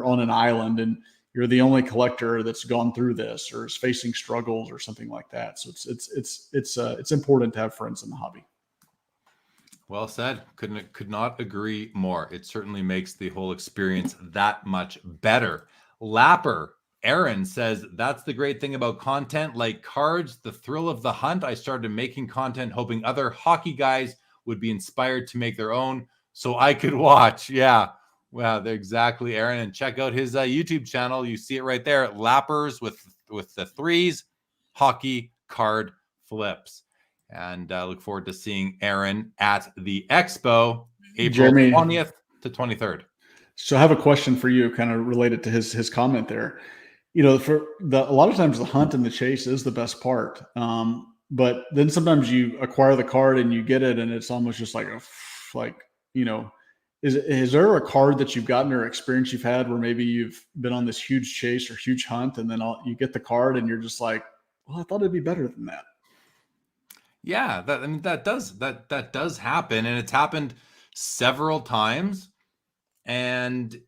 on an island and you're the only collector that's gone through this or is facing struggles or something like that. So it's important to have friends in the hobby. Well said. Could not agree more. It certainly makes the whole experience that much better. Lapper Aaron says, that's the great thing about content like cards, the thrill of the hunt. I started making content hoping other hockey guys would be inspired to make their own so I could watch. Yeah. Wow, they're exactly, Aaron. And check out his YouTube channel. You see it right there. Lappers with the threes, hockey card flips. And look forward to seeing Aaron at the Expo, April 20th to 23rd. So I have a question for you, kind of related to his comment there. You know, a lot of times the hunt and the chase is the best part. But then sometimes you acquire the card and you get it, and it's almost just like is there a card that you've gotten or experience you've had where maybe you've been on this huge chase or huge hunt, and then you get the card and you're just like, well, I thought it'd be better than that. Yeah, that does happen, and it's happened several times. And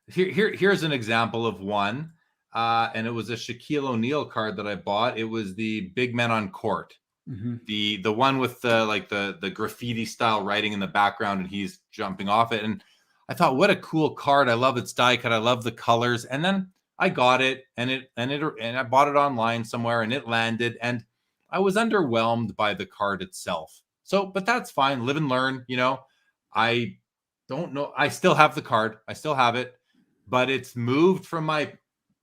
here's an example of one, and it was a Shaquille O'Neal card that I bought. It was the Big Men on Court, the one with the graffiti style writing in the background, and he's jumping off it. And I thought, what a cool card! I love its die cut. I love the colors. And then I got it, and I bought it online somewhere, and it landed, and I was underwhelmed by the card itself. So, but that's fine. Live and learn. I don't know. I still have the card. I still have it, but it's moved from my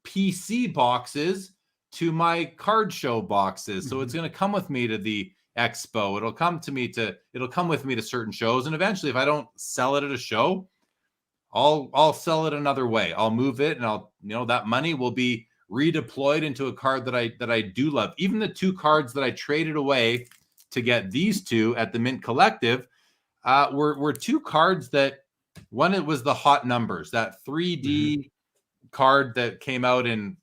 PC boxes to my card show boxes. So it's going to come with me to the Expo. It'll come with me to certain shows. And eventually, if I don't sell it at a show, I'll sell it another way. I'll move it, and that money will be redeployed into a card that I do love. Even the two cards that I traded away to get these two at the Mint Collective were two cards that, one, it was the Hot Numbers, that 3D card that came out in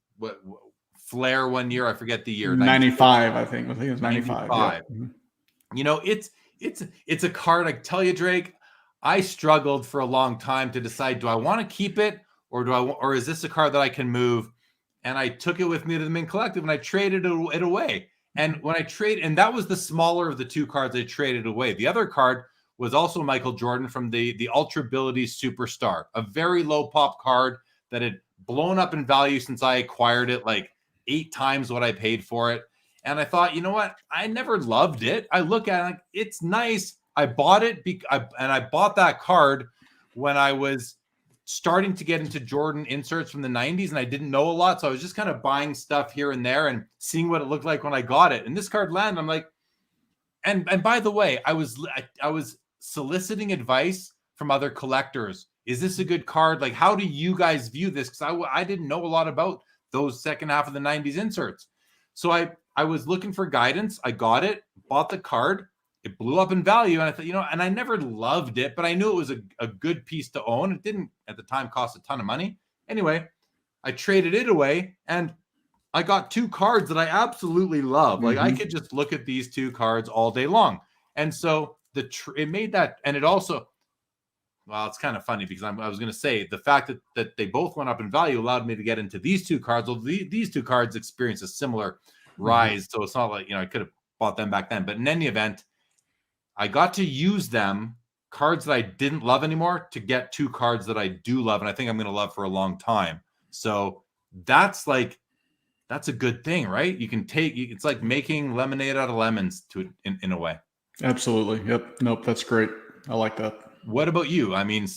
Flair one year. I forget the year. 95, I think. I think it was 95. Yeah. It's a card. I tell you, Drake, I struggled for a long time to decide, do I want to keep it or is this a card that I can move? And I took it with me to the Mint Collective and I traded it away. And when I and that was the smaller of the two cards I traded away. The other card was also Michael Jordan from the Ultra Abilities Superstar, a very low pop card that had blown up in value since I acquired it, like 8 times what I paid for it. And I thought, you know what? I never loved it. I look at it, like, it's nice. I bought it, and I bought that card when I was starting to get into Jordan inserts from the 90s, and I didn't know a lot. So I was just kind of buying stuff here and there and seeing what it looked like when I got it. And this card landed. I'm like, and by the way, I was soliciting advice from other collectors. Is this a good card? Like, how do you guys view this? Because I didn't know a lot about those second half of the 90s inserts. So I was looking for guidance. I got it, bought the card. It blew up in value. And I thought, and I never loved it, but I knew it was a good piece to own. It didn't at the time cost a ton of money. Anyway, I traded it away and I got 2 cards that I absolutely love. Like, I could just look at these 2 cards all day long. And so it made that, and it also, well, it's kind of funny because I was going to say the fact that they both went up in value allowed me to get into these 2 cards. Well, these 2 cards experienced a similar rise. So it's not like, I could have bought them back then, but in any event, I got to use them, cards that I didn't love anymore, to get 2 cards that I do love. And I think I'm going to love for a long time. So that's a good thing, right? You can it's like making lemonade out of lemons in a way. Absolutely. Yep. Nope. That's great. I like that. What about you? I mean,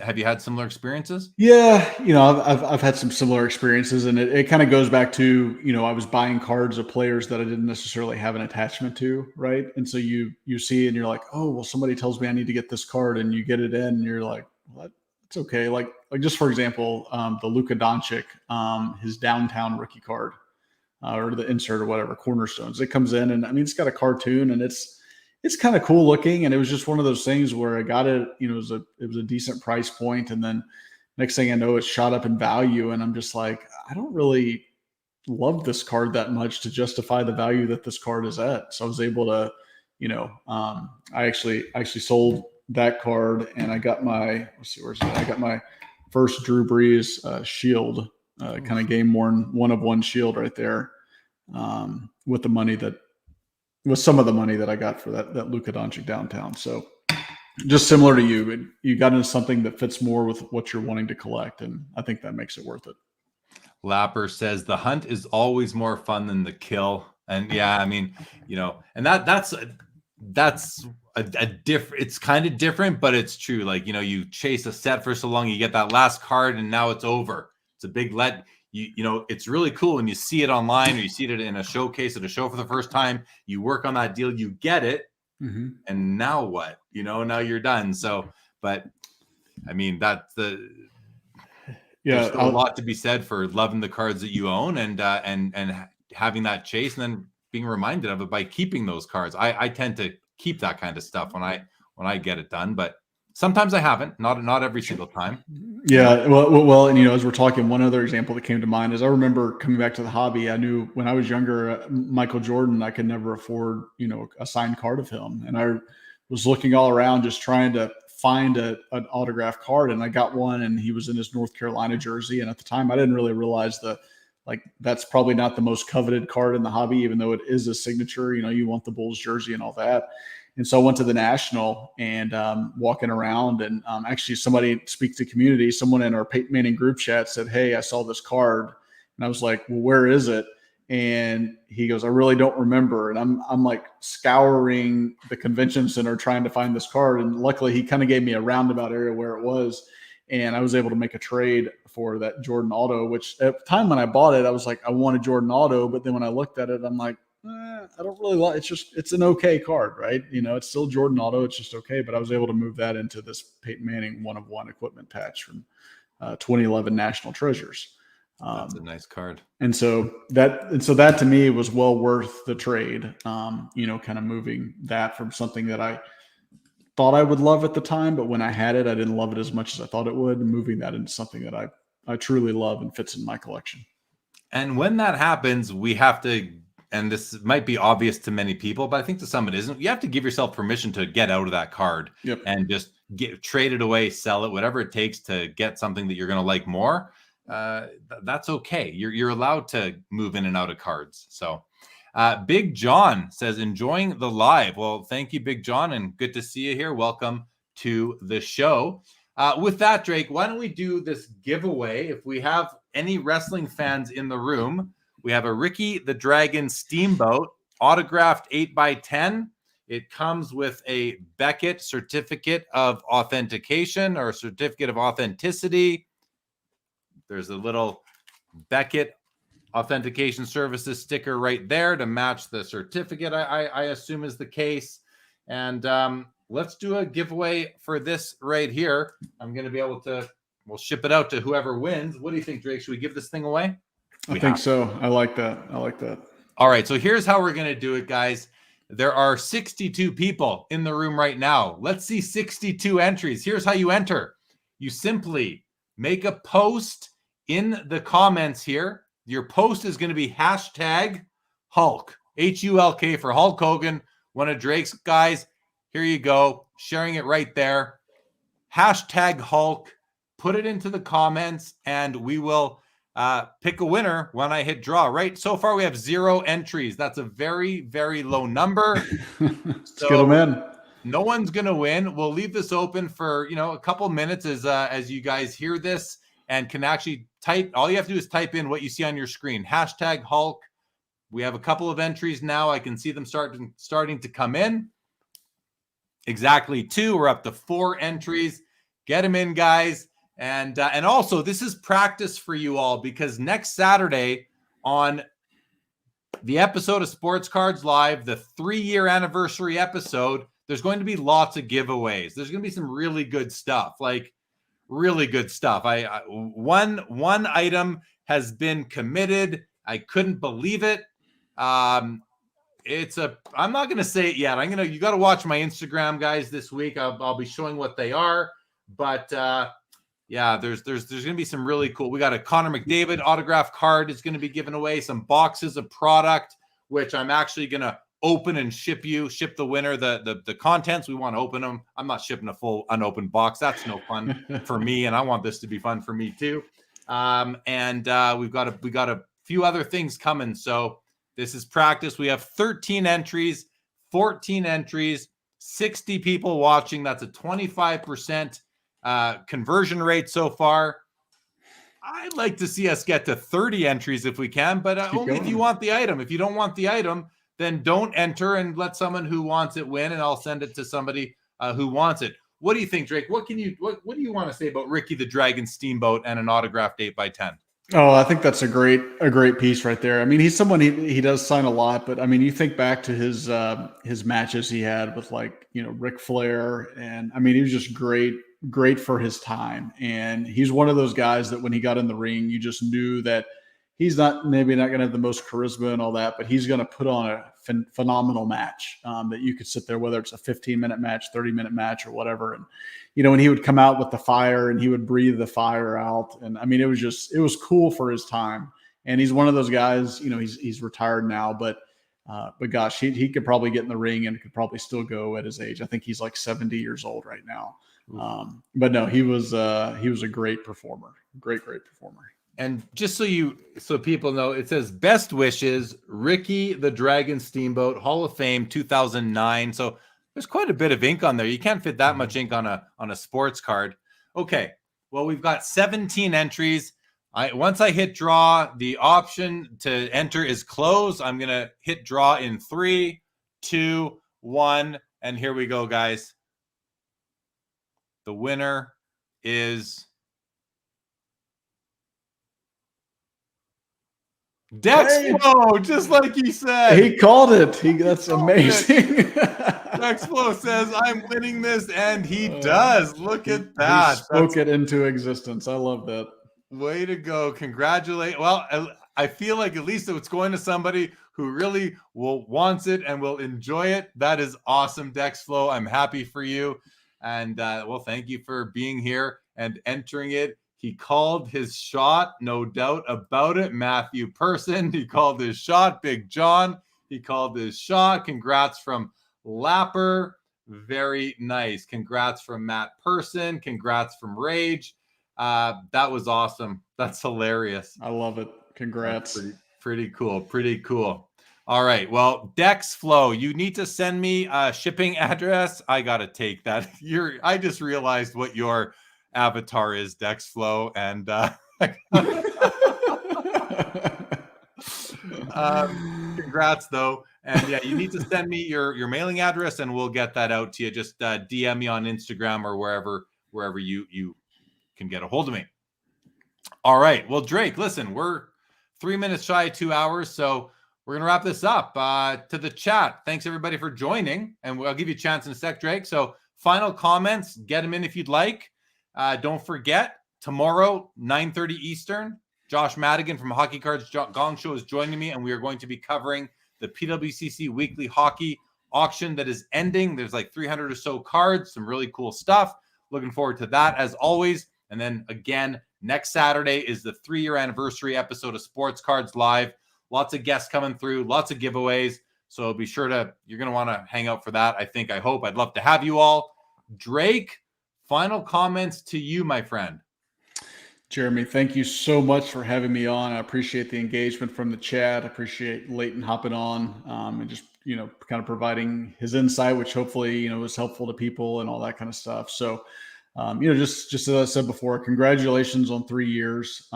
have you had similar experiences? Yeah. I've had some similar experiences, and it kind of goes back to, I was buying cards of players that I didn't necessarily have an attachment to. Right. And so you see, and you're like, oh, well, somebody tells me I need to get this card, and you get it in and you're like, what? It's okay. Like just for example, the Luka Doncic, his downtown rookie card, or the insert or whatever, Cornerstones, it comes in, and I mean, it's got a cartoon, and it's kind of cool looking. And it was just one of those things where I got it, it was a decent price point. And then next thing I know, it shot up in value. And I'm just like, I don't really love this card that much to justify the value that this card is at. So I was able to, I actually sold that card, and I got my, I got my first Drew Brees shield, kind of game worn 1-of-1 shield right there, with some of the money that I got for that Luka Doncic downtown. So just similar to you got into something that fits more with what you're wanting to collect. And I think that makes it worth it. Lapper says the hunt is always more fun than the kill. And yeah, I mean, and that's that's a different, it's kind of different, but it's true. Like, you chase a set for so long, you get that last card and now it's over. It's a big it's really cool when you see it online or you see it in a showcase at a show for the first time. You work on that deal, you get it. Mm-hmm. And now what? Now you're done. So, but I mean, there's still a lot to be said for loving the cards that you own and having that chase and then being reminded of it by keeping those cards. I tend to keep that kind of stuff when I get it done, but sometimes I haven't, not every single time. Yeah. Well, and as we're talking, one other example that came to mind is I remember coming back to the hobby. I knew when I was younger, Michael Jordan, I could never afford, a signed card of him. And I was looking all around, just trying to find an autographed card. And I got one and he was in his North Carolina jersey. And at the time I didn't really realize that's probably not the most coveted card in the hobby, even though it is a signature, you want the Bulls jersey and all that. And so I went to the National and walking around and actually somebody speak to community, someone in our Peyton Manning group chat said, "Hey, I saw this card." And I was like, "Well, where is it?" And he goes, "I really don't remember." And I'm like scouring the convention center trying to find this card. And luckily he kind of gave me a roundabout area where it was. And I was able to make a trade for that Jordan auto, which at the time when I bought it, I was like, I want a Jordan auto. But then when I looked at it, I'm like, I don't really like it. It's an okay card, right? It's still Jordan auto. It's just okay. But I was able to move that into this Peyton Manning 1-of-1 equipment patch from 2011 National Treasures. That's a nice card. And so that to me was well worth the trade. Kind of moving that from something that I thought I would love at the time, but when I had it, I didn't love it as much as I thought it would, and moving that into something that I truly love and fits in my collection. And when that happens, we have to, and this might be obvious to many people, but I think to some it isn't. You have to give yourself permission to get out of that card. Yep. And just trade it away, sell it, whatever it takes to get something that you're going to like more. That's okay. You're allowed to move in and out of cards. So Big John says, enjoying the live. Well, thank you, Big John, and good to see you here. Welcome to the show. With that, Drake, why don't we do this giveaway? If we have any wrestling fans in the room, we have a Ricky the Dragon Steamboat autographed 8x10. It comes with a Beckett certificate of authentication or certificate of authenticity. There's a little Beckett authentication services sticker right there to match the certificate, I assume is the case. And let's do a giveaway for this right here. I'm going to be able to, we'll ship it out to whoever wins. What do you think, Drake? Should we give this thing away? I think so. I like that. All right. So here's how we're going to do it, guys. There are 62 people in the room right now. Let's see 62 entries. Here's how you enter. You simply make a post in the comments here. Your post is going to be hashtag Hulk, Hulk for Hulk Hogan, one of Drake's guys. Here you go. Sharing it right there. Hashtag Hulk. Put it into the comments and we will pick a winner when I hit draw. Right. So far, we have 0 entries. That's a very, very low number. So get them in. No one's going to win. We'll leave this open for, a couple minutes as you guys hear this and can actually type. All you have to do is type in what you see on your screen. Hashtag Hulk. We have a couple of entries now. I can see them starting to come in. Exactly 2. We're up to 4 entries. Get them in, guys. And also, this is practice for you all because next Saturday on the episode of Sports Cards Live, the 3-year anniversary episode, there's going to be lots of giveaways. There's going to be some really good stuff, really good stuff. One item has been committed. I couldn't believe it. I'm not going to say it yet. You got to watch my Instagram, guys, this week. I'll be showing what they are, but yeah, there's going to be some really cool. We got a Connor McDavid autograph card is going to be given away, some boxes of product, which I'm actually going to open and ship the winner the contents. We want to open them. I'm not shipping a full unopened box. That's no fun for me, and I want this to be fun for me too. And we've got a few other things coming. So this is practice. We have 13 entries, 14 entries, 60 people watching. That's a 25% conversion rate so far. I'd like to see us get to 30 entries if we can, but only if you want the item. If you don't want the item, then don't enter and let someone who wants it win, and I'll send it to somebody who wants it. What do you think, Drake? What do you want to say about Ricky the Dragon Steamboat and an autographed 8x10? Oh, I think that's a great piece right there. I mean, he's someone he does sign a lot, but I mean, you think back to his matches he had with, like, Ric Flair, and I mean, he was just great for his time. And he's one of those guys that when he got in the ring, you just knew that he's maybe not going to have the most charisma and all that, but he's going to put on a phenomenal match that you could sit there, whether it's a 15-minute match, 30-minute match, or whatever. And, when he would come out with the fire and he would breathe the fire out. And I mean, it was cool for his time. And he's one of those guys, he's retired now, but gosh, he could probably get in the ring and could probably still go at his age. I think he's like 70 years old right now. But no, he was a great performer, great performer. And just so people know, it says best wishes, Ricky the Dragon Steamboat, Hall of Fame 2009. So there's quite a bit of ink on there. You can't fit that much ink on a sports card. Okay, well, we've got 17 entries. Once I hit draw, the option to enter is closed. I'm gonna hit draw in 3, 2, 1, and here we go, guys. The winner is Dexflo, just like he said. He called it. That's amazing. Dexflo says, I'm winning this, and he does. Look at that. He spoke it into existence. I love that. Way to go. Congratulate. Well, I feel like at least it's going to somebody who really wants it and will enjoy it. That is awesome, Dexflo. I'm happy for you. And, well, thank you for being here and entering it. He called his shot, no doubt about it. Matthew Person, he called his shot. Big John, he called his shot. Congrats from Lapper. Very nice. Congrats from Matt Person. Congrats from Rage. That was awesome. That's hilarious. I love it. Congrats. Pretty cool. Pretty cool. All right. Well, Dexflo, you need to send me a shipping address. I got to take that. I just realized what your avatar is, Dexflo, and congrats though. And yeah, you need to send me your mailing address and we'll get that out to you. Just DM me on Instagram or wherever you can get a hold of me. All right. Well, Drake, listen, we're 3 minutes shy of 2 hours, so we're gonna wrap this up. To the chat, thanks everybody for joining, and I'll give you a chance in a sec, Drake. So final comments, get them in if you'd like. Don't forget, tomorrow, 9:30 Eastern, Josh Madigan from Hockey Cards Gong Show is joining me, and we are going to be covering the PWCC Weekly Hockey Auction that is ending. There's like 300 or so cards, some really cool stuff. Looking forward to that, as always. And then, again, next Saturday is the 3-year anniversary episode of Sports Cards Live. Lots of guests coming through, lots of giveaways. So be sure you're going to want to hang out for that. I hope. I'd love to have you all. Drake, final comments to you, my friend. Jeremy, thank you so much for having me on. I appreciate the engagement from the chat. I appreciate Leighton hopping on and just, kind of providing his insight, which hopefully, was helpful to people and all that kind of stuff. So, just as I said before, congratulations on 3 years.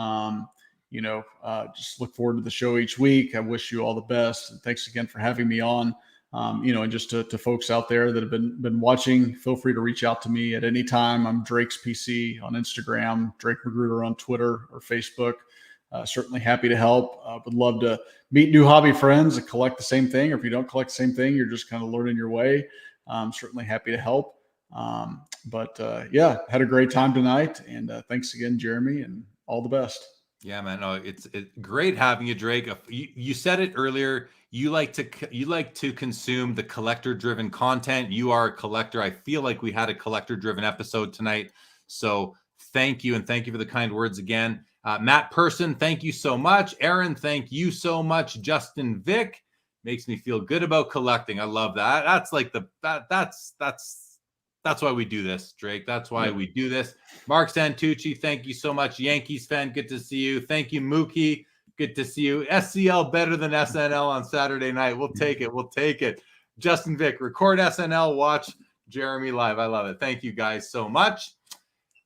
Just look forward to the show each week. I wish you all the best. And thanks again for having me on. And just to folks out there that have been watching, feel free to reach out to me at any time. I'm Drake's PC on Instagram, Drake McGruder on Twitter or Facebook. Certainly happy to help. Would love to meet new hobby friends and collect the same thing. Or if you don't collect the same thing, you're just kind of learning your way. Certainly happy to help. Had a great time tonight. And thanks again, Jeremy, and all the best. Yeah, man. No, it's great having you, Drake. You said it earlier. You like to consume the collector-driven content. You are a collector. I feel like we had a collector-driven episode tonight. So thank you, and thank you for the kind words again. Matt Person, thank you so much. Aaron, thank you so much. Justin Vick makes me feel good about collecting. I love that. That's like that's why we do this, Drake. That's why we do this. Mark Santucci, thank you so much. Yankees fan, good to see you. Thank you, Mookie. Good to see you. SCL better than SNL on Saturday night. We'll take it. We'll take it. Justin Vick, record SNL, watch Jeremy live. I love it. Thank you guys so much.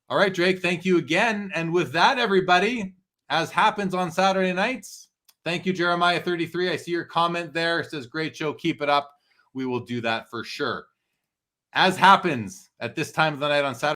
All right, Drake, thank you again. And with that, everybody, as happens on Saturday nights, Thank you, Jeremiah33. I see your comment there. It says, great show. Keep it up. We will do that for sure. As happens at this time of the night on Saturday